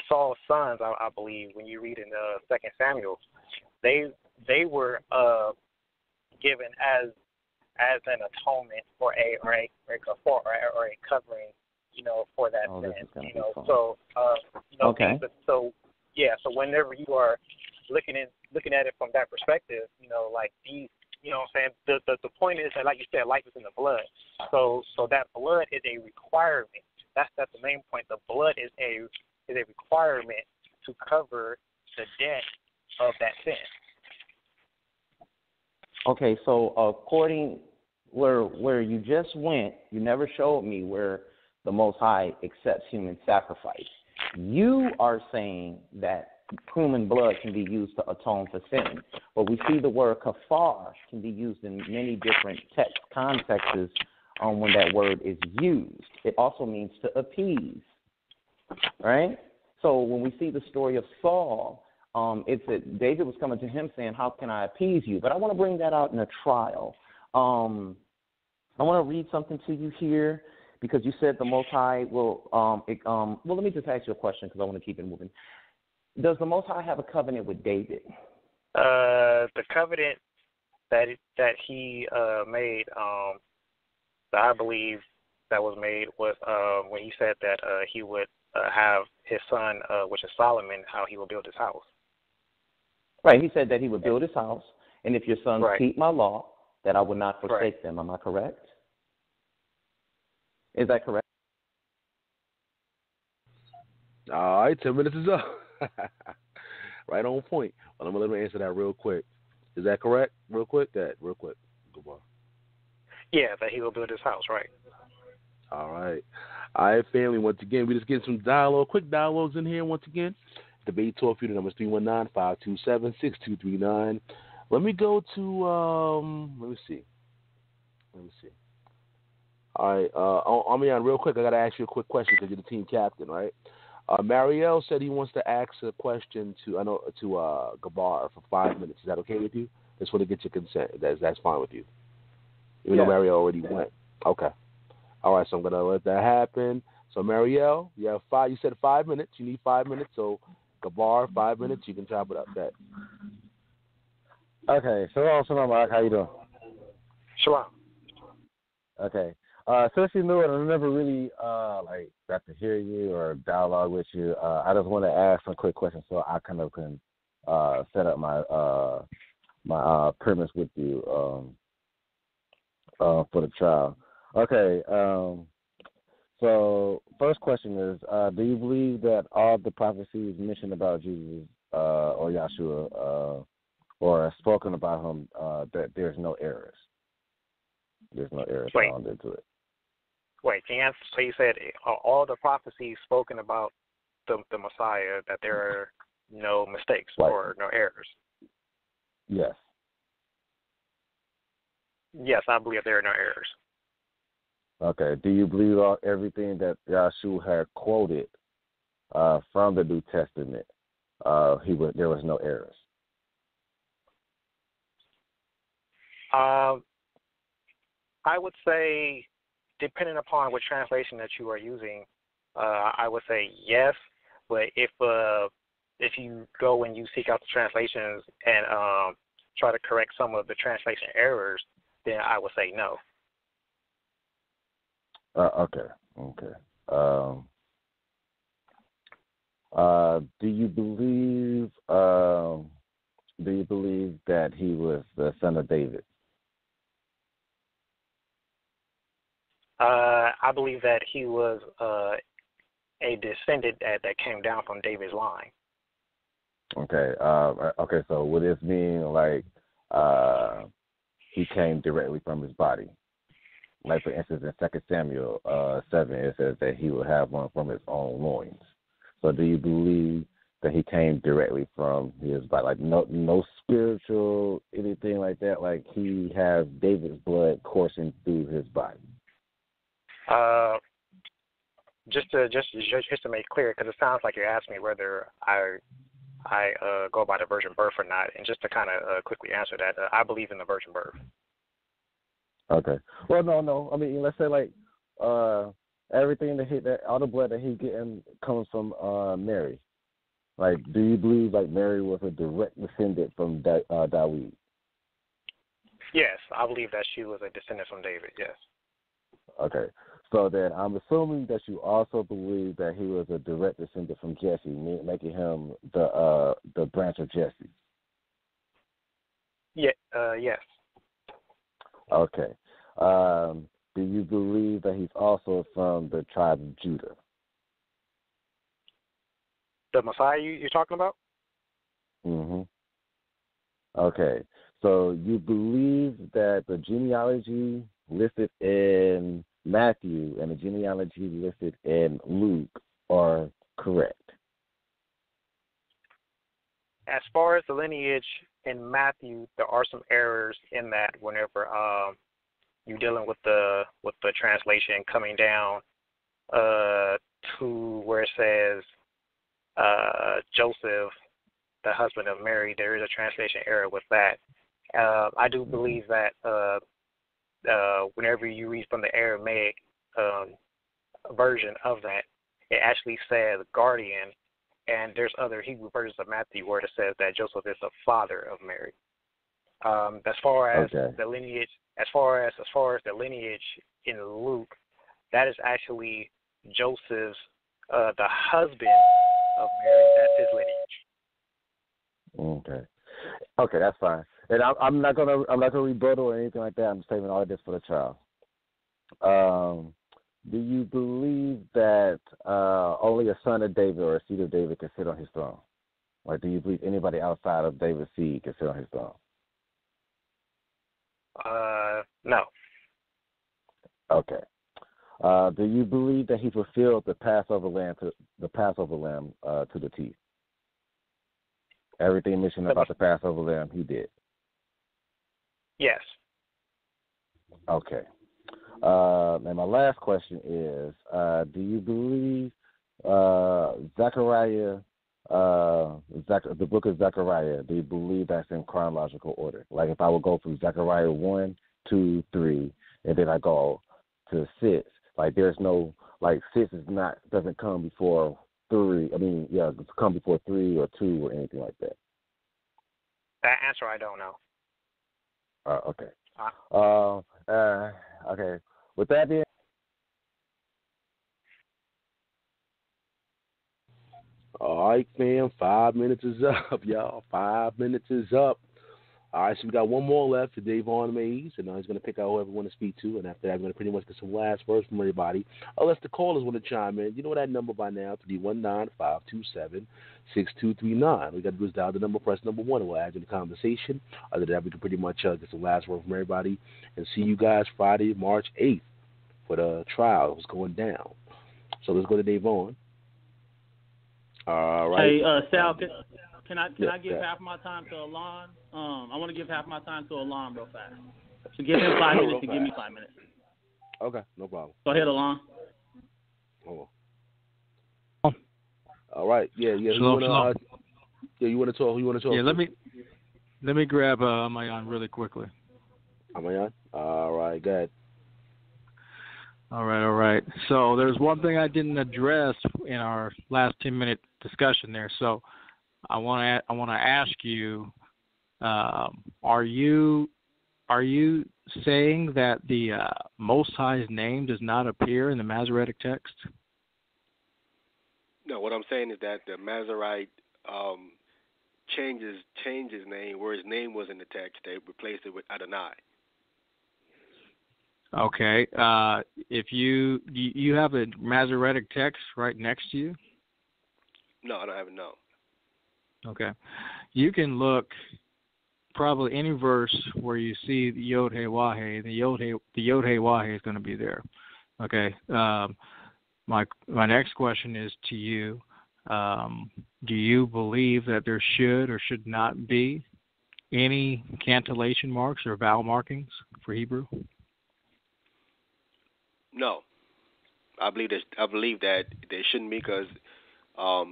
Saul's sons, I believe, when you read in 2 Samuel, they were given as an atonement or a covering, you know, for that sin. You know, so you know, okay. So whenever you are looking at it from that perspective, you know, like these, you know what I'm saying? The point is that, like you said, life is in the blood. So that blood is a requirement. That's the main point. The blood is a requirement to cover the debt of that sin. Okay, so according where you just went, you never showed me where the Most High accepts human sacrifice. You are saying that human blood can be used to atone for sin, but we see the word kafar can be used in many different text contexts when that word is used. It also means to appease, right? So when we see the story of Saul, it's that David was coming to him saying, "How can I appease you?" But I want to bring that out in a trial. I want to read something to you here because you said the Most High will. Well, let me just ask you a question because I want to keep it moving. Does the Most High have a covenant with David? The covenant that he made, that I believe that was made was when he said that he would have his son, which is Solomon, how he will build his house. Right. He said that he would build his house, and if your sons right. keep my law, that I would not forsake right. them. Am I correct? Is that correct? All right, 10 minutes is up. Right on point. Well, I'm going to let me answer that real quick. Is that correct? Real quick? That real quick. Goodbye. Yeah, that he will build his house, right. All right. All right, family. Once again, we just getting some dialogue, quick dialogues in here once again. Debate Talk Feud, number 319-527-6239. Let me go to, let me see. All right, Ahmayan, real quick, I got to ask you a quick question because you're the team captain, right? MariEL said he wants to ask a question to Gabar for 5 minutes. Is that okay with you? Just want to get your consent. That's fine with you. Even though MariEL already went. Okay. All right, so I'm going to let that happen. So, MariEL, you have 5. You said 5 minutes. You need 5 minutes. So, Gabar, 5 minutes. You can chop it up. That. Okay. Shalom, Mark. How you doing? Shalom. Okay. Since you knew it, I never really got to hear you or dialogue with you. I just want to ask some quick questions so I kind of can set up my premise with you for the trial. Okay. So first question is, do you believe that all the prophecies mentioned about Jesus or Yahshua or spoken about him, that there's no errors? There's no errors found into it. Wait, can you answer? So you said all the prophecies spoken about the Messiah, that there are no mistakes or no errors? Yes. Yes, I believe there are no errors. Okay. Do you believe everything that Yahshua had quoted from the New Testament? There was no errors. I would say, depending upon what translation that you are using, I would say yes. But if you go and you seek out the translations and try to correct some of the translation errors, then I would say no. Okay. Do you believe that he was the son of David? I believe that he was a descendant that came down from David's line. Okay. Okay. So would this mean like he came directly from his body? Like for instance, in 2 Samuel 7, it says that he would have one from his own loins. So do you believe that he came directly from his body? Like no spiritual anything like that. Like he has David's blood coursing through his body. Just to make clear, because it sounds like you're asking me whether I go by the virgin birth or not, and just to kind of quickly answer that, I believe in the virgin birth. Okay. Well, no. I mean, let's say like everything all the blood that he's getting comes from Mary. Like, do you believe like Mary was a direct descendant from David? Yes, I believe that she was a descendant from David. Yes. Okay. So then I'm assuming that you also believe that he was a direct descendant from Jesse, making him the branch of Jesse. Yeah. Yes. Okay. Do you believe that he's also from the tribe of Judah? The Messiah you're talking about? Mm-hmm. Okay. So you believe that the genealogy listed in Matthew and the genealogy listed in Luke are correct? As far as the lineage in Matthew, there are some errors in that whenever you're dealing with the translation coming down to where it says Joseph, the husband of Mary. There is a translation error with that. I do believe that whenever you read from the Aramaic version of that, it actually says guardian, and there's other Hebrew versions of Matthew where it says that Joseph is the father of Mary. As far as the lineage, as far as the lineage in Luke, that is actually Joseph's the husband of Mary. That's his lineage. Okay, that's fine. And I'm not gonna rebuttal or anything like that. I'm saving all of this for the trial. Do you believe that only a son of David or a seed of David can sit on his throne? Or do you believe anybody outside of David's seed can sit on his throne? No. Okay. Do you believe that he fulfilled the Passover lamb to the T? Everything mentioned about the Passover lamb, he did. Yes. Okay. And my last question is, do you believe Zechariah, the book of Zechariah, do you believe that's in chronological order? Like if I would go through Zechariah 1, 2, 3, and then I go to 6, like there's no, like 6 doesn't come before 3. I mean, it's come before 3 or 2 or anything like that. That answer I don't know. Okay. Okay. With that being, all right, fam. 5 minutes is up, y'all. 5 minutes is up. All right, so we got one more left for Dayvaughn Mays, and he's going to pick out whoever we want to speak to, and after that, I'm going to pretty much get some last words from everybody. Unless the callers want to chime in. You know that number by now, 319-527-6239. We got to do is dial the number, press number 1, and we'll add you to the conversation. Other than that, we can pretty much get some last word from everybody, and see you guys Friday, March 8th for the trial that's going down. So let's go to Dayvaughn. All right. Hey, Sal, can I give half my time to Elyon? I want to give half my time to Elyon real fast. So give him 5 minutes and give me 5 minutes. Okay, no problem. Go ahead, Elyon. Hold on. All right. Yeah. You want to talk? You want to talk? Yeah. Let me grab Ahmayan really quickly. Ahmayan. All right. Go ahead. All right. So there's one thing I didn't address in our last 10-minute discussion there. So I want to ask you, are you are you saying that the Most High's name does not appear in the Masoretic text? No, what I'm saying is that the Masorite changed his name, where his name was in the text. They replaced it with Adonai. Okay. If you have a Masoretic text right next to you? No, I don't have it. No. Okay. You can look probably any verse where you see the Yod He Wah He. The Yod He Wah He is going to be there. Okay. My next question is to you. Do you believe that there should or should not be any cantillation marks or vowel markings for Hebrew? No. I believe that there shouldn't be, because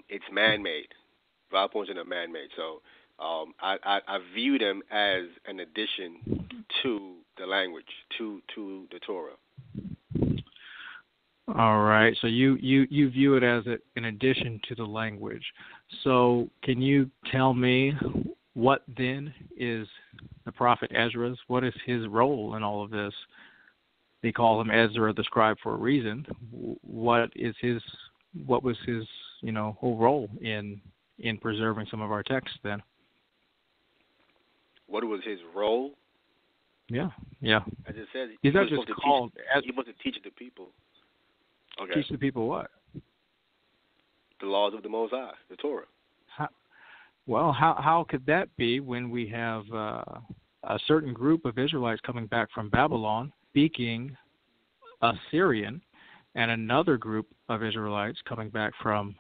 it's man-made. Vowel points are man-made. So I view them as an addition to the language, to the Torah. All right. So you view it as an addition to the language. So can you tell me what then is the prophet Ezra's? What is his role in all of this? They call him Ezra the scribe for a reason. What was his whole role in preserving some of our texts then? What was his role? Yeah. I just said he's not just called. He was to teach the people. Okay. Teach the people what? The laws of the Most High, the Torah. How could that be when we have a certain group of Israelites coming back from Babylon speaking Assyrian, and another group of Israelites coming back from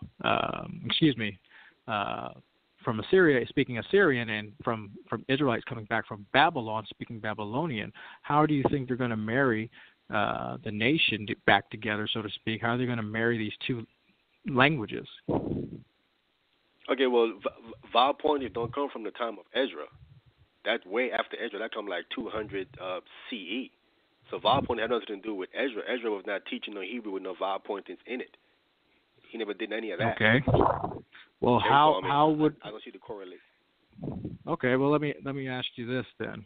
Assyria speaking Assyrian, and from Israelites coming back from Babylon speaking Babylonian? How do you think they're going to marry the nation back together, so to speak? How are they going to marry these two languages? Okay, well, vowel pointers don't come from the time of Ezra. That's way after Ezra. That comes like 200 CE. So vowel pointing had nothing to do with Ezra. Ezra was not teaching no Hebrew with no vowel pointings in it. He never did any of that. Okay. Well, okay, how would I don't see the correlation. Okay. Well, let me ask you this then.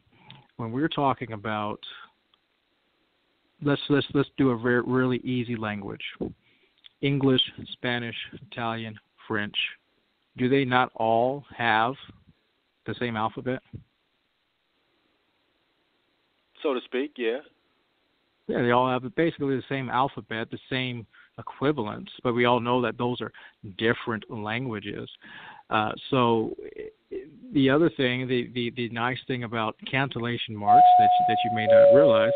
When we're talking about, let's do a really easy language: English, Spanish, Italian, French. Do they not all have the same alphabet? So to speak, yeah. Yeah, they all have basically the same alphabet, the same equivalents, but we all know that those are different languages. So the other thing, the nice thing about cantillation marks that you may not realize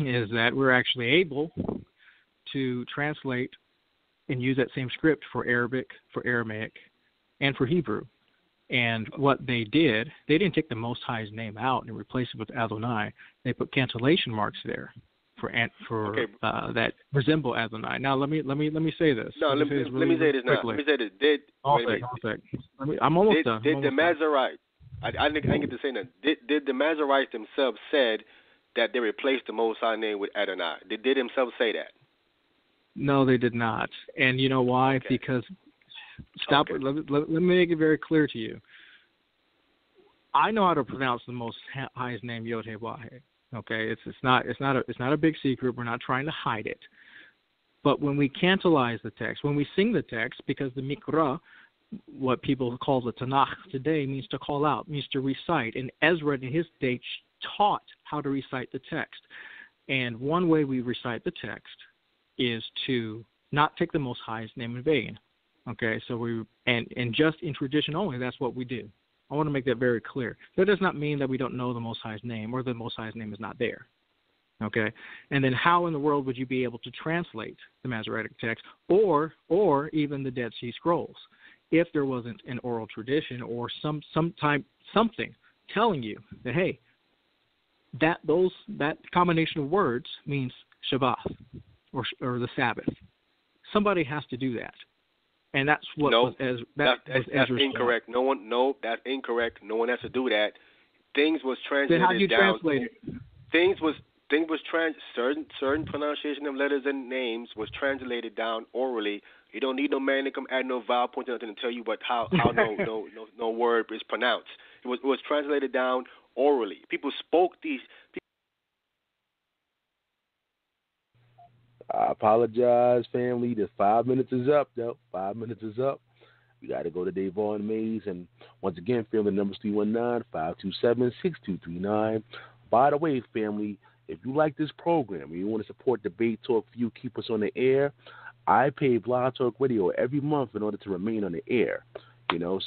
is that we're actually able to translate and use that same script for Arabic, for Aramaic, and for Hebrew. And what they did, they didn't take the Most High's name out and replace it with Adonai. They put cantillation marks there for that resemble Adonai. Now let me say this. No, let me say this now. Let me say this. I'm almost done. Did the Masorite? I didn't get to say that. Did the Masorites themselves said that they replaced the Most High name with Adonai? Did they themselves say that? No, they did not. And you know why? Okay. Because let me make it very clear to you. I know how to pronounce the Most High's name, Yod He Wah He. Okay, it's not a big secret. We're not trying to hide it. But when we cantilize the text, when we sing the text, because the Mikra, what people call the Tanakh today, means to call out, means to recite. And Ezra in his day taught how to recite the text. And one way we recite the text is to not take the Most High's name in vain. Okay, so and just in tradition only, that's what we do. I want to make that very clear. That does not mean that we don't know the Most High's name or the Most High's name is not there. Okay, and then how in the world would you be able to translate the Masoretic text or even the Dead Sea Scrolls if there wasn't an oral tradition or something telling you that, hey, that combination of words means Shabbat or the Sabbath. Somebody has to do that. And that's what that's incorrect. That's incorrect. No one has to do that. Things was translated down. Then how do you translate it? Certain pronunciation of letters and names was translated down orally. You don't need no man to come add no vowel point or nothing to tell you how no word is pronounced. It was translated down orally. People spoke these. I apologize, family. The 5 minutes is up, though. 5 minutes is up. You got to go to Dayvaughn Mays. And once again, family, the number's 319-527-6239. By the way, family, if you like this program and you want to support Debate Talk for you, keep us on the air, I pay Blog Talk Radio every month in order to remain on the air.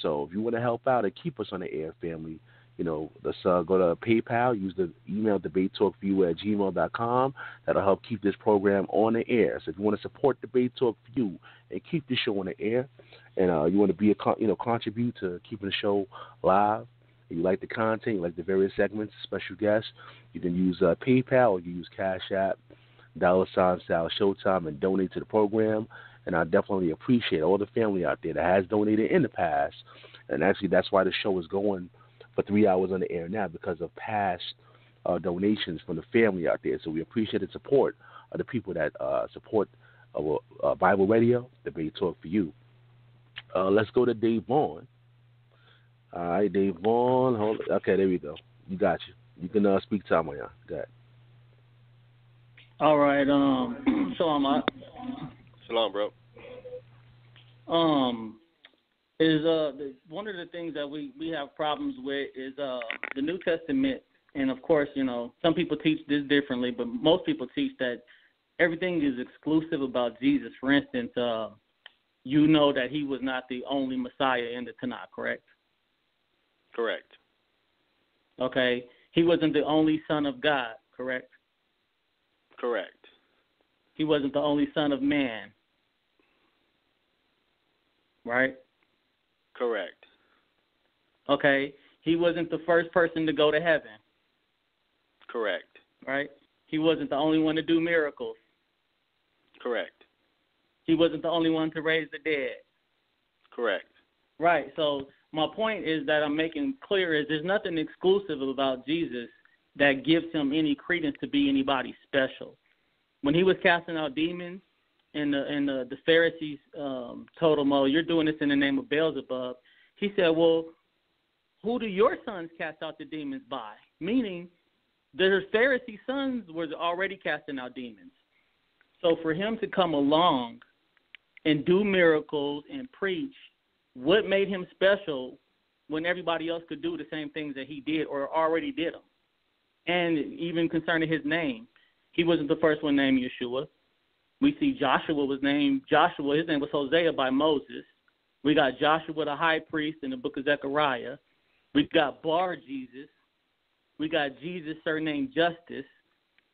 So if you want to help out and keep us on the air, family, let's go to PayPal, use the email debatetalkforyou@gmail.com. That'll help keep this program on the air. So if you want to support Debate Talk for You and keep the show on the air, and you want to be contribute to keeping the show live, and you like the content, you like the various segments, special guests, you can use PayPal or you use Cash App, $salshowtime, and donate to the program. And I definitely appreciate all the family out there that has donated in the past. And actually, that's why the show is going for 3 hours on the air now, because of past donations from the family out there. So we appreciate the support of the people that support Bible Radio, Debate Talk for You. Let's go to Dayvaughn. All right, Dayvaughn. Okay, there we go. You got you. You can speak to Ahmayan. Go ahead. All right. Shalom. Shalom, bro. Is one of the things that we have problems with is the New Testament, and of course, some people teach this differently, but most people teach that everything is exclusive about Jesus. For instance, that he was not the only Messiah in the Tanakh, correct? Correct. Okay. He wasn't the only Son of God, correct? Correct. He wasn't the only Son of Man, right? Correct. Okay. He wasn't the first person to go to heaven. Correct. Right? He wasn't the only one to do miracles. Correct. He wasn't the only one to raise the dead. Correct. Right. So my point is that I'm making clear is there's nothing exclusive about Jesus that gives him any credence to be anybody special. When he was casting out demons, and the Pharisees told him, "Oh, you're doing this in the name of Beelzebub," he said, "Well, who do your sons cast out the demons by?" Meaning, the Pharisee sons were already casting out demons. So for him to come along and do miracles and preach, what made him special when everybody else could do the same things that he did or already did them? And even concerning his name, he wasn't the first one named Yeshua. We see Joshua was named Joshua. His name was Hosea by Moses. We got Joshua the high priest in the book of Zechariah. We got Bar Jesus. We got Jesus surnamed Justice.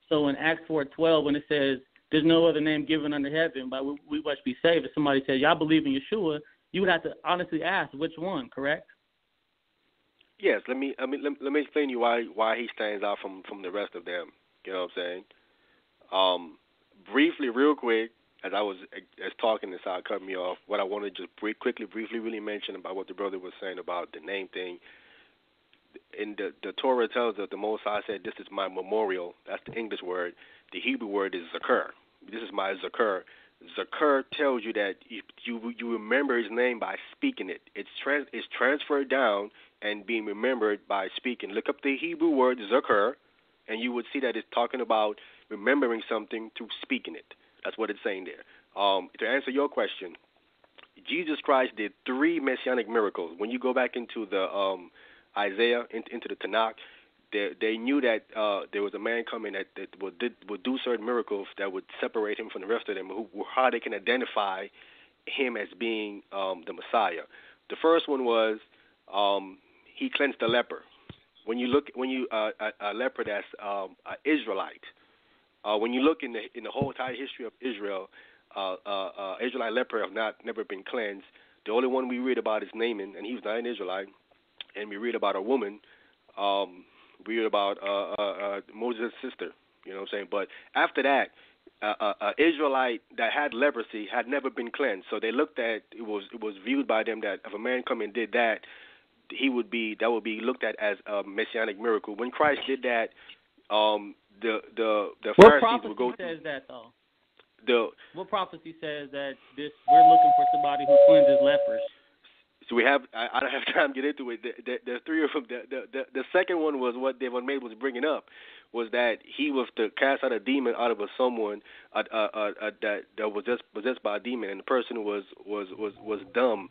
So in Acts 4:12, when it says, "There's no other name given under heaven by which we must be saved," if somebody says, "Y'all believe in Yeshua," you would have to honestly ask which one, correct? Yes. Let me explain to you why he stands out from the rest of them. You know what I'm saying? Briefly, real quick, as talking, this side cut me off. What I want to just briefly really mention about what the brother was saying about the name thing. In the Torah tells us the Most High said, "This is my memorial." That's the English word. The Hebrew word is Zakir. This is my Zakir. Zakir tells you that you remember his name by speaking it. It's transferred down and being remembered by speaking. Look up the Hebrew word Zakir, and you would see that it's talking about remembering something through speaking it. That's what it's saying there. To answer your question, Jesus Christ did 3 Messianic miracles. When you go back into the Isaiah, into the Tanakh, they knew that there was a man coming that would do certain miracles that would separate him from the rest of them, how they can identify him as being the Messiah. The first one was he cleansed the leper. When you a leper that's an Israelite. When you look in the whole entire history of Israel, Israelite leper have never been cleansed. The only one we read about is Naaman, and he was not an Israelite. And we read about a woman. We read about Moses' sister. You know what I'm saying? But after that, an Israelite that had leprosy had never been cleansed. So they looked at it was viewed by them that if a man come and did that, that would be looked at as a messianic miracle. When Christ did that, the Pharisees would go. What prophecy says that though? What prophecy says that we're looking for somebody who cleanses lepers? So we have. I don't have time to get into it. The three of them. The second one was what Dayvaughn was bringing up, was that he was to cast out a demon out of someone that was just possessed by a demon, and the person was dumb.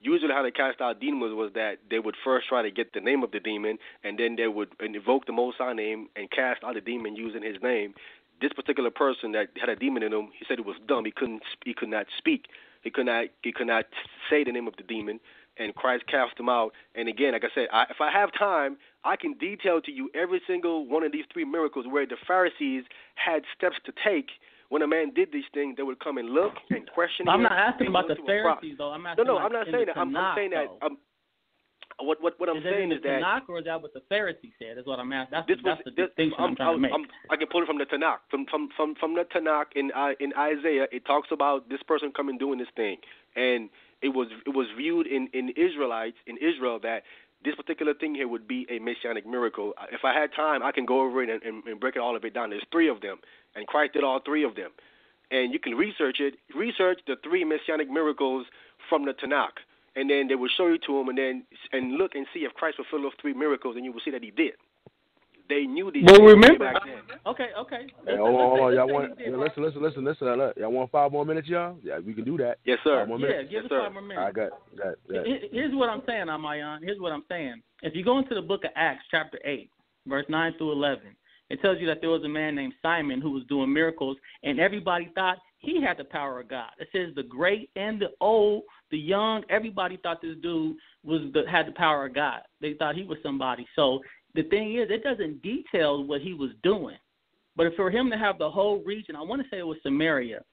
Usually, how they cast out demons was that they would first try to get the name of the demon, and then they would invoke the Most High name and cast out the demon using his name. This particular person that had a demon in him, he said it was dumb. He could not speak. He could not say the name of the demon, and Christ cast him out. And again, like I said, if I have time, I can detail to you every single one of these three miracles where the Pharisees had steps to take. When a man did these things, they would come and look and question him. I'm not asking about the Pharisees, though. I'm asking I'm not saying that. I'm saying that. What I'm saying is that. Is Tanakh, or is that what the Pharisees said? Is what I'm asking. That's the distinction I'm trying to make. I can pull it from the Tanakh. From the Tanakh in Isaiah, it talks about this person coming doing this thing, and it was viewed in Israel that this particular thing here would be a Messianic miracle. If I had time, I can go over it and break all of it down. There's three of them, and Christ did all three of them. And you can research it. Research the three Messianic miracles from the Tanakh, and then they will show you to them, and look and see if Christ fulfilled those three miracles, and you will see that he did. They knew these things back then. Okay. Hey, hold on. Y'all want listen. Y'all want 5 more minutes, y'all? Yeah, we can do that. Yes, sir. Give us 5 more minutes. I got. Here's what I'm saying, Ahmayan. Here's what I'm saying. If you go into the book of Acts, chapter 8, verse 9 through 11, it tells you that there was a man named Simon who was doing miracles, and everybody thought he had the power of God. It says the great and the old, the young, everybody thought this dude had the power of God. They thought he was somebody. So the thing is, it doesn't detail what he was doing. But for him to have the whole region, I want to say it was Samaria,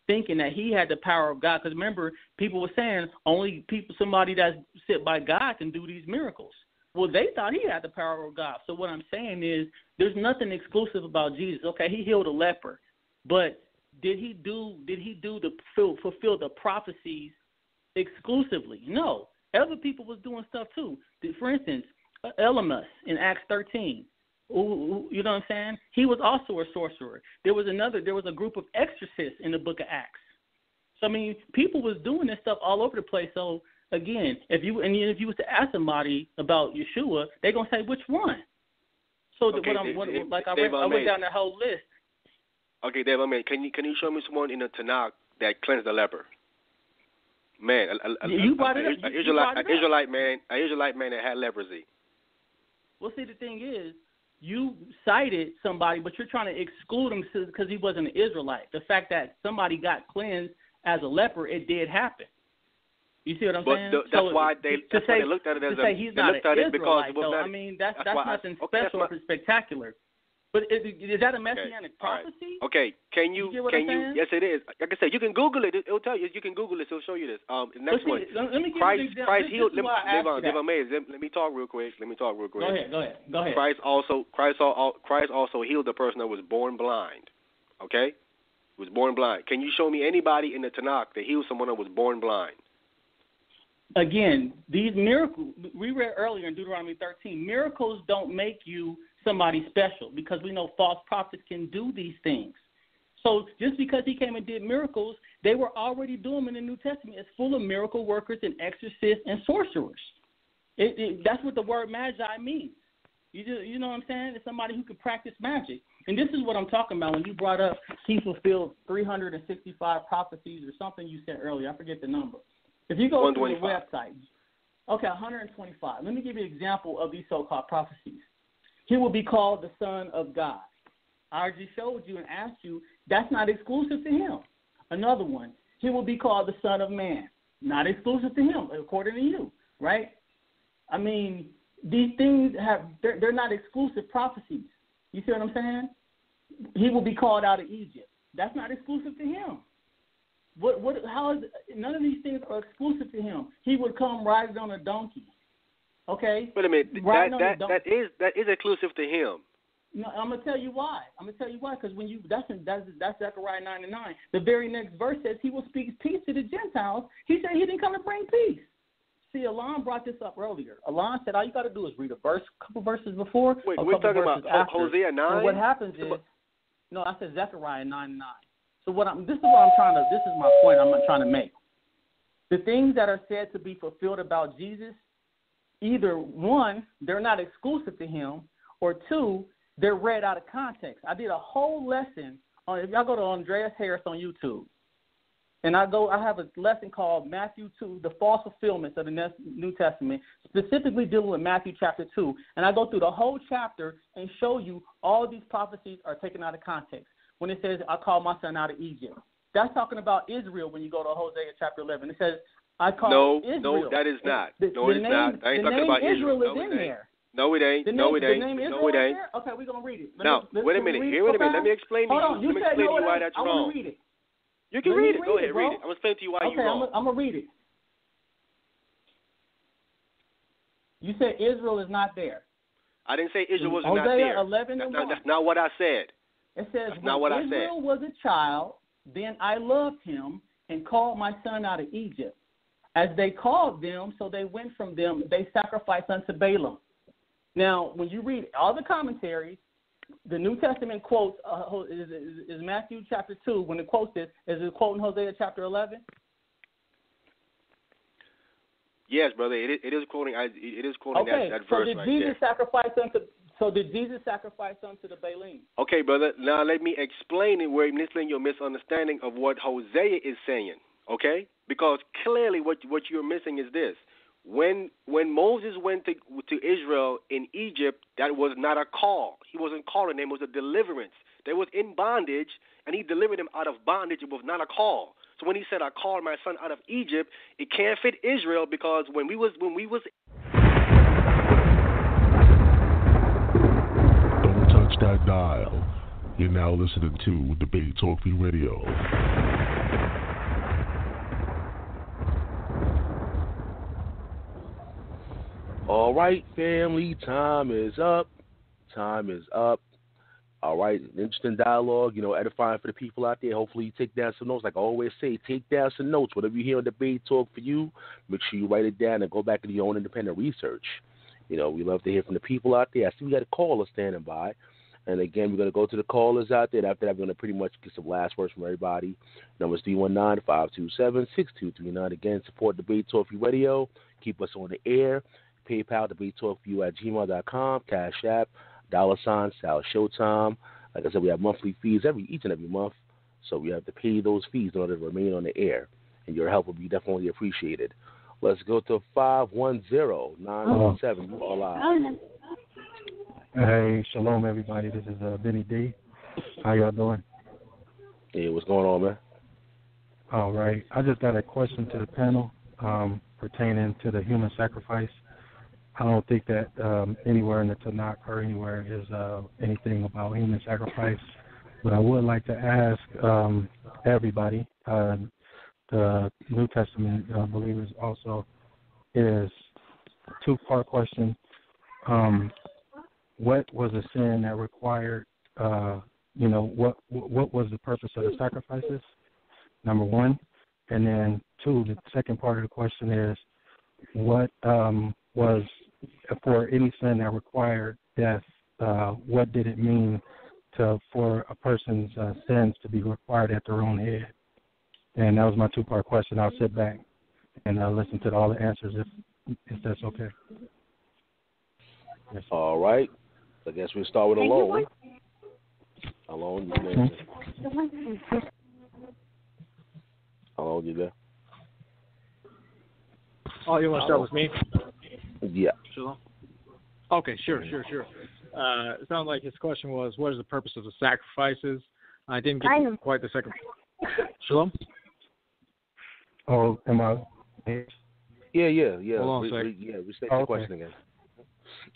thinking that he had the power of God. Because remember, people were saying only somebody that's sent by God can do these miracles. Well, they thought he had the power of God. So what I'm saying is there's nothing exclusive about Jesus. Okay, he healed a leper. But did he fulfill the prophecies exclusively? No. Other people was doing stuff too. For instance, Elymas in Acts 13. You know what I'm saying? He was also a sorcerer. There was a group of exorcists in the book of Acts. So, I mean, people was doing this stuff all over the place. So, again, if you was to ask somebody about Yeshua, they're going to say, which one? So, okay, I went down that whole list. Okay, Dayvaughn, can you show me someone in the Tanakh that cleansed the leper? Man, you brought it up. An Israelite man that had leprosy. Well, see, the thing is, you cited somebody, but you're trying to exclude him because he wasn't an Israelite. The fact that somebody got cleansed as a leper, it did happen. You see what I'm saying? That's why they looked at it as he's not an Israelite. So, I mean, that's nothing special or spectacular. But is that a Messianic prophecy? Right. Okay, can you? Yes, it is. Like I said, you can Google it. It'll tell you. You can Google it. It'll show you this. Next one. Let me give Christ, you an example. Christ healed. Let me talk real quick. Go ahead. Christ also healed the person that was born blind. Okay, was born blind. Can you show me anybody in the Tanakh that healed someone that was born blind? Again, these miracles we read earlier in Deuteronomy 13. Miracles don't make you somebody special, because we know false prophets can do these things. So just because he came and did miracles, they were already doing them in the New Testament. It's full of miracle workers and exorcists and sorcerers. That's what the word magi means. You know what I'm saying? It's somebody who can practice magic. And this is what I'm talking about when you brought up he fulfilled 365 prophecies or something you said earlier. I forget the number. If you go to the website, 125. Let me give you an example of these so-called prophecies. He will be called the Son of God. I already showed you and asked you, that's not exclusive to him. Another one, he will be called the Son of Man. Not exclusive to him, according to you, right? I mean, these things they're not exclusive prophecies. You see what I'm saying? He will be called out of Egypt. That's not exclusive to him. How is none of these things are exclusive to him? He would come riding on a donkey. Okay. Wait a minute. That is exclusive to him. No, I'm gonna tell you why. Because when that's Zechariah 9:9. The very next verse says he will speak peace to the Gentiles. He said he didn't come to bring peace. See, Elyon brought this up earlier. Elyon said all you got to do is read a couple verses before. Wait, we're talking about Hosea 9. And what happens is, no, I said Zechariah 9:9. So this is my point I'm trying to make. the things that are said to be fulfilled about Jesus, either one, they're not exclusive to him, or two, they're read out of context. I did a whole lesson on, if y'all go to Andreas Harris on YouTube, and I have a lesson called Matthew 2, the false fulfillments of the New Testament, specifically dealing with Matthew chapter 2. And I go through the whole chapter and show you all these prophecies are taken out of context. When it says, I called my son out of Egypt, that's talking about Israel when you go to Hosea chapter 11. It says, I called Israel. No, that is not. The name, not. I ain't the talking name about Israel Israel. is in there. No, it ain't. No, it ain't. No, it ain't. Okay, we're going to read it. Wait a minute. Here, wait a minute. Let me explain to you. Hold on. Let me explain to you why that's wrong. I want to read it. You can read it. Go ahead, read it. I'm going to explain to you why you're wrong. Okay, I'm going to read it. You said Israel is not there. I didn't say Israel was not there. Hosea 11 and 1. That's not what I said. It says, that's not what I said. Israel was a child, then I loved him and called my son out of Egypt. As they called them, so they went from them. They sacrificed unto Balaam. Now, when you read all the commentaries, the New Testament quotes is Matthew chapter 2. When it quotes this, is it quoting Hosea chapter 11? Yes, brother. It is quoting. It is quoting that verse right there. So did Jesus sacrifice unto the Balaam? Okay, brother. Now let me explain it where you're misunderstanding of what Hosea is saying. Okay, because clearly what you're missing is this. When Moses went to Israel in Egypt, that was not a call. He wasn't calling them. It was a deliverance. They was in bondage, and he delivered them out of bondage. It was not a call. So when he said, I called my son out of Egypt, it can't fit Israel because when we was Don't touch that dial. You're now listening to Debate Talk Free Radio. All right, family, time is up. Time is up. All right, interesting dialogue, edifying for the people out there. Hopefully you take down some notes. Like I always say, take down some notes. Whatever you hear on Debate Talk for you, make sure you write it down and go back and do your own independent research. We love to hear from the people out there. I see we got a caller standing by. And again, we're going to go to the callers out there. After that, we're going to pretty much get some last words from everybody. Numbers 319-527-6239. Again, support Debate Talk Free Radio. Keep us on the air. PayPal, debatetalkview@gmail.com, Cash App, $salshowtime. Like I said, we have monthly fees each and every month, so we have to pay those fees in order to remain on the air, and your help will be definitely appreciated. Let's go to 510-917. You are live. Hey, shalom, everybody. This is Benny D. How y'all doing? Hey, what's going on, man? All right. I just got a question to the panel pertaining to the human sacrifice. I don't think that anywhere in the Tanakh or anywhere is anything about human sacrifice. But I would like to ask everybody, the New Testament believers also, is a two-part question. What was a sin that required, what was the purpose of the sacrifices, number one? And then two, the second part of the question is, what was, for any sin that required death, what did it mean for a person's sins to be required at their own head? And that was my two-part question. I'll sit back and listen to all the answers if that's okay. Yes. All right. I guess we'll start with Elyon. Elyon, you there? Elyon, you there? Oh, you want to start with me? Yeah. Shalom. Okay, sure. It sounds like his question was, what is the purpose of the sacrifices? I didn't get quite the second. Shalom? Oh, am I? Yeah. Hold on a second. Restate the question again.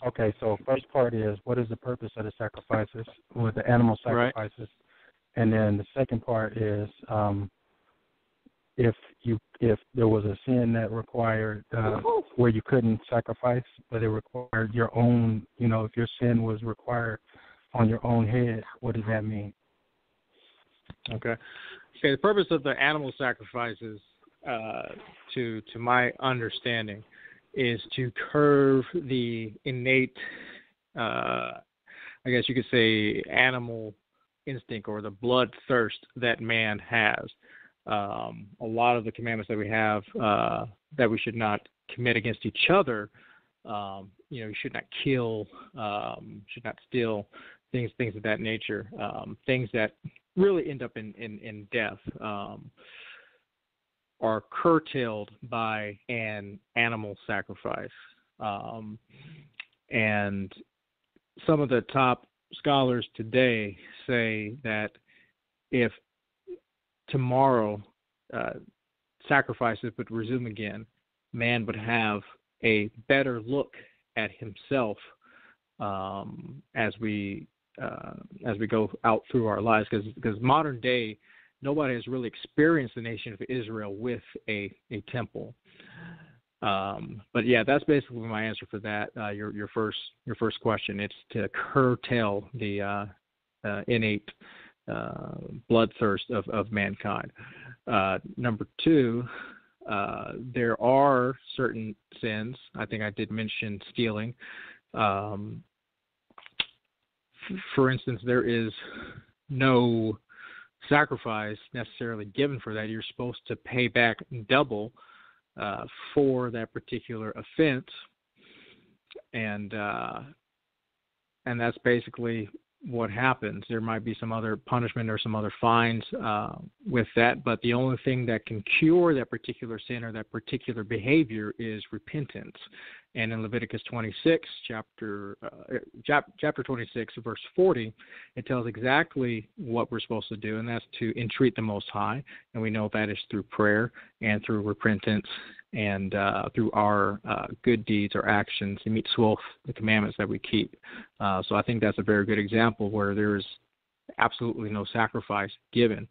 Okay, so first part is, what is the purpose of the sacrifices, or the animal sacrifices? Right. And then the second part is, if there was a sin that required where you couldn't sacrifice, but it required your own, if your sin was required on your own head, what does that mean? Okay, the purpose of the animal sacrifices, to my understanding, is to curb the innate, I guess you could say, animal instinct or the bloodthirst that man has. a lot of the commandments that we have that we should not commit against each other. You should not kill, should not steal, things of that nature, things that really end up in death, are curtailed by an animal sacrifice. And some of the top scholars today say that if tomorrow sacrifices would resume again, man would have a better look at himself as we go out through our lives, because modern day nobody has really experienced the nation of Israel with a temple. But yeah, that's basically my answer for that. Your first question. It's to curtail the innate bloodthirst of mankind. Number two, there are certain sins. I think I did mention stealing. For instance, there is no sacrifice necessarily given for that. You're supposed to pay back double for that particular offense, and that's basically what happens. There might be some other punishment or some other fines with that, but the only thing that can cure that particular sin or that particular behavior is repentance. And in Leviticus 26, chapter 26, verse 40, it tells exactly what we're supposed to do, and that's to entreat the Most High. And we know that is through prayer and through repentance and through our good deeds or actions. It meets both the commandments that we keep. So I think that's a very good example where there is absolutely no sacrifice given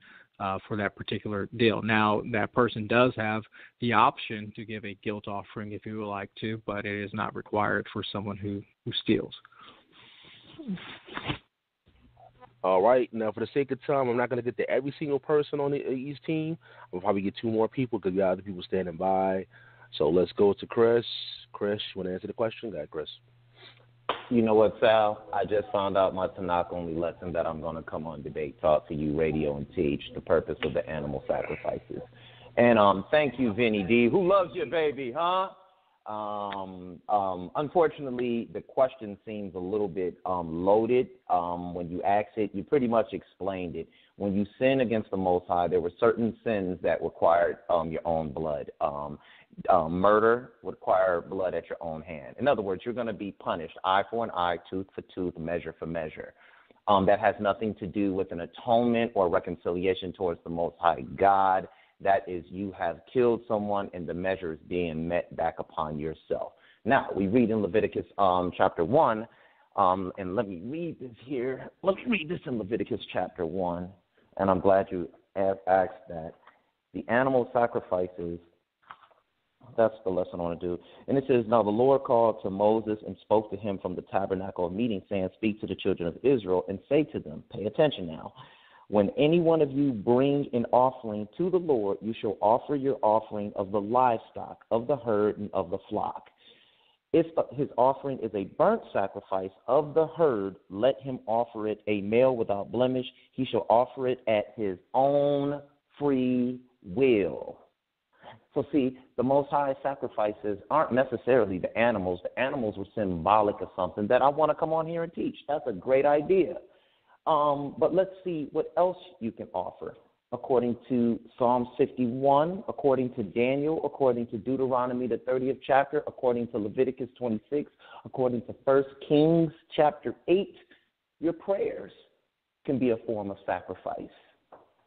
for that particular deal. Now, that person does have the option to give a guilt offering if he would like to, but it is not required for someone who steals. All right. Now, for the sake of time, I'm not going to get to every single person on each team. I'll probably get two more people because we have other people standing by. So let's go to Chris. Chris, you want to answer the question? Go ahead, Chris. You know what, Sal? I just found out my Tanakh only lesson that I'm going to come on Debate Talk to you, radio, and teach the purpose of the animal sacrifices. And thank you, Vinny D. Who loves your baby, huh? Unfortunately, the question seems a little bit loaded. When you ask it, you pretty much explained it. When you sin against the Most High, there were certain sins that required your own blood. Murder would require blood at your own hand. In other words, you're going to be punished, eye for an eye, tooth for tooth, measure for measure. That has nothing to do with an atonement or reconciliation towards the Most High God. That is, you have killed someone and the measure is being met back upon yourself. Now, we read in Leviticus chapter 1, and let me read this here. Let me read this in Leviticus chapter 1, and I'm glad you asked that. The animal sacrifices, that's the lesson I want to do. And it says, Now the Lord called to Moses and spoke to him from the tabernacle of meeting, saying, Speak to the children of Israel and say to them, pay attention now, when any one of you bring an offering to the Lord, you shall offer your offering of the livestock, of the herd, and of the flock. If his offering is a burnt sacrifice of the herd, let him offer it a male without blemish. He shall offer it at his own free will. So see, the Most High sacrifices aren't necessarily the animals. The animals were symbolic of something that I want to come on here and teach. That's a great idea. But let's see what else you can offer. According to Psalm 51, according to Daniel, according to Deuteronomy, the 30th chapter, according to Leviticus 26, according to 1 Kings chapter 8, your prayers can be a form of sacrifice.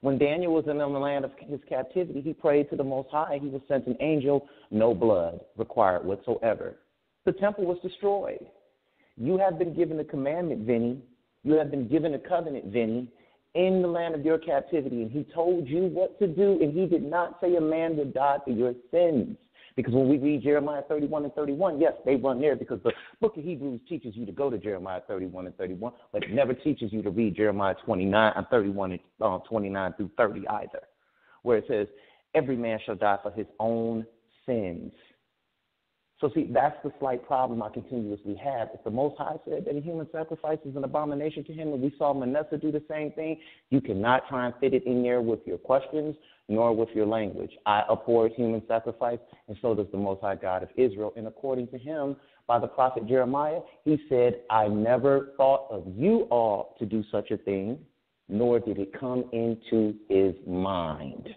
When Daniel was in the land of his captivity, he prayed to the Most High. He was sent an angel, no blood required whatsoever. The temple was destroyed. You have been given a commandment, Vinny. You have been given a covenant, Vinny, in the land of your captivity, and he told you what to do, and he did not say a man would die for your sins. Because when we read Jeremiah 31 and 31, yes, they run there because the book of Hebrews teaches you to go to Jeremiah 31 and 31, but it never teaches you to read Jeremiah 29 and 31 and 29 through 30 either, where it says, every man shall die for his own sins. So, see, that's the slight problem I continuously have. If the Most High said that a human sacrifice is an abomination to him, and we saw Manasseh do the same thing, you cannot try and fit it in there with your questions nor with your language. I abhor human sacrifice, and so does the Most High God of Israel. And according to him, by the prophet Jeremiah, he said, I never thought of you all to do such a thing, nor did it come into his mind.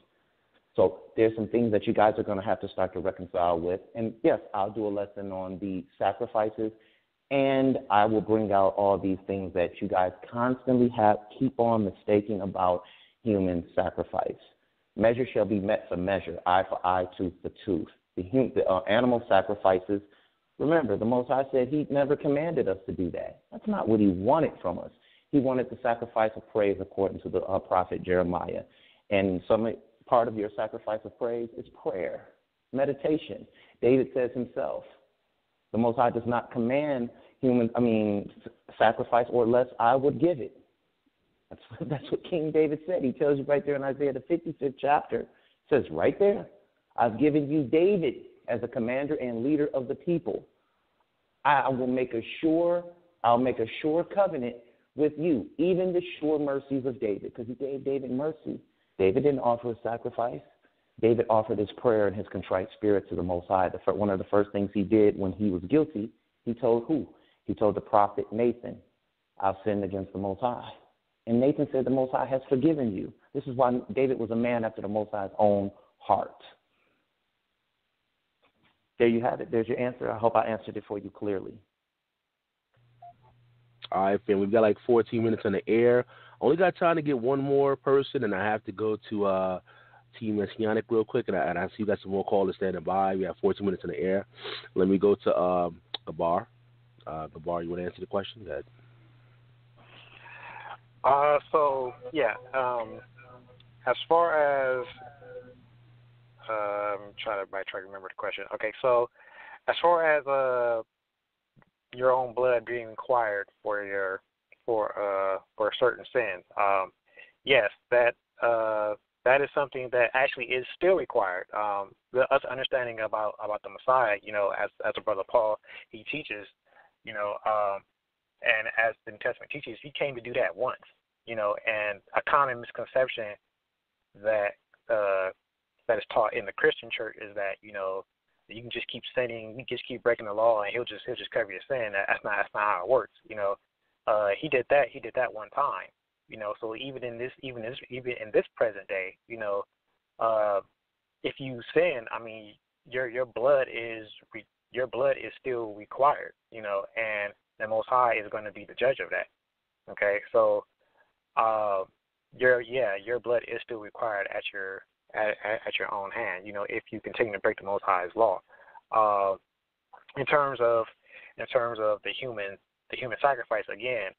So there's some things that you guys are going to have to start to reconcile with. And, yes, I'll do a lesson on the sacrifices, and I will bring out all these things that you guys constantly keep on mistaking about human sacrifice. Measure shall be met for measure, eye for eye, tooth for tooth. The animal sacrifices, remember, the Most High said he never commanded us to do that. That's not what he wanted from us. He wanted the sacrifice of praise according to the prophet Jeremiah. And part of your sacrifice of praise is prayer, meditation. David says himself, the Most High does not command sacrifice, or less I would give it. That's what King David said. He tells you right there in Isaiah, the 55th chapter. It says right there, I've given you David as a commander and leader of the people. I'll make a sure covenant with you, even the sure mercies of David, because he gave David mercy. David didn't offer a sacrifice. David offered his prayer and his contrite spirit to the Most High. One of the first things he did when he was guilty, he told who? He told the prophet Nathan, I've sinned against the Most High. And Nathan said, the Most High has forgiven you. This is why David was a man after the Most High's own heart. There you have it. There's your answer. I hope I answered it for you clearly. All right, fam. We've got like 14 minutes on the air. Only got time to get one more person, and I have to go to Team Messianic real quick, and I see you got some more callers standing by. We have 14 minutes on the air. Let me go to Gabar. Gabar, you want to answer the question? Go ahead. As far as I'm trying to remember the question. Okay, so as far as your own blood being required for certain sins, yes, that is something that actually is still required. Us understanding about the Messiah, as a brother Paul, he teaches, and as the New Testament teaches, he came to do that once, and a common misconception that is taught in the Christian church is that, you can just keep sinning, you just keep breaking the law, and he'll just cover your sin. That's not how it works. He did that one time. So even in this present day, if you sin, your blood is still required. And the Most High is going to be the judge of that. Okay, so your blood is still required at your own hand. If you continue to break the Most High's law. In terms of the human sacrifice, again,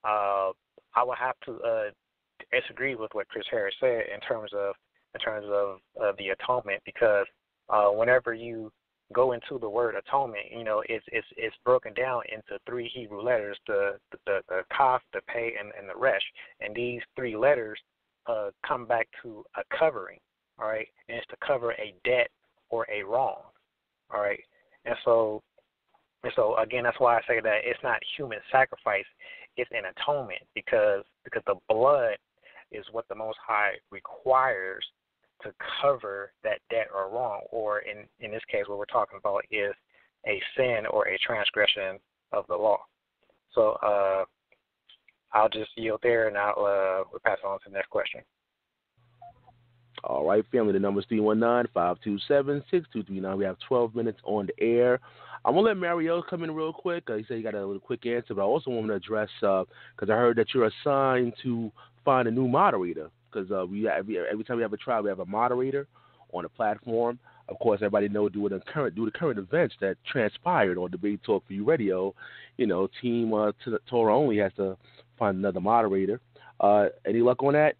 I would have to disagree with what Chris Harris said in terms of the atonement, because whenever you go into the word atonement, it's broken down into three Hebrew letters: the Kaf, the Pei, and the Resh, and these three letters come back to a covering. All right, and it's to cover a debt or a wrong. All right, and so again, that's why I say that it's not human sacrifice; it's an atonement, because the blood is what the Most High requires to cover that debt or wrong, or in this case, what we're talking about is a sin or a transgression of the law. So I'll just yield there, and we'll pass on to the next question. All right, family, the number is 319-527-6239. We have 12 minutes on the air. I'm going to let MariEL come in real quick. He said he got a little quick answer, but I also want to address, because I heard that you're assigned to find a new moderator, because every time we have a trial, we have a moderator on the platform. Of course, everybody knows due to the current events that transpired on Debate Talk for You Radio, Team Torah only has to find another moderator. Any luck on that?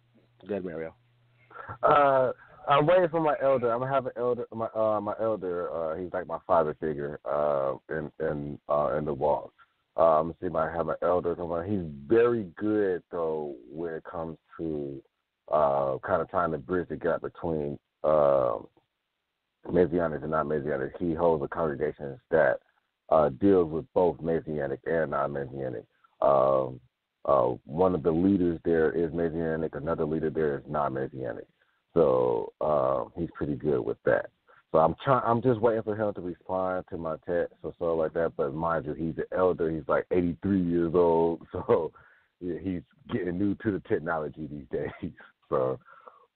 Go ahead, MariEL. I'm waiting for my elder. I'm gonna have an elder. My elder. He's like my father figure in the walk. I'm gonna have an elder. He's very good though when it comes to kind of trying to bridge the gap between Messianic and non-Messianic. He holds a congregation that deals with both Messianic and non-Messianic. One of the leaders there is Messianic. Another leader there is non-Messianic. So he's pretty good with that. So I'm just waiting for him to respond to my text or so like that. But mind you, he's an elder. He's like 83 years old. So yeah, he's getting new to the technology these days. So,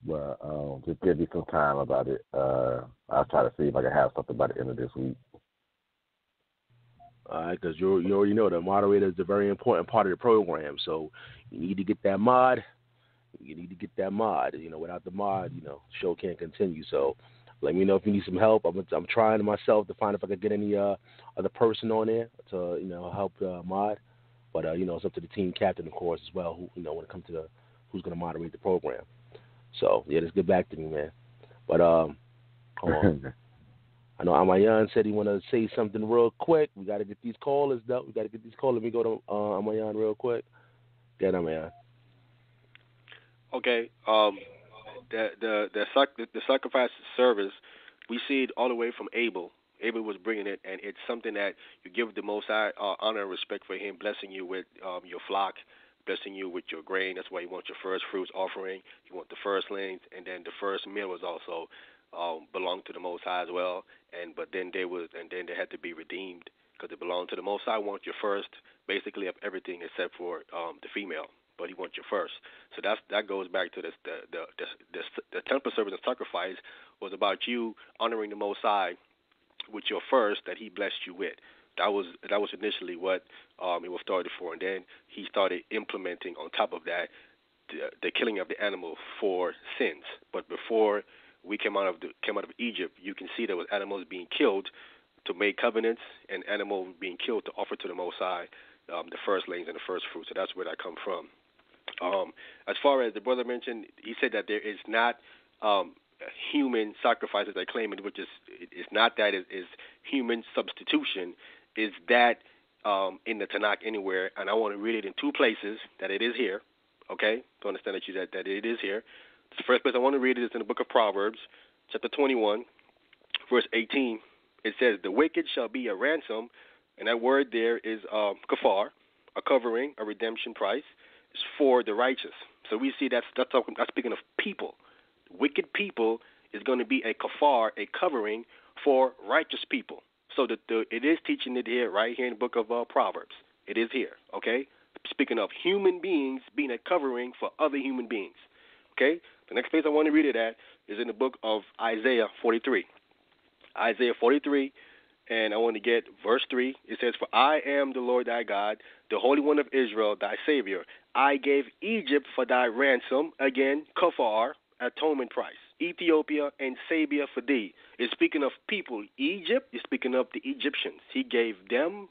but just give me some time about it. I'll try to see if I can have something by the end of this week. All right, because you already know the moderator is a very important part of the program. So you need to get that mod. Without the mod, the show can't continue. So let me know if you need some help. I'm trying myself to find if I could get any other person on there to help mod. But it's up to the team captain, of course, as well. Who when it comes to who's going to moderate the program. So yeah, just get back to me, man. But hold on. I know Ahmayan said he want to say something real quick. We got to get these callers, though. Let me go to Ahmayan real quick. Get Ahmayan. Okay. The sacrifice service, we see it all the way from Abel. Abel was bringing it, and it's something that you give the Most High honor and respect for him, blessing you with your flock, blessing you with your grain. That's why you want your first fruits offering. You want the firstlings, and then the first meal was also belonged to the Most High as well. But then they had to be redeemed because it belonged to the Most High. Want your first, basically of everything except for the female, but he wants your first. So that goes back to the temple service and sacrifice was about you honoring the Most High with your first that he blessed you with. That was initially what it was started for, and then he started implementing on top of that the killing of the animal for sins. But before we came out of Egypt, you can see there was animals being killed to make covenants, and animals being killed to offer to the Most High the firstlings and the first fruits. So that's where that come from. As far as the brother mentioned, he said that there is not human sacrifices they claim it, which is not that is human substitution. Is that in the Tanakh anywhere? And I want to read it in two places that it is here. Okay, to understand that it is here. The first place I want to read it is in the book of Proverbs, chapter 21, verse 18. It says, "The wicked shall be a ransom," and that word there is kafar, a covering, a redemption price, is for the righteous. So we see that's speaking of people. Wicked people is going to be a kafar, a covering for righteous people. So it is teaching it here, right here in the book of Proverbs. It is here, okay? Speaking of human beings being a covering for other human beings, okay? The next place I want to read it at is in the book of Isaiah 43. Isaiah 43, and I want to get verse 3. It says, "For I am the Lord thy God, the Holy One of Israel, thy Savior. I gave Egypt for thy ransom," again, kafar, atonement price. "Ethiopia and Sabia for thee." It's speaking of people. Egypt is speaking of the Egyptians. He gave them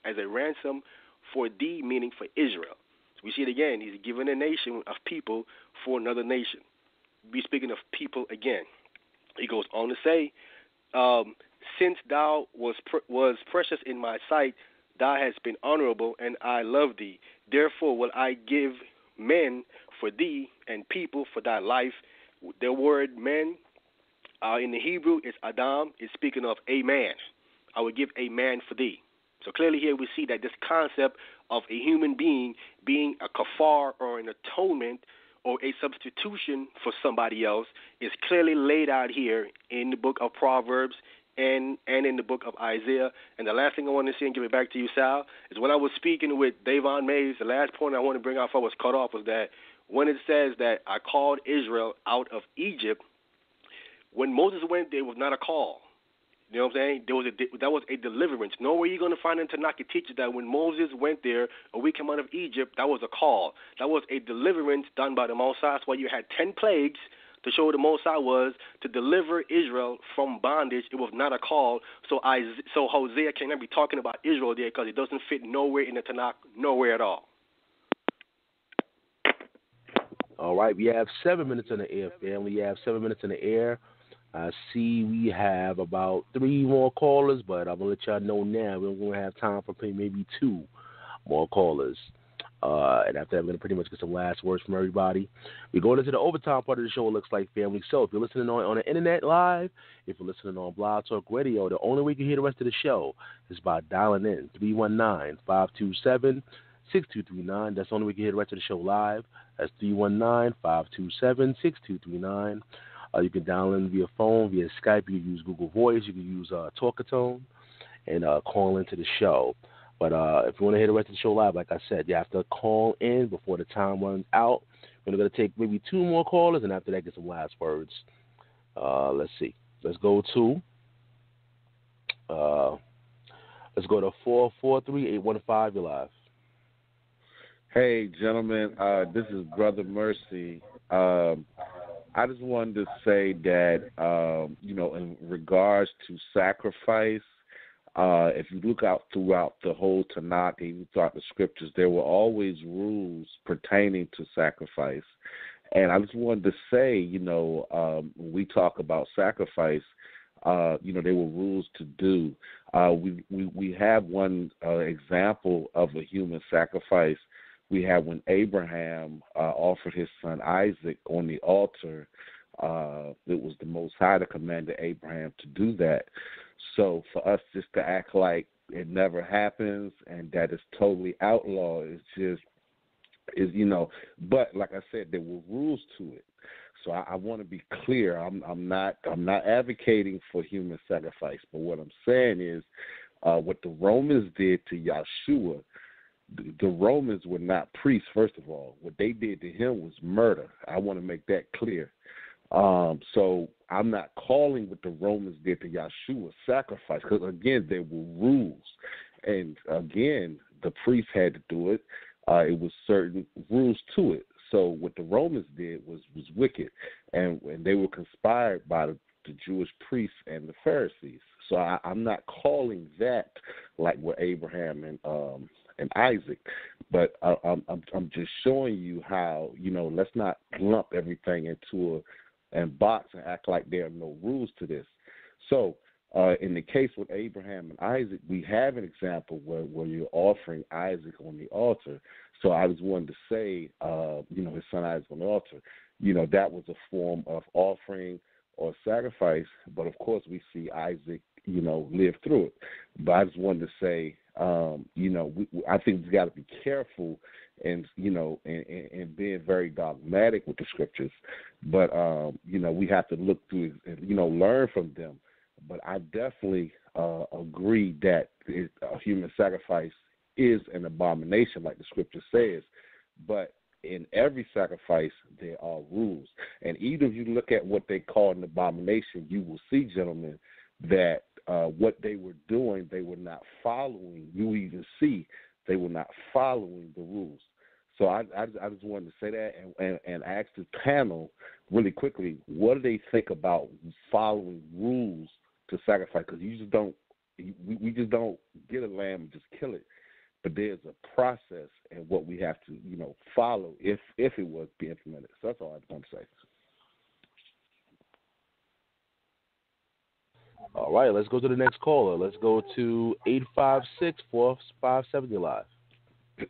as a ransom for thee, meaning for Israel. So we see it again. He's given a nation of people for another nation. We're speaking of people again. He goes on to say, "Since thou was precious in my sight, thou hast been honorable, and I love thee. Therefore will I give men for thee, and people for thy life." The word men in the Hebrew is Adam. It's speaking of a man. I will give a man for thee. So clearly here we see that this concept of a human being a kafar or an atonement or a substitution for somebody else is clearly laid out here in the book of Proverbs and in the book of Isaiah. And the last thing I want to see and give it back to you, Sal, is when I was speaking with Dayvaughn Mays, the last point I want to bring out before I was cut off was that when it says that I called Israel out of Egypt, when Moses went there, it was not a call. You know what I'm saying? That was a deliverance. Nowhere you're going to find in Tanakh it teaches that when Moses went there, or we came out of Egypt, that was a call. That was a deliverance done by the Most High. That's why you had 10 plagues to show the Most High was to deliver Israel from bondage. It was not a call. So Hosea cannot be talking about Israel there because it doesn't fit nowhere in the Tanakh, nowhere at all. All right, we have 7 minutes in the air, family. We have 7 minutes in the air. I see we have about 3 more callers, but I'm going to let y'all know now we're going to have time for maybe 2 more callers. And after that, I'm going to pretty much get some last words from everybody. We go into the overtime part of the show, It Looks Like Family. So if you're listening on the internet live, if you're listening on Blog Talk Radio, the only way you can hear the rest of the show is by dialing in 319-527-6239. That's the only way you can hear the rest of the show live. That's 319-527-6239. You can dial in via phone, via Skype. You can use Google Voice. You can use Talkatone and call into the show. But if you want to hear the rest of the show live, like I said, you have to call in before the time runs out. We're going to take maybe 2 more callers, and after that, get some last words. Let's see. Let's go to 443-815. You're live. Hey, gentlemen. This is Brother Mercy. I just wanted to say that, in regards to sacrifice, if you look out throughout the whole Tanakh, even throughout the scriptures, there were always rules pertaining to sacrifice. And I just wanted to say, when we talk about sacrifice, there were rules to do. We have one example of a human sacrifice. We have when Abraham offered his son Isaac on the altar. It was the Most High that commanded Abraham to do that. So for us just to act like it never happens and that it's totally outlawed but like I said, there were rules to it. So I want to be clear. I'm not advocating for human sacrifice, but what I'm saying is what the Romans did to Yeshua. The Romans were not priests, first of all. What they did to him was murder. I want to make that clear. So I'm not calling what the Romans did to Yeshua sacrifice, because, again, there were rules. And, again, the priests had to do it. It was certain rules to it. So what the Romans did was wicked, and they were conspired by the Jewish priests and the Pharisees. So I'm not calling that like what Abraham and Isaac, but I'm just showing you how, let's not lump everything into a box and act like there are no rules to this. So in the case with Abraham and Isaac, we have an example where you're offering Isaac on the altar. So I just wanted to say, his son Isaac on the altar, that was a form of offering or sacrifice. But, of course, we see Isaac, live through it. But I just wanted to say, I think we've got to be careful and being very dogmatic with the scriptures. But, we have to look through and, learn from them. But I definitely agree that a human sacrifice is an abomination, like the scripture says. But in every sacrifice, there are rules. And even if you look at what they call an abomination, you will see, gentlemen, that what they were doing, they were not following. You even see they were not following the rules. So I just wanted to say that and ask the panel really quickly, what do they think about following rules to sacrifice? Because we just don't get a lamb and just kill it. But there's a process and what we have to, follow if it was to be implemented. So that's all I want to say. All right, let's go to the next caller. Let's go to 856-457. You're live.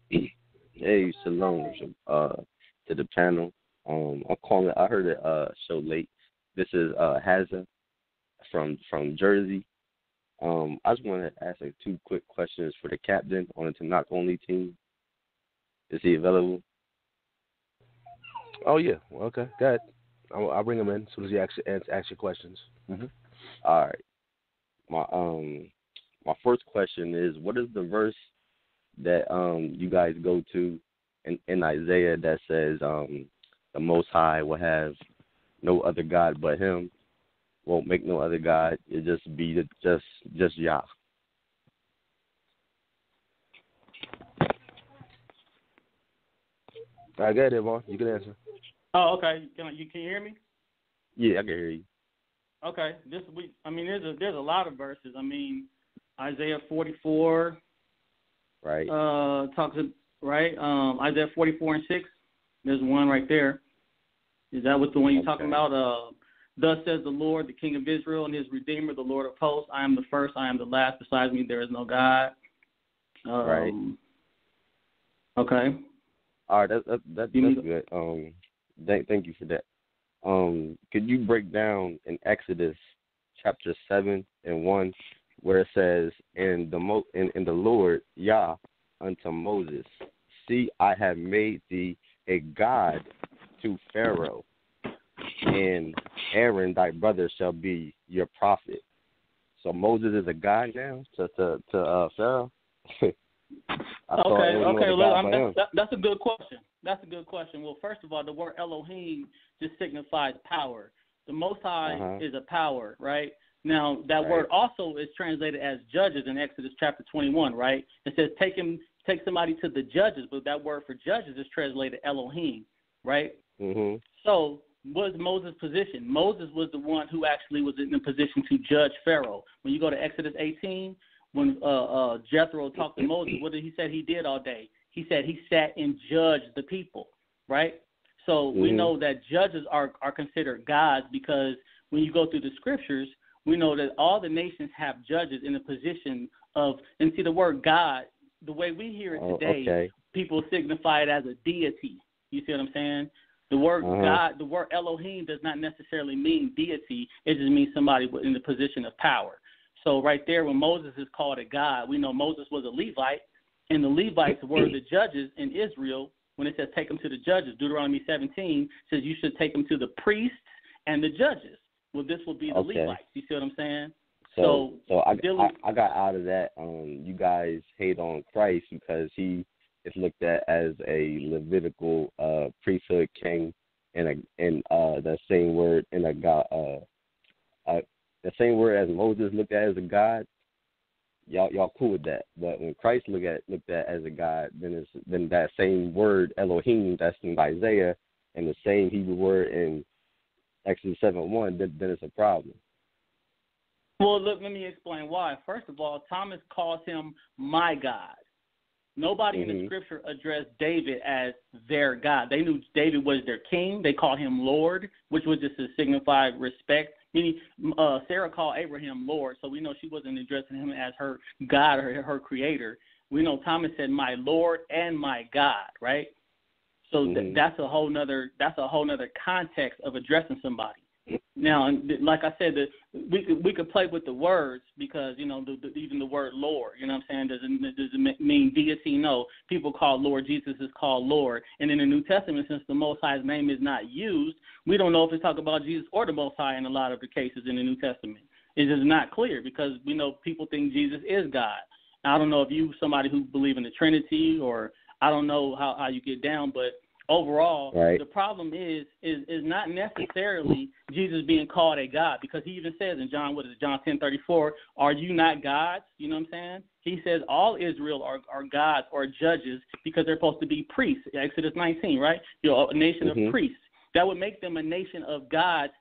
Hey, shalom to the panel. I'm calling. I heard it show late. This is Hazza from Jersey. I just want to ask 2 quick questions for the captain on the Tanakh only team. Is he available? Oh yeah. Well, okay. Go ahead. I'll bring him in as soon as you ask your questions. Mm-hmm. All right. My first question is, what is the verse that you guys go to in Isaiah that says the Most High will have no other God but Him, won't make no other God, it just be just Yah? All right, go ahead, Dayvaughn. You can answer. Oh, okay. Can you hear me? Yeah, I can hear you. Okay. There's a lot of verses. Isaiah 44. Right. Isaiah 44:6. There's one right there. Is that what the one you're talking about? Thus says the Lord, the King of Israel, and His Redeemer, the Lord of hosts. I am the first, I am the last. Besides me, there is no God. Right. Okay. All right, that's good. Thank you for that. Could you break down in Exodus chapter 7:1 where it says, "And the Lord Yah unto Moses, see, I have made thee a god to Pharaoh, and Aaron thy brother shall be your prophet." So Moses is a god now to Pharaoh. That's a good question. That's a good question. Well, first of all, the word Elohim just signifies power. The Most High is a power, right? Now, that word also is translated as judges in Exodus chapter 21, right? It says take somebody to the judges, but that word for judges is translated Elohim, right? Mm-hmm. So what is Moses' position? Moses was the one who actually was in the position to judge Pharaoh. When you go to Exodus 18, when Jethro talked to Moses, what did he say he did all day? He said he sat and judged the people, right? So we know that judges are considered gods because when you go through the scriptures, we know that all the nations have judges in a position of, and see the word God, the way we hear it today, people signify it as a deity. You see what I'm saying? The word God, the word Elohim does not necessarily mean deity. It just means somebody in the position of power. So right there, when Moses is called a god, we know Moses was a Levite, and the Levites were the judges in Israel. When it says take them to the judges, Deuteronomy 17 says you should take them to the priests and the judges. Well, this will be the Levites. You see what I'm saying? So I got out of that. You guys hate on Christ because he is looked at as a Levitical priesthood king, and the same word in a God. The same word as Moses looked at as a god, y'all cool with that. But when Christ looked at as a god, then that same word Elohim that's in Isaiah and the same Hebrew word in Exodus 7:1, then it's a problem. Well, look, let me explain why. First of all, Thomas calls him my God. Nobody in the scripture addressed David as their God. They knew David was their king. They called him Lord, which was just to signify respect. Meaning, Sarah called Abraham Lord, so we know she wasn't addressing him as her God or her creator. We know Thomas said, "My Lord and my God," right? So that's a whole nother context of addressing somebody. Now, like I said, we could play with the words because even the word Lord, you know what I'm saying? Does it mean deity? No. People call Lord Jesus is called Lord, and in the New Testament, since the Most High's name is not used, we don't know if it's talking about Jesus or the Most High in a lot of the cases in the New Testament. It's just not clear because we know people think Jesus is God. I don't know if you somebody who believe in the Trinity or I don't know how you get down, but overall, the problem is not necessarily Jesus being called a God, because he even says in John 10:34, "Are you not gods?" You know what I'm saying? He says all Israel are gods or judges because they're supposed to be priests. Exodus 19, right? You're a nation of priests. That would make them a nation of gods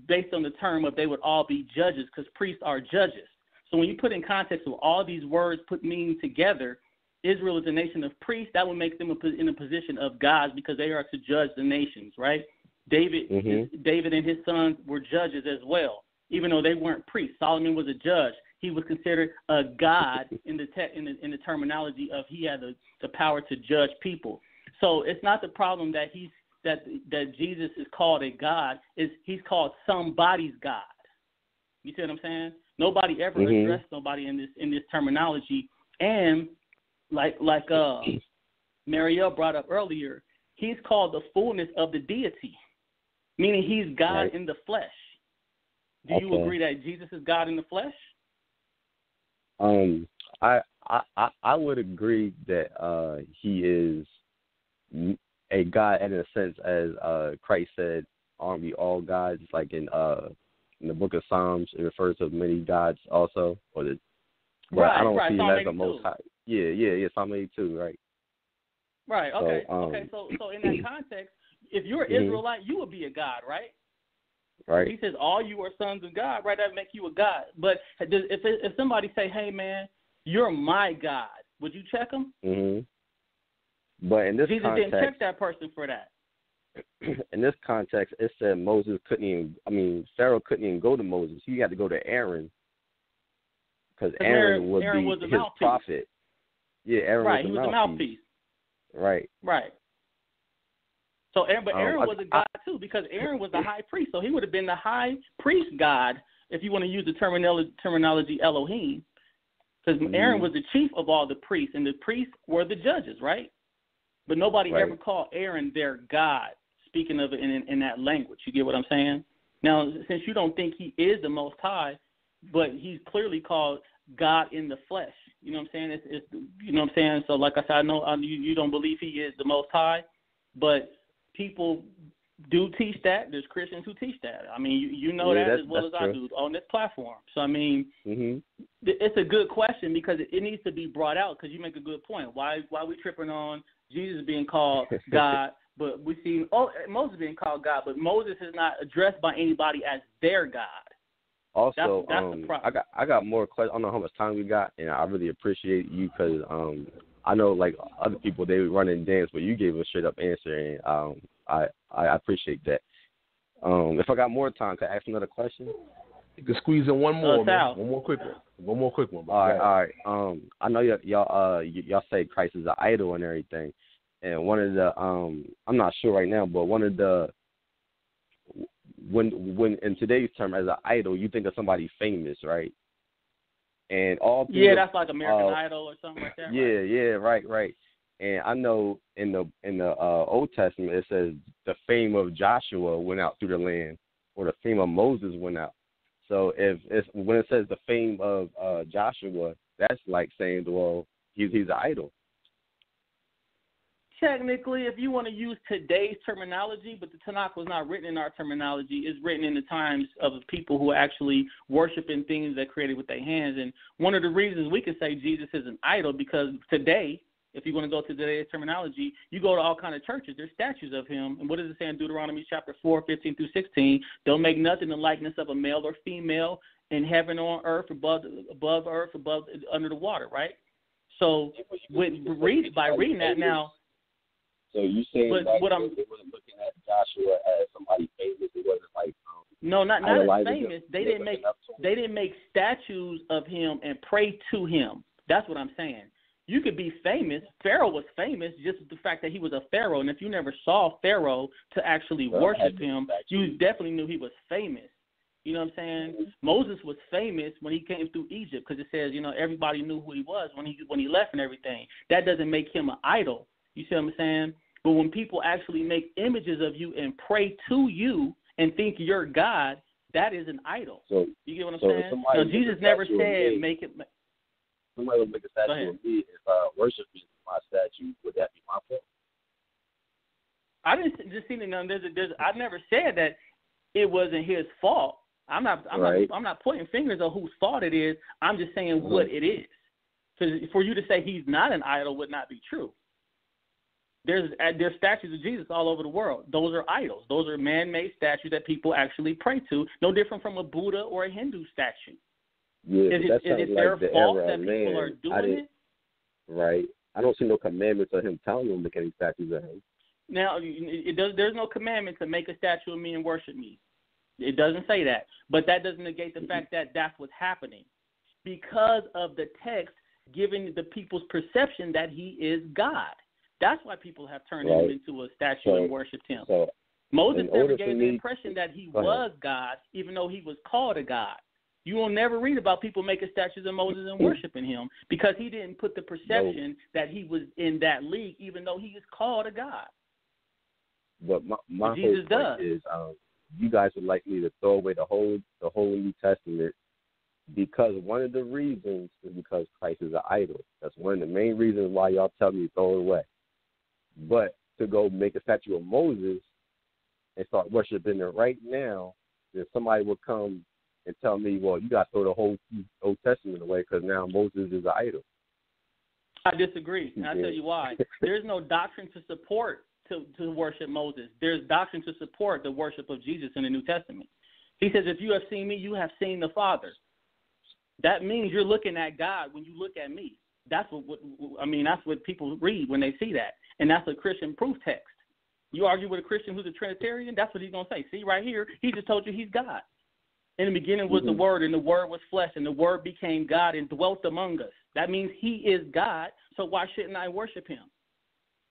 based on the term of they would all be judges because priests are judges. So when you put in context of all these words meaning together, Israel is a nation of priests. That would make them in a position of gods because they are to judge the nations, right? David and his sons were judges as well, even though they weren't priests. Solomon was a judge. He was considered a god in the terminology of he had the power to judge people. So it's not the problem that that Jesus is called a god. He's called somebody's God. You see what I'm saying? Nobody ever addressed nobody in this terminology. And like MariEL brought up earlier, he's called the fullness of the deity, meaning he's God in the flesh. Do you agree that Jesus is God in the flesh? I would agree that he is a God in a sense, as Christ said, "Aren't we all gods?" Like in the book of Psalms, it refers to many gods also, I don't see him as the Most High. Yeah, Psalm 82, right? Right. Okay. So in that context, if you're an Israelite, you would be a god, right? Right. He says all you are sons of God, right? That make you a god. But if somebody say, "Hey, man, you're my God," would you check him? But in this Jesus context, didn't check that person for that. In this context, it said Pharaoh couldn't even go to Moses. He had to go to Aaron because Aaron would be his prophet. Yeah, Aaron was the mouthpiece. Right. So, but Aaron was a god too, because Aaron was the high priest. So he would have been the high priest god, if you want to use the terminology Elohim, because Aaron was the chief of all the priests, and the priests were the judges, right? But nobody ever called Aaron their god, speaking of it in that language. You get what I'm saying? Now, since you don't think he is the Most High, but he's clearly called God in the flesh. You know what I'm saying? It's you know what I'm saying? So, like I said, I know you don't believe he is the Most High, but people do teach that. There's Christians who teach that. I mean, you know that as well as I do on this platform. So, I mean, it's a good question because it needs to be brought out because you make a good point. Why we tripping on Jesus being called God, but we see Moses being called God, but Moses is not addressed by anybody as their God. Also, that's the problem. I got more questions. I don't know how much time we got, and I really appreciate you because I know like other people they run and dance, but you gave a straight up answer, and I appreciate that. If I got more time, can I ask another question? You can squeeze in one more, man. One more quick one. All right. I know y'all say Christ is an idol and everything, and one of the I'm not sure right now, but one of the when in today's term as an idol, you think of somebody famous, right? And all that's like American Idol or something like that. Right. And I know in the Old Testament it says the fame of Joshua went out through the land, or the fame of Moses went out. So when it says the fame of Joshua, that's like saying, well, he's an idol. Technically, if you want to use today's terminology, but the Tanakh was not written in our terminology, it's written in the times of people who are actually worshiping things that created with their hands. And one of the reasons we can say Jesus is an idol, because today, if you want to go to today's terminology, you go to all kind of churches, there's statues of him. And what does it say in Deuteronomy chapter 4, 15 through 16? Don't make nothing in likeness of a male or female in heaven or on earth, above earth, under the water, right? So by reading that now. So you saying they wasn't looking at Joshua as somebody famous? It wasn't like no, not as famous. They didn't make statues of him and pray to him. That's what I'm saying. You could be famous. Pharaoh was famous, just the fact that he was a pharaoh. And if you never saw Pharaoh to actually worship him, you definitely knew he was famous. You know what I'm saying? Moses was famous when he came through Egypt because it says, everybody knew who he was when he left and everything. That doesn't make him an idol. You see what I'm saying? But when people actually make images of you and pray to you and think you're God, that is an idol. So, you get what I'm saying? So Jesus never said make it. Somebody will make a statue of me. If worshiping my statue, would that be my fault? I didn't just see I never said that it wasn't his fault. I'm not pointing fingers on whose fault it is. I'm just saying what it is. Because for you to say he's not an idol would not be true. There's statues of Jesus all over the world. Those are idols. Those are man-made statues that people actually pray to. No different from a Buddha or a Hindu statue. Yeah, is it their fault that people are doing it? Right. I don't see no commandments of him telling them to make any statues of him. Now, there's no commandment to make a statue of me and worship me. It doesn't say that. But that doesn't negate the fact that that's what's happening. Because of the text giving the people's perception that he is God. That's why people have turned him into a statue and worshipped him. So Moses never gave the impression that he was God, even though he was called a God. You will never read about people making statues of Moses and worshiping him because he didn't put the perception that he was in that league, even though he is called a God. But my whole point is, you guys would like me to throw away the whole New Testament because one of the reasons is because Christ is an idol. That's one of the main reasons why y'all tell me to throw it away. But to go make a statue of Moses and start worshiping it right now, then somebody will come and tell me, well, you got to throw the whole Old Testament away because now Moses is an idol. I disagree, and I'll tell you why. There's no doctrine to support to worship Moses. There's doctrine to support the worship of Jesus in the New Testament. He says, if you have seen me, you have seen the Father. That means you're looking at God when you look at me. That's what people read when they see that. And that's a Christian proof text. You argue with a Christian who's a Trinitarian, that's what he's going to say. See, right here, he just told you he's God. In the beginning was the Word, and the Word was flesh, and the Word became God and dwelt among us. That means he is God, so why shouldn't I worship him?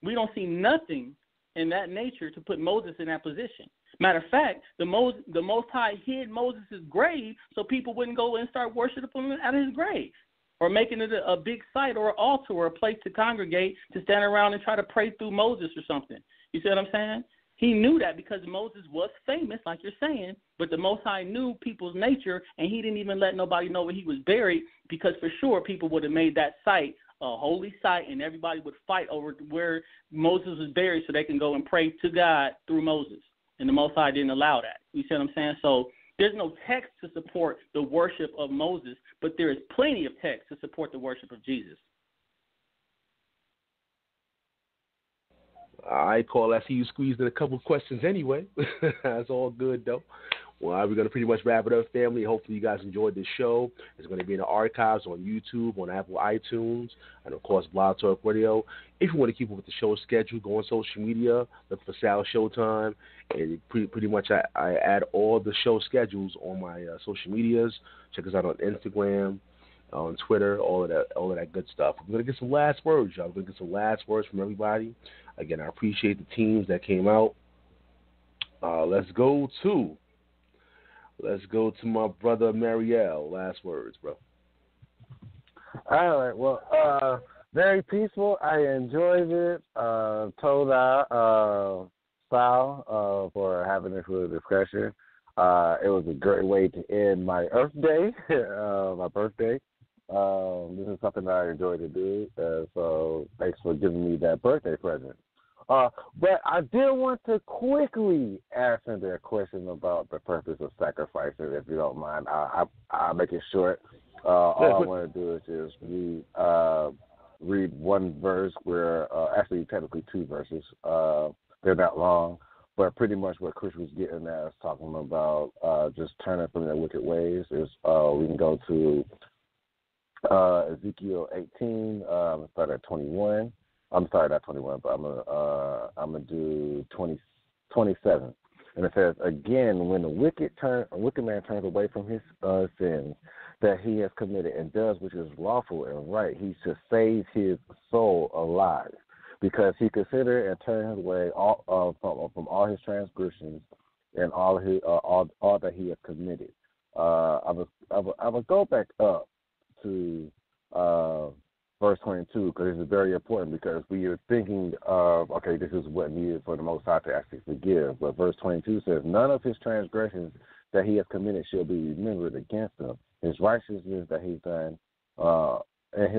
We don't see nothing in that nature to put Moses in that position. Matter of fact, the Most High hid Moses' grave so people wouldn't go and start worshiping him at his grave, or making it a big site or an altar or a place to congregate to stand around and try to pray through Moses or something. You see what I'm saying? He knew that because Moses was famous, like you're saying, but the Most High knew people's nature, and he didn't even let nobody know where he was buried, because for sure people would have made that site a holy site, and everybody would fight over where Moses was buried so they can go and pray to God through Moses. And the Most High didn't allow that. You see what I'm saying? So there's no text to support the worship of Moses, but there is plenty of text to support the worship of Jesus. All right, Paul, I see you squeezed in a couple of questions anyway. That's all good, though. Well, we're going to pretty much wrap it up, family. Hopefully you guys enjoyed this show. It's going to be in the archives on YouTube, on Apple iTunes, and, of course, Blog Talk Radio. If you want to keep up with the show schedule, go on social media, look for Showtime, and pretty much I add all the show schedules on my social medias. Check us out on Instagram, on Twitter, all of that good stuff. We're going to get some last words, y'all. We're going to get some last words from everybody. Again, I appreciate the teams that came out. Let's go to my brother MariEL. Last words, bro. All right. Well, very peaceful. I enjoyed it. Told Sal for having this little discussion. It was a great way to end my Earth Day, my birthday. This is something that I enjoy to do. So thanks for giving me that birthday present. But I did want to quickly answer their question about the purpose of sacrificing, if you don't mind. I'll make it short. All I want to do is just read one verse where, actually technically two verses. They're not long, but pretty much what Chris was getting at is talking about just turning from their wicked ways. We can go to Ezekiel 18, start at 21. I'm sorry, not 21, but I'm gonna do 27. And it says, again, when a wicked man turns away from his sins that he has committed and does which is lawful and right, he should save his soul alive, because he considered and turned away from all his transgressions and all that he has committed. I will go back up to verse 22, because this is very important, because we are thinking of, okay, this is what needed for the Most High to actually forgive. But verse 22 says, none of his transgressions that he has committed shall be remembered against him. His righteousness that he's done, and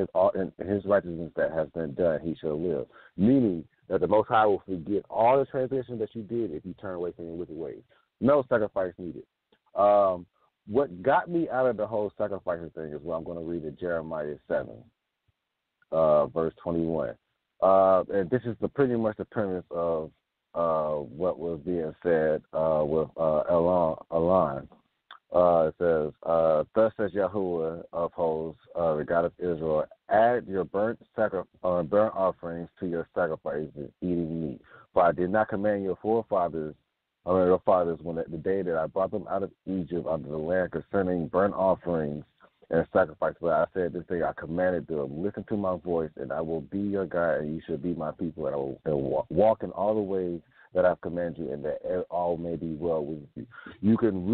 his righteousness that has been done, he shall live. Meaning that the Most High will forget all the transgressions that you did if you turn away from your wicked ways. No sacrifice needed. What got me out of the whole sacrificing thing is what I'm going to read in Jeremiah 7. Verse 21. And this is pretty much the premise of what was being said with Elyon. It says, thus says Yahuwah of hosts, the God of Israel, add your burnt offerings to your sacrifices, eating meat. For I did not command your fathers when the day that I brought them out of Egypt under the land concerning burnt offerings and sacrifice. But I said this day I commanded them, listen to my voice, and I will be your God, and you shall be my people, and I will walk in all the ways that I've commanded you, and that all may be well with you. You can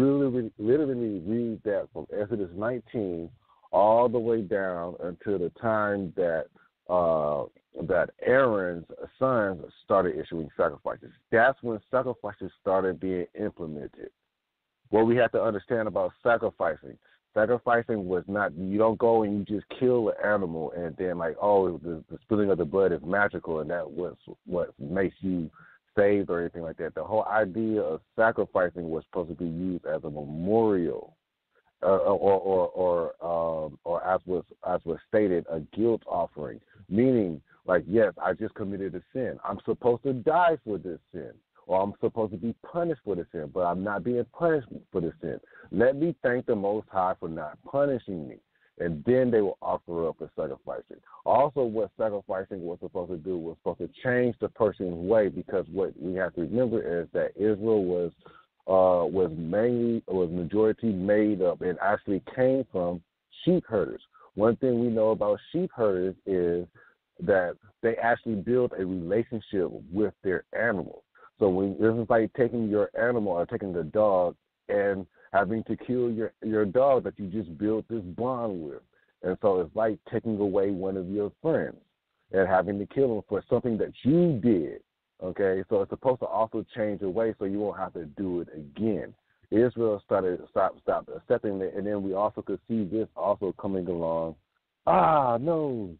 literally read that from Exodus 19 all the way down until the time that Aaron's sons started issuing sacrifices. That's when sacrifices started being implemented. What we have to understand about sacrificing was not, you don't go and you just kill an animal and then like, oh, the spilling of the blood is magical and that was what makes you saved or anything like that. The whole idea of sacrificing was supposed to be used as a memorial, or as was stated, a guilt offering. Meaning, like, yes, I just committed a sin. I'm supposed to die for this sin, or I'm supposed to be punished for the sin, but I'm not being punished for the sin. Let me thank the Most High for not punishing me. And then they will offer up a sacrificing. Also, what sacrificing was supposed to do was supposed to change the person's way, because what we have to remember is that Israel was majority made up and actually came from sheep herders. One thing we know about sheep herders is that they actually build a relationship with their animal. So when this is like taking your animal or taking the dog and having to kill your dog that you just built this bond with. And so it's like taking away one of your friends and having to kill them for something that you did. Okay, so it's supposed to also change your way so you won't have to do it again. Israel stopped accepting it, and then we also could see this also coming along. No.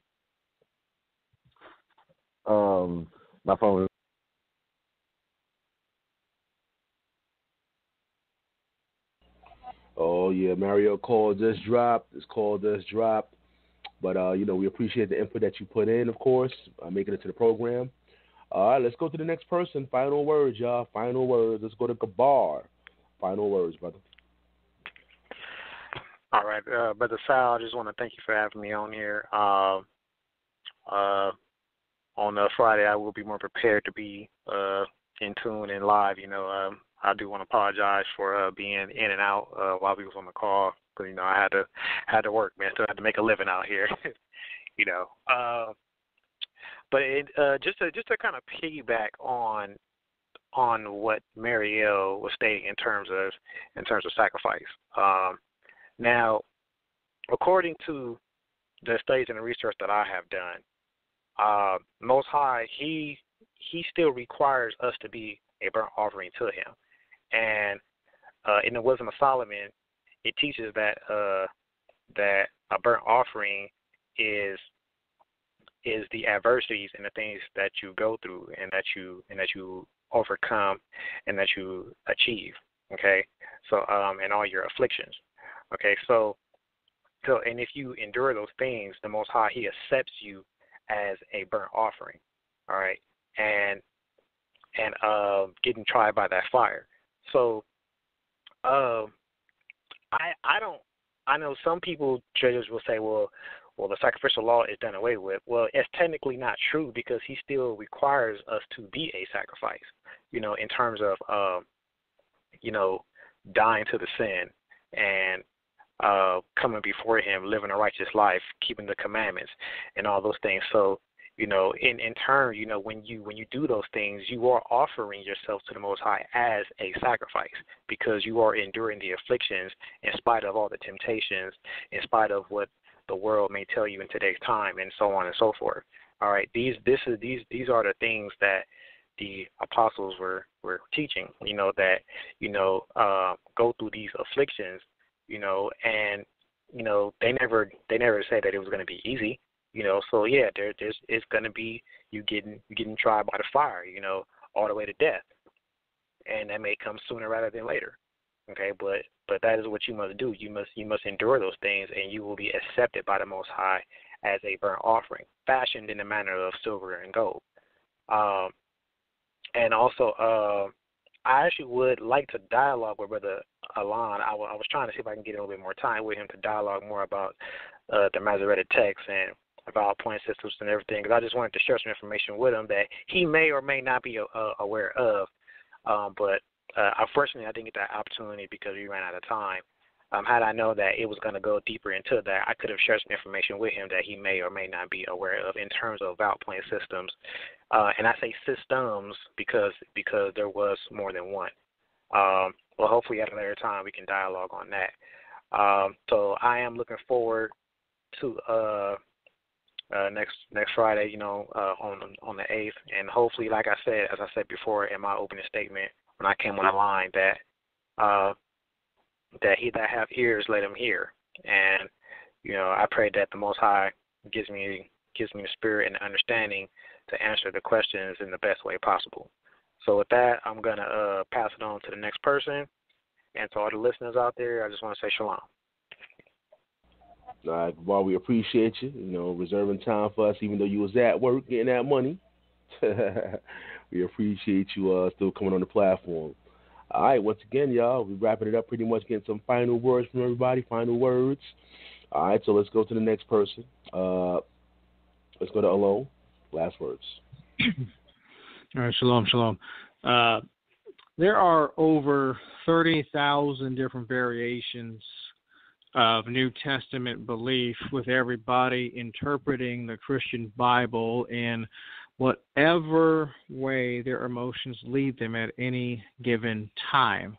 My phone. Oh yeah, MariEL call just dropped. This call just dropped. But we appreciate the input that you put in, of course, making it to the program. All right, let's go to the next person. Final words, y'all. Final words. Let's go to Gabar. Final words, brother. All right, Brother Sal, I just want to thank you for having me on here. On Friday, I will be more prepared to be in tune and live. I do want to apologize for being in and out while we was on the call, because I had to work, man. Still had to make a living out here, But just to kind of piggyback on what MariEL was stating in terms of sacrifice. Now, according to the studies and the research that I have done, Most High, he still requires us to be a burnt offering to him. And in the Wisdom of Solomon, it teaches that a burnt offering is the adversities and the things that you go through and that you overcome and that you achieve. Okay, so and all your afflictions. Okay, so and if you endure those things, the Most High, he accepts you as a burnt offering. All right, and getting tried by that fire. So I know some people, judges, will say, well, the sacrificial law is done away with. Well, it's technically not true, because he still requires us to be a sacrifice, in terms of, dying to the sin and coming before him, living a righteous life, keeping the commandments and all those things. So, in turn, when you do those things, you are offering yourself to the Most High as a sacrifice, because you are enduring the afflictions in spite of all the temptations, in spite of what the world may tell you in today's time, and so on and so forth. All right, these are the things that the apostles were teaching. That go through these afflictions. And they never said that it was going to be easy. So yeah, it's going to be you getting tried by the fire. All the way to death, and that may come sooner rather than later. Okay, but that is what you must do. You must endure those things, and you will be accepted by the Most High as a burnt offering, fashioned in the manner of silver and gold. And also, I actually would like to dialogue with Brother Elyon. I was trying to see if I can get a little bit more time with him to dialogue more about the Masoretic text and about point systems and everything, because I just wanted to share some information with him that he may or may not be aware of. But unfortunately, I didn't get that opportunity because we ran out of time. Had I known that it was going to go deeper into that, I could have shared some information with him that he may or may not be aware of in terms of vowel point systems. And I say systems because there was more than one. Well, hopefully at a later time we can dialogue on that. So I am looking forward to next Friday, on the 8th, and hopefully, like I said, as I said before in my opening statement when I came on the line, that he that have ears, let him hear. And I pray that the Most High gives me the spirit and the understanding to answer the questions in the best way possible. So with that, I'm gonna pass it on to the next person, and to all the listeners out there, I just want to say shalom. All right, well, we appreciate you, reserving time for us, even though you was at work getting that money. We appreciate you still coming on the platform. All right, once again, y'all, we're wrapping it up pretty much, getting some final words from everybody, final words. All right, so let's go to the next person. Let's go to Elyon. Last words. All right, shalom. There are over 30,000 different variations of New Testament belief with everybody interpreting the Christian Bible in whatever way their emotions lead them at any given time.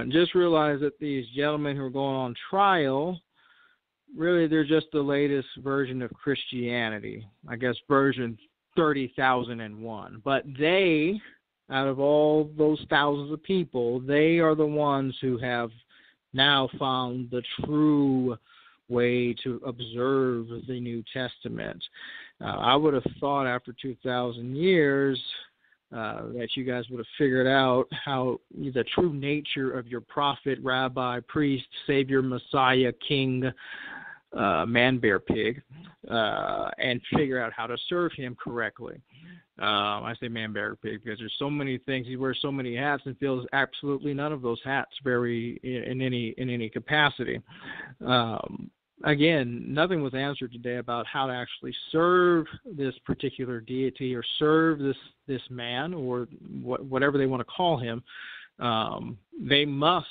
Just realize that these gentlemen who are going on trial, really they're just the latest version of Christianity. I guess version 30,001. But they, out of all those thousands of people, they are the ones who have now found the true way to observe the New Testament. I would have thought after 2,000 years that you guys would have figured out how the true nature of your prophet, rabbi, priest, savior, Messiah, king, man, bear, pig, and figure out how to serve him correctly. I say man, bear, pig because there's so many things. He wears so many hats and fills absolutely none of those hats in any capacity. Again, nothing was answered today about how to actually serve this particular deity or serve this man or whatever they want to call him. They must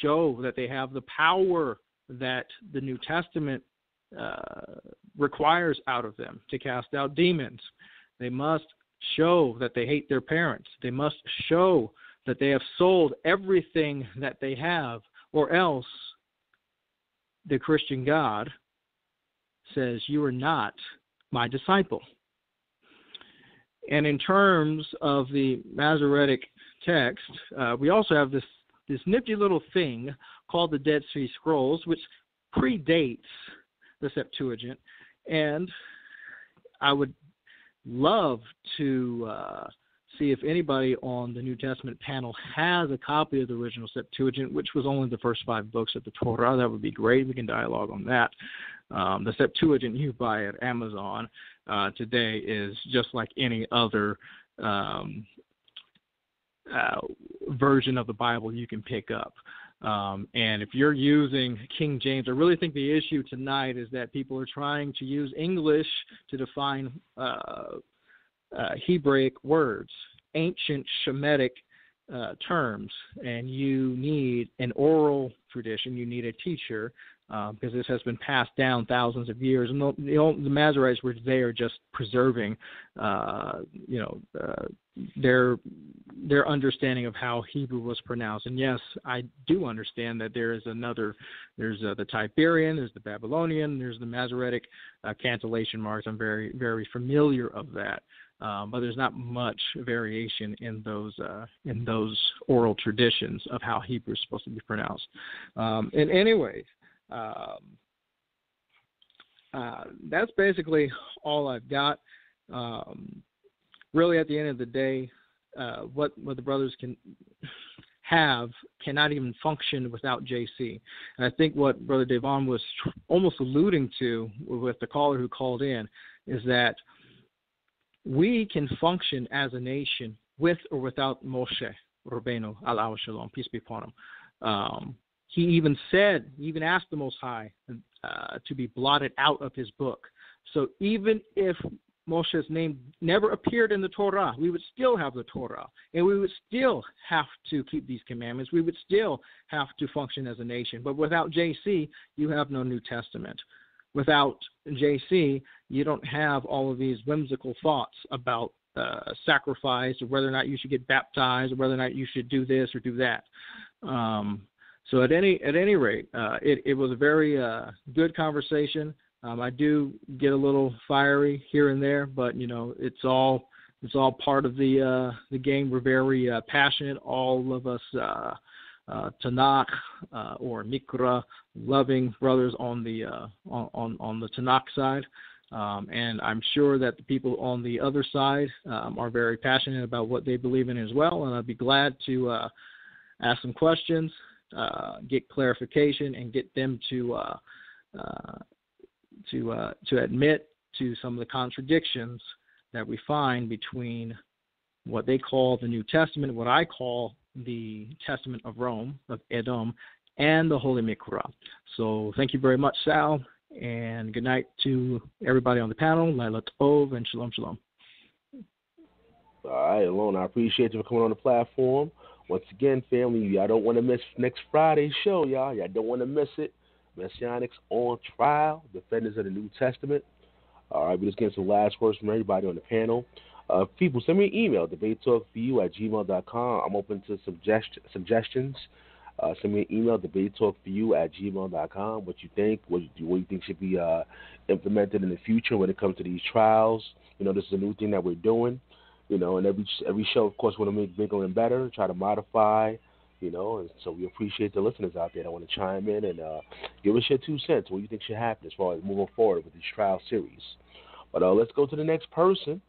show that they have the power that the New Testament requires out of them to cast out demons. They must show that they hate their parents. They must show that they have sold everything that they have, or else the Christian God says, you are not my disciple. And in terms of the Masoretic text, we also have this nifty little thing called the Dead Sea Scrolls, which predates the Septuagint. And I would love to see if anybody on the New Testament panel has a copy of the original Septuagint, which was only the first 5 books of the Torah. That would be great. We can dialogue on that. The Septuagint you buy at Amazon today is just like any other version of the Bible you can pick up. And if you're using King James, I really think the issue tonight is that people are trying to use English to define Hebraic words, ancient Shemitic terms, and you need an oral tradition. You need a teacher because this has been passed down thousands of years. And the Masoretes were there just preserving, their understanding of how Hebrew was pronounced. And yes, I do understand that there's the Tiberian, there's the Babylonian, there's the Masoretic cantillation marks. I'm very, very familiar of that. But there's not much variation in those oral traditions of how Hebrew is supposed to be pronounced. And anyways, that's basically all I've got. Really, at the end of the day, what the brothers cannot even function without JC. And I think what Brother Dayvaughn was almost alluding to with the caller who called in is that we can function as a nation with or without Moshe Rabbeinu, alav shalom, peace be upon him. He even asked the Most High to be blotted out of his book. So even if Moshe's name never appeared in the Torah, we would still have the Torah, and we would still have to keep these commandments. We would still have to function as a nation. But without JC, you have no New Testament. Without JC, you don't have all of these whimsical thoughts about sacrifice, or whether or not you should get baptized, or whether or not you should do this or do that. So at any rate, it was a very good conversation. I do get a little fiery here and there, but it's all part of the game. We're very passionate, all of us Tanakh or Mikra loving brothers on the Tanakh side, and I'm sure that the people on the other side are very passionate about what they believe in as well. And I'd be glad to ask some questions, get clarification, and get them to admit to some of the contradictions that we find between what they call the New Testament, what I call the Testament of Rome, of Edom, and the Holy Mikra. So thank you very much, Sal, and good night to everybody on the panel. Laila Tov and Shalom Shalom. All right, Elyon, I appreciate you for coming on the platform. Once again, family, y'all don't want to miss next Friday's show, y'all. Y'all don't want to miss it. Messianics on Trial, Defenders of the New Testament. All right, we're just getting some last words from everybody on the panel. People, send me an email, debatetalkforyou@gmail.com. I'm open to suggestions. Send me an email, debatetalkforyou@gmail.com. What you think? What you think should be implemented in the future when it comes to these trials? You know, this is a new thing that we're doing. You know, and every show, of course, want to make bigger and better, try to modify. You know, and so we appreciate the listeners out there that want to chime in and give us your 2 cents. What you think should happen as far as moving forward with this trial series? But let's go to the next person.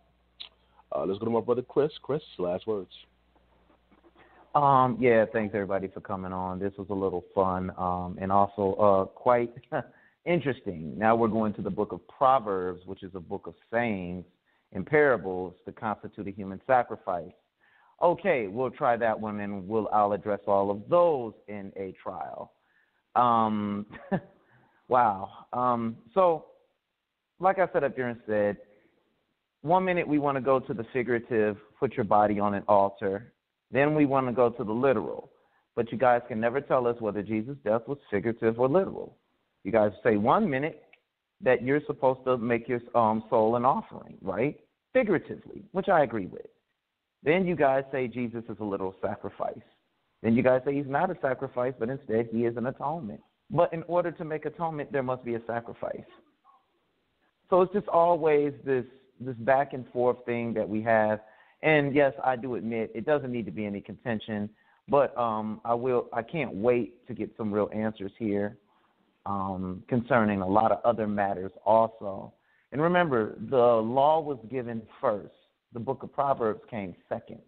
Let's go to my brother Chris. Chris, last words. Yeah, thanks everybody for coming on. This was a little fun and also quite interesting. Now we're going to the book of Proverbs, which is a book of sayings and parables to constitute a human sacrifice. Okay, we'll try that one, and I'll address all of those in a trial. Wow. So, like I said up there and said, 1 minute we want to go to the figurative, put your body on an altar. Then we want to go to the literal. But you guys can never tell us whether Jesus' death was figurative or literal. You guys say 1 minute that you're supposed to make your soul an offering, right? Figuratively, which I agree with. Then you guys say Jesus is a literal sacrifice. Then you guys say he's not a sacrifice, but instead he is an atonement. But in order to make atonement, there must be a sacrifice. So it's just always this back and forth thing that we have. And yes, I do admit it doesn't need to be any contention, but I can't wait to get some real answers here concerning a lot of other matters also. And remember, the law was given first. The book of Proverbs came second.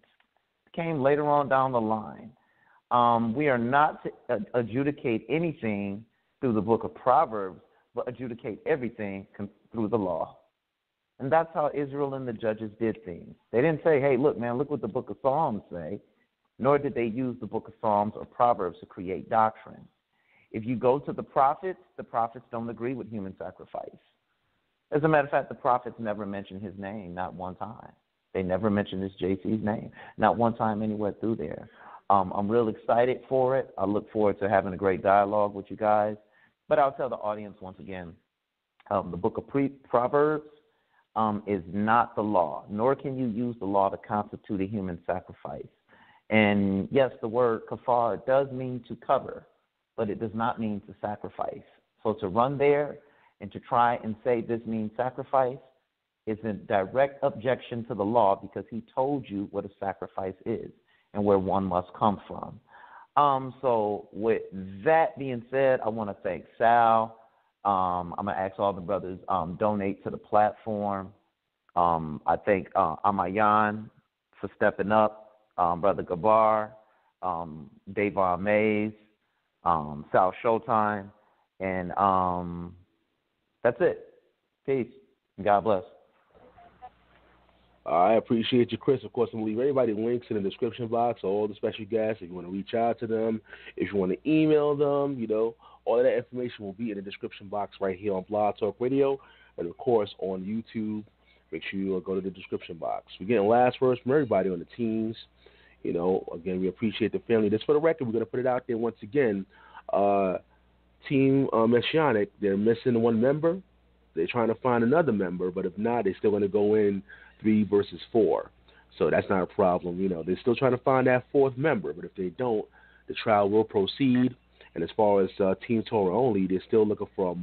It came later on down the line. We are not to adjudicate anything through the book of Proverbs, but adjudicate everything through the law. And that's how Israel and the judges did things. They didn't say, hey, look, man, look what the book of Psalms say, nor did they use the book of Psalms or Proverbs to create doctrine. If you go to the prophets don't agree with human sacrifice. As a matter of fact, the prophets never mention his name, not one time. They never mention this JC's name, not one time anywhere through there. I'm real excited for it. I look forward to having a great dialogue with you guys. But I'll tell the audience once again, the book of Proverbs is not the law, nor can you use the law to constitute a human sacrifice. And yes, the word kafar does mean to cover, but it does not mean to sacrifice. So to run there and to try and say this means sacrifice is a direct objection to the law, because he told you what a sacrifice is and where one must come from. So with that being said, I want to thank Sal. I'm going to ask all the brothers donate to the platform. I thank Ahmayan for stepping up, Brother Gabar, Dayvaughn, salshowtime, and that's it. Peace. God bless. I appreciate you, Chris. Of course, I'm going to leave everybody's links in the description box, all the special guests. If you want to reach out to them, if you want to email them, all of that information will be in the description box right here on Blog Talk Radio, and, of course, on YouTube. Make sure you go to the description box. We're getting last words from everybody on the teams. Again, we appreciate the family. Just for the record, we're going to put it out there once again. Team Messianic, they're missing one member. They're trying to find another member, but if not, they're still going to go in 3 versus 4. So that's not a problem. They're still trying to find that 4th member, but if they don't, the trial will proceed. And as far as Team Torah only, they're still looking for a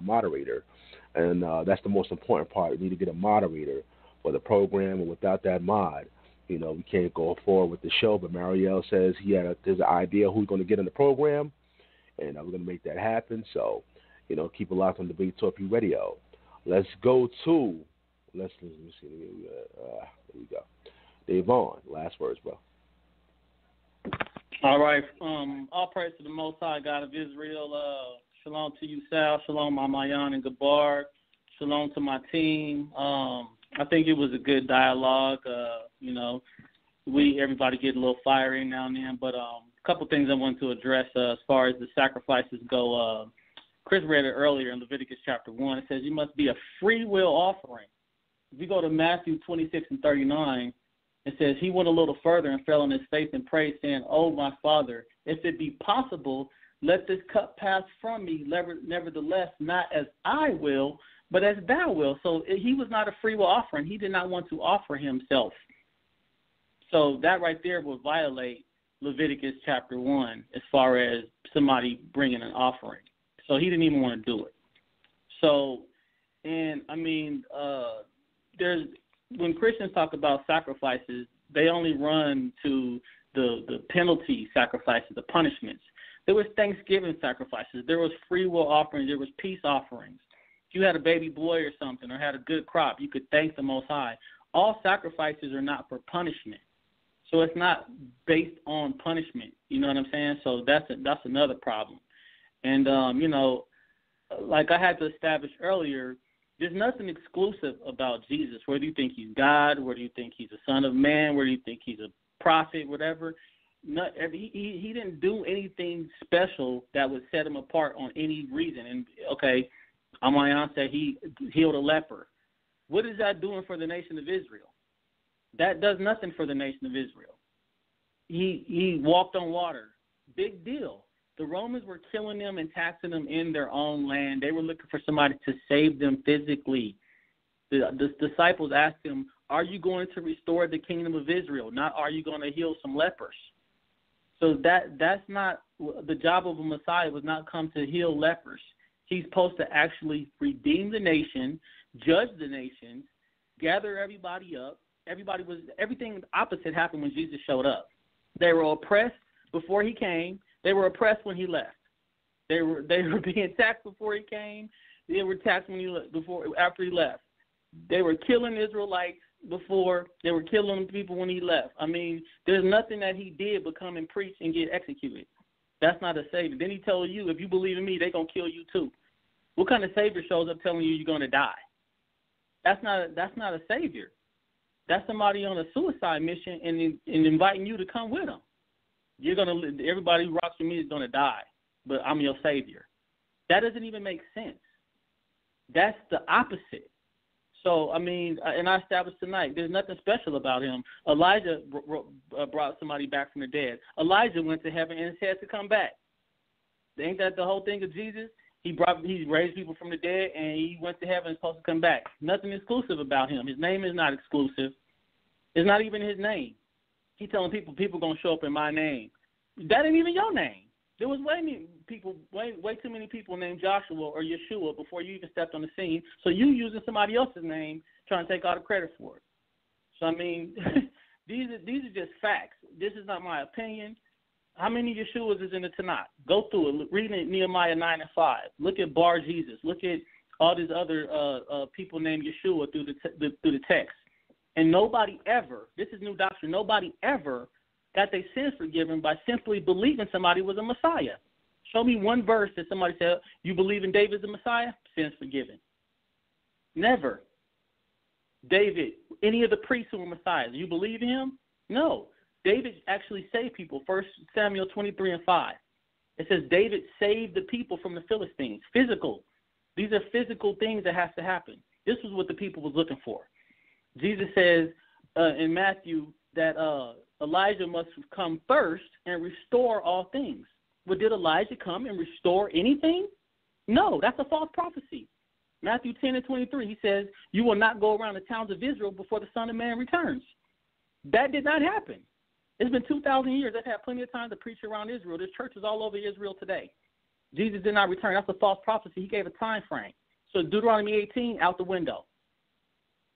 moderator. And that's the most important part. We need to get a moderator for the program, and without that mod, we can't go forward with the show. But MariEL says there's an idea who's going to get in the program, and we're going to make that happen. So, keep it locked on Debate Talk Radio. Let's go to, let me see, here we go. Dayvaughn, last words, bro. All right. All praise to the Most High God of Israel. Shalom to you, Sal. Shalom, Ahmayan and Gabar. Shalom to my team. I think it was a good dialogue. Everybody get a little fiery now and then, but a couple things I want to address as far as the sacrifices go. Chris read it earlier in Leviticus chapter 1. It says you must be a free will offering. If you go to Matthew 26 and 39, It says he went a little further and fell on his face and prayed, saying, "Oh, my Father, if it be possible, let this cup pass from me. Nevertheless, not as I will, but as thou wilt." So he was not a free will offering. He did not want to offer himself. So that right there would violate Leviticus chapter 1 as far as somebody bringing an offering. So he didn't even want to do it. So, and I mean, there's when Christians talk about sacrifices, they only run to the penalty sacrifices, the punishments. There was Thanksgiving sacrifices. There was free will offerings. There was peace offerings. If you had a baby boy or something or had a good crop, you could thank the Most High. All sacrifices are not for punishment. So it's not based on punishment. You know what I'm saying? So that's another problem. And, you know, like I had to establish earlier, there's nothing exclusive about Jesus. Whether you think he's God, whether you think he's a son of man, whether you think he's a prophet, whatever, he didn't do anything special that would set him apart on any reason. And, okay, Ahmayan said he healed a leper. What is that doing for the nation of Israel? That does nothing for the nation of Israel. He walked on water. Big deal. The Romans were killing them and taxing them in their own land. They were looking for somebody to save them physically. The disciples asked him, "Are you going to restore the kingdom of Israel? Not are you going to heal some lepers?" So that's not the job of a Messiah. Was not come to heal lepers. He's supposed to actually redeem the nation, judge the nations, gather everybody up. Everything opposite happened when Jesus showed up. They were oppressed before he came. They were oppressed when he left. They were being taxed before he came. They were taxed after he left. They were killing Israelites before. They were killing people when he left. I mean, there's nothing that he did but come and preach and get executed. That's not a savior. Then he told you, if you believe in me, they're gonna kill you too. What kind of savior shows up telling you you're gonna die? That's not a savior. That's somebody on a suicide mission and inviting you to come with them. Everybody who rocks with me is going to die, but I'm your savior. That doesn't even make sense. That's the opposite. So, I mean, and I established tonight, there's nothing special about him. Elijah brought somebody back from the dead. Elijah went to heaven and said to come back. Ain't that the whole thing of Jesus? He raised people from the dead, and he went to heaven and is supposed to come back. Nothing exclusive about him. His name is not exclusive. It's not even his name. He's telling people going to show up in my name. That ain't even your name. There was way too many people named Joshua or Yeshua before you even stepped on the scene. So you using somebody else's name trying to take all the credit for it. So, I mean, these are just facts. This is not my opinion. How many Yeshuas is in the Tanakh? Go through it. Read Nehemiah 9 and 5. Look at Bar Jesus. Look at all these other people named Yeshua through the text. And nobody ever, this is new doctrine, nobody ever got their sins forgiven by simply believing somebody was a Messiah. Show me one verse that somebody said, you believe in David as a Messiah? Sins forgiven. Never. David, any of the priests who were Messiahs, you believe in him? No. David actually saved people. 1 Samuel 23 and 5. It says David saved the people from the Philistines. Physical. These are physical things that have to happen. This was what the people was looking for. Jesus says in Matthew that Elijah must come first and restore all things. But did Elijah come and restore anything? No, that's a false prophecy. Matthew 10 and 23, he says, you will not go around the towns of Israel before the Son of Man returns. That did not happen. It's been 2,000 years. I've had plenty of time to preach around Israel. There's churches all over Israel today. Jesus did not return. That's a false prophecy. He gave a time frame. So Deuteronomy 18, out the window.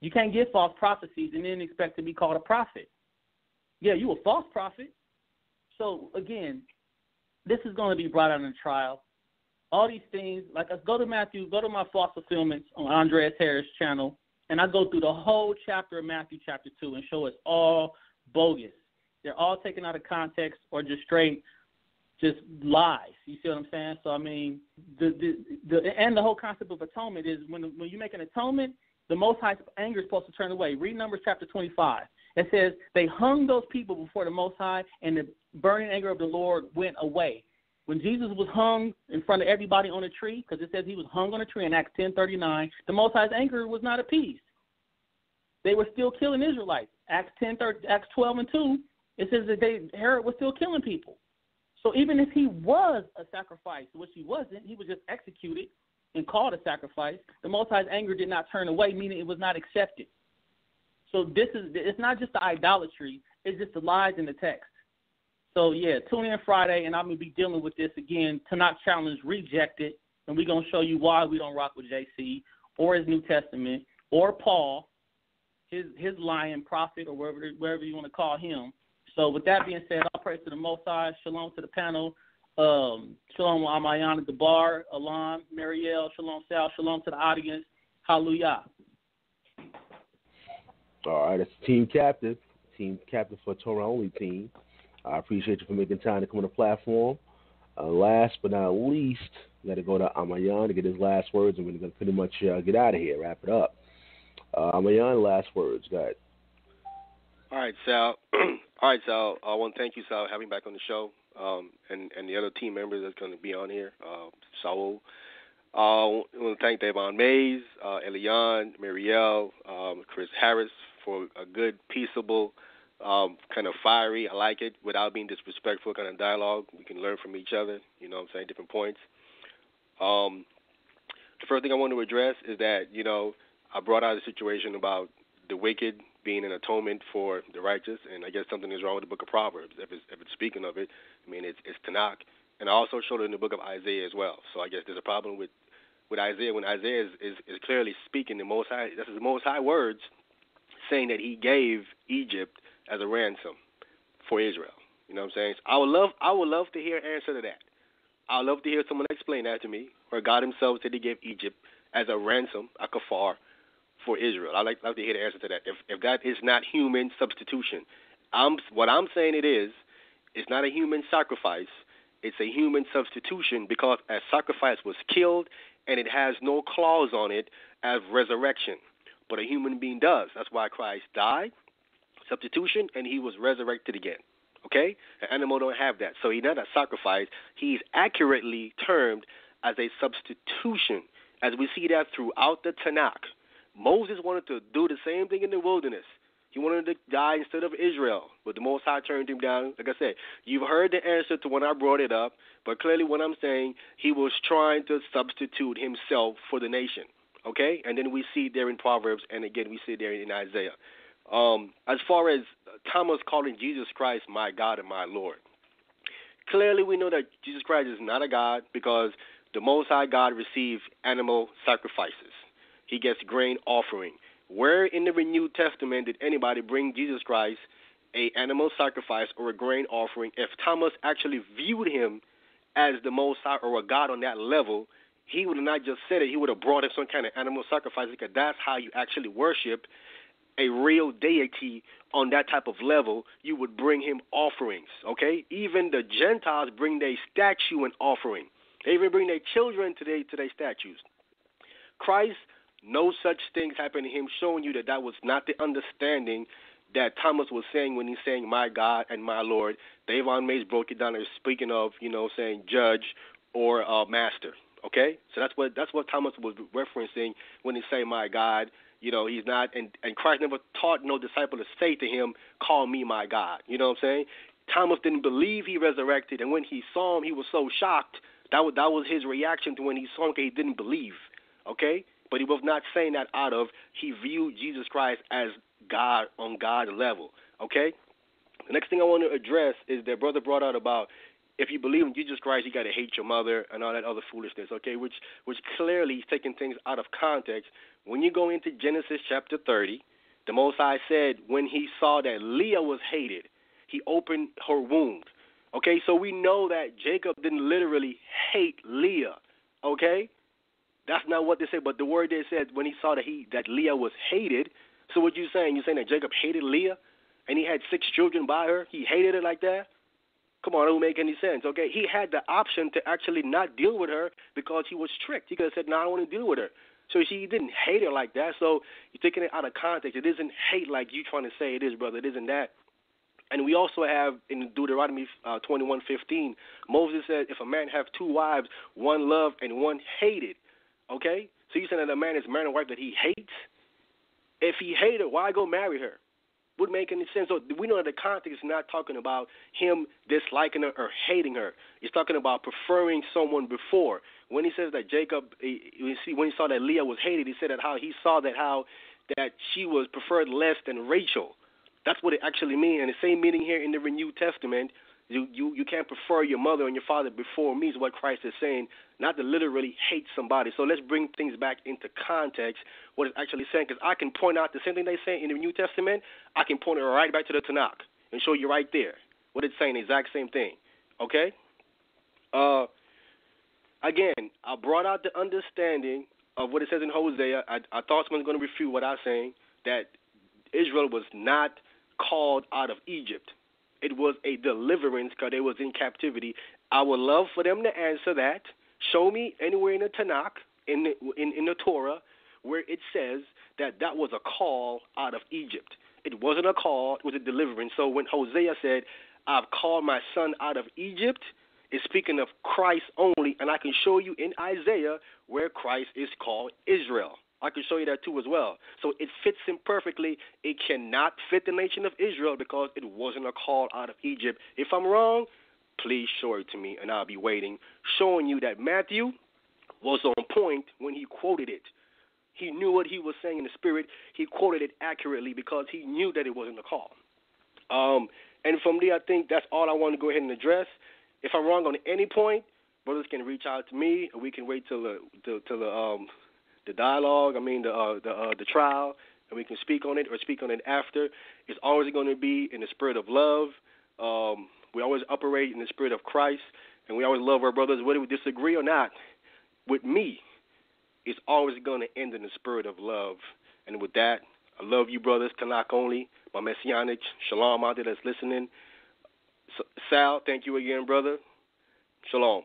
You can't get false prophecies and then expect to be called a prophet. Yeah, you a false prophet. So, again, this is going to be brought out in trial. All these things, like go to Matthew, go to my false fulfillments on Andreas Harris' channel, and I go through the whole chapter of Matthew chapter 2 and show it's all bogus. They're all taken out of context or just straight just lies. You see what I'm saying? So, I mean, the whole concept of atonement is when you make an atonement, the Most High's anger is supposed to turn away. Read Numbers chapter 25. It says they hung those people before the Most High, and the burning anger of the Lord went away. When Jesus was hung in front of everybody on a tree, because it says he was hung on a tree in Acts 10:39, the Most High's anger was not appeased. They were still killing Israelites Acts 12:2, it says that Herod was still killing people. So even if he was a sacrifice, which he wasn't, he was just executed and called a sacrifice, the Most High's anger did not turn away, meaning it was not accepted. So it's not just the idolatry, it's just the lies in the text. So, yeah, tune in Friday, and I'm going to be dealing with this again. Tanakh Challenge rejected, and we're going to show you why we don't rock with JC or his New Testament or Paul, his lying prophet or wherever you want to call him. So with that being said, all praise to the Most High. Shalom to the panel. Shalom Ahmayan, Gabar, Elyon, MariEL, Shalom Sal, Shalom to the audience. Hallelujah. All right, it's team captain for Torah only team. I appreciate you for making time to come on the platform. Last but not least, we got to go to Ahmayan to get his last words, and we're going to pretty much get out of here, wrap it up. Ahmayan, last words. Go ahead. All right, Sal. I want to thank you, Sal, for having me back on the show, and the other team members that's going to be on here, Shaul. I want to thank Dayvaughn Mays, Elyon, MariEL, Chris Harris for a good, peaceable, kind of fiery, I like it, without being disrespectful kind of dialogue. We can learn from each other, you know what I'm saying, different points. The first thing I want to address is that, I brought out a situation about the wicked being an atonement for the righteous, and I guess something is wrong with the book of Proverbs. If it's speaking of it, I mean, it's Tanakh. And I also showed it in the book of Isaiah as well. So I guess there's a problem with Isaiah when Isaiah is clearly speaking the Most High. This is the Most High words saying that he gave Egypt as a ransom for Israel. You know what I'm saying? So I would love to hear an answer to that. I would love to hear someone explain that to me, where God himself said he gave Egypt as a ransom, a kafar, for Israel. I'd like to hear the answer to that. If that is not human substitution. What I'm saying it's not a human sacrifice. It's a human substitution because a sacrifice was killed and it has no clause on it as resurrection. But a human being does. That's why Christ died, substitution, and he was resurrected again. Okay? An animal don't have that. So he's not a sacrifice. He's accurately termed as a substitution, as we see that throughout the Tanakh. Moses wanted to do the same thing in the wilderness. He wanted to die instead of Israel, but the Most High turned him down. Like I said, you've heard the answer to when I brought it up, but clearly what I'm saying, he was trying to substitute himself for the nation. Okay? And then we see there in Proverbs, and again we see there in Isaiah. As far as Thomas calling Jesus Christ my God and my Lord, clearly we know that Jesus Christ is not a God because the Most High God received animal sacrifices. He gets grain offering. Where in the New Testament did anybody bring Jesus Christ an animal sacrifice or a grain offering? If Thomas actually viewed him as the Most High or a God on that level, he would have not just said it. He would have brought him some kind of animal sacrifice, because that's how you actually worship a real deity on that type of level. You would bring him offerings, okay? Even the Gentiles bring their statue and offering. They even bring their children to their statues. Christ, no such things happened to him, showing you that was not the understanding that Thomas was saying when he's saying my God and my Lord. Dayvaughn Mays broke it down as speaking of, saying judge or master. Okay? So that's what Thomas was referencing when he say my God. He's not, and Christ never taught no disciple to say to him, call me my God. You know what I'm saying? Thomas didn't believe he resurrected, and when he saw him, he was so shocked. That was his reaction to when he saw him, because he didn't believe. Okay? But he was not saying that out of, he viewed Jesus Christ as God on God's level. Okay? The next thing I want to address is that brother brought out about, if you believe in Jesus Christ, you got to hate your mother and all that other foolishness, okay, which clearly is taking things out of context. When you go into Genesis chapter 30, the Most High said when he saw that Leah was hated, he opened her womb. Okay, so we know that Jacob didn't literally hate Leah, okay? That's not what they say, but the word there said when he saw that Leah was hated. So what you saying? You're saying that Jacob hated Leah and he had 6 children by her? He hated her like that? Come on, it don't make any sense, okay? He had the option to actually not deal with her because he was tricked. He could have said, no, I don't want to deal with her. So he didn't hate her like that. So you're taking it out of context. It isn't hate like you trying to say it is, brother. It isn't that. And we also have in Deuteronomy 21:15, Moses said, if a man have 2 wives, one loved and one hated, okay? So you saying that a man is marrying a wife that he hates? If he hated her, why go marry her? would make any sense. So we know that the context is not talking about him disliking her or hating her. It's talking about preferring someone before. When he says that Jacob, when he saw that Leah was hated, he said that how he saw that she was preferred less than Rachel. That's what it actually means. And the same meaning here in the New Testament. You can't prefer your mother and your father before me is what Christ is saying, not to literally hate somebody. So let's bring things back into context, what it's actually saying, because I can point out the same thing they say in the New Testament. I can point it right back to the Tanakh and show you right there what it's saying, the exact same thing. Okay? Again, I brought out the understanding of what it says in Hosea. I thought someone was going to refute what I'm saying, that Israel was not called out of Egypt. It was a deliverance because they was in captivity. I would love for them to answer that. Show me anywhere in the Tanakh, in the Torah, where it says that was a call out of Egypt. It wasn't a call, it was a deliverance. So when Hosea said, I've called my son out of Egypt, it's speaking of Christ only, and I can show you in Isaiah where Christ is called Israel. I can show you that too as well. So it fits in perfectly. It cannot fit the nation of Israel because it wasn't a call out of Egypt. If I'm wrong, please show it to me, and I'll be waiting, showing you that Matthew was on point when he quoted it. He knew what he was saying in the spirit. He quoted it accurately because he knew that it wasn't a call. And from there, I think that's all I want to go ahead and address. If I'm wrong on any point, brothers can reach out to me, and we can wait till the dialogue, the trial, and we can speak on it or speak on it after. It's always going to be in the spirit of love. We always operate in the spirit of Christ, and we always love our brothers, whether we disagree or not. With me, it's always going to end in the spirit of love. And with that, I love you, brothers, Tanakh only, my Messianics, Shalom out there that's listening. Sal, thank you again, brother. Shalom.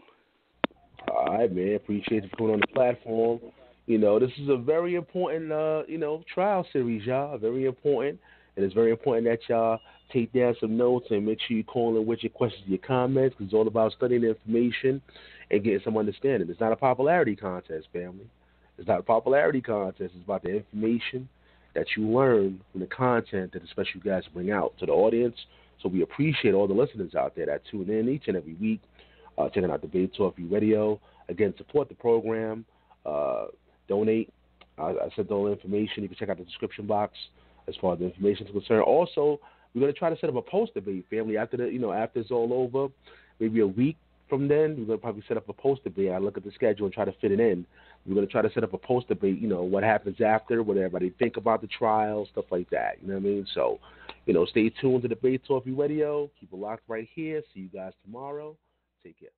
All right, man. Appreciate you coming on the platform. This is a very important, trial series, y'all. Very important. And it's very important that y'all take down some notes and make sure you call in with your questions, your comments, because it's all about studying the information and getting some understanding. It's not a popularity contest, family. It's not a popularity contest. It's about the information that you learn from the content that the special guys bring out to the audience. So we appreciate all the listeners out there that tune in each and every week, checking out Debate Talk Radio. Again, support the program. Donate. I sent all the information. You can check out the description box as far as the information is concerned. Also, we're going to try to set up a post debate, family. After it's all over, maybe a week from then, we're going to probably set up a post debate. I look at the schedule and try to fit it in. We're going to try to set up a post debate. What happens after, what everybody think about the trial, stuff like that. You know what I mean? So, stay tuned to Debate Talk Radio. Keep it locked right here. See you guys tomorrow. Take care.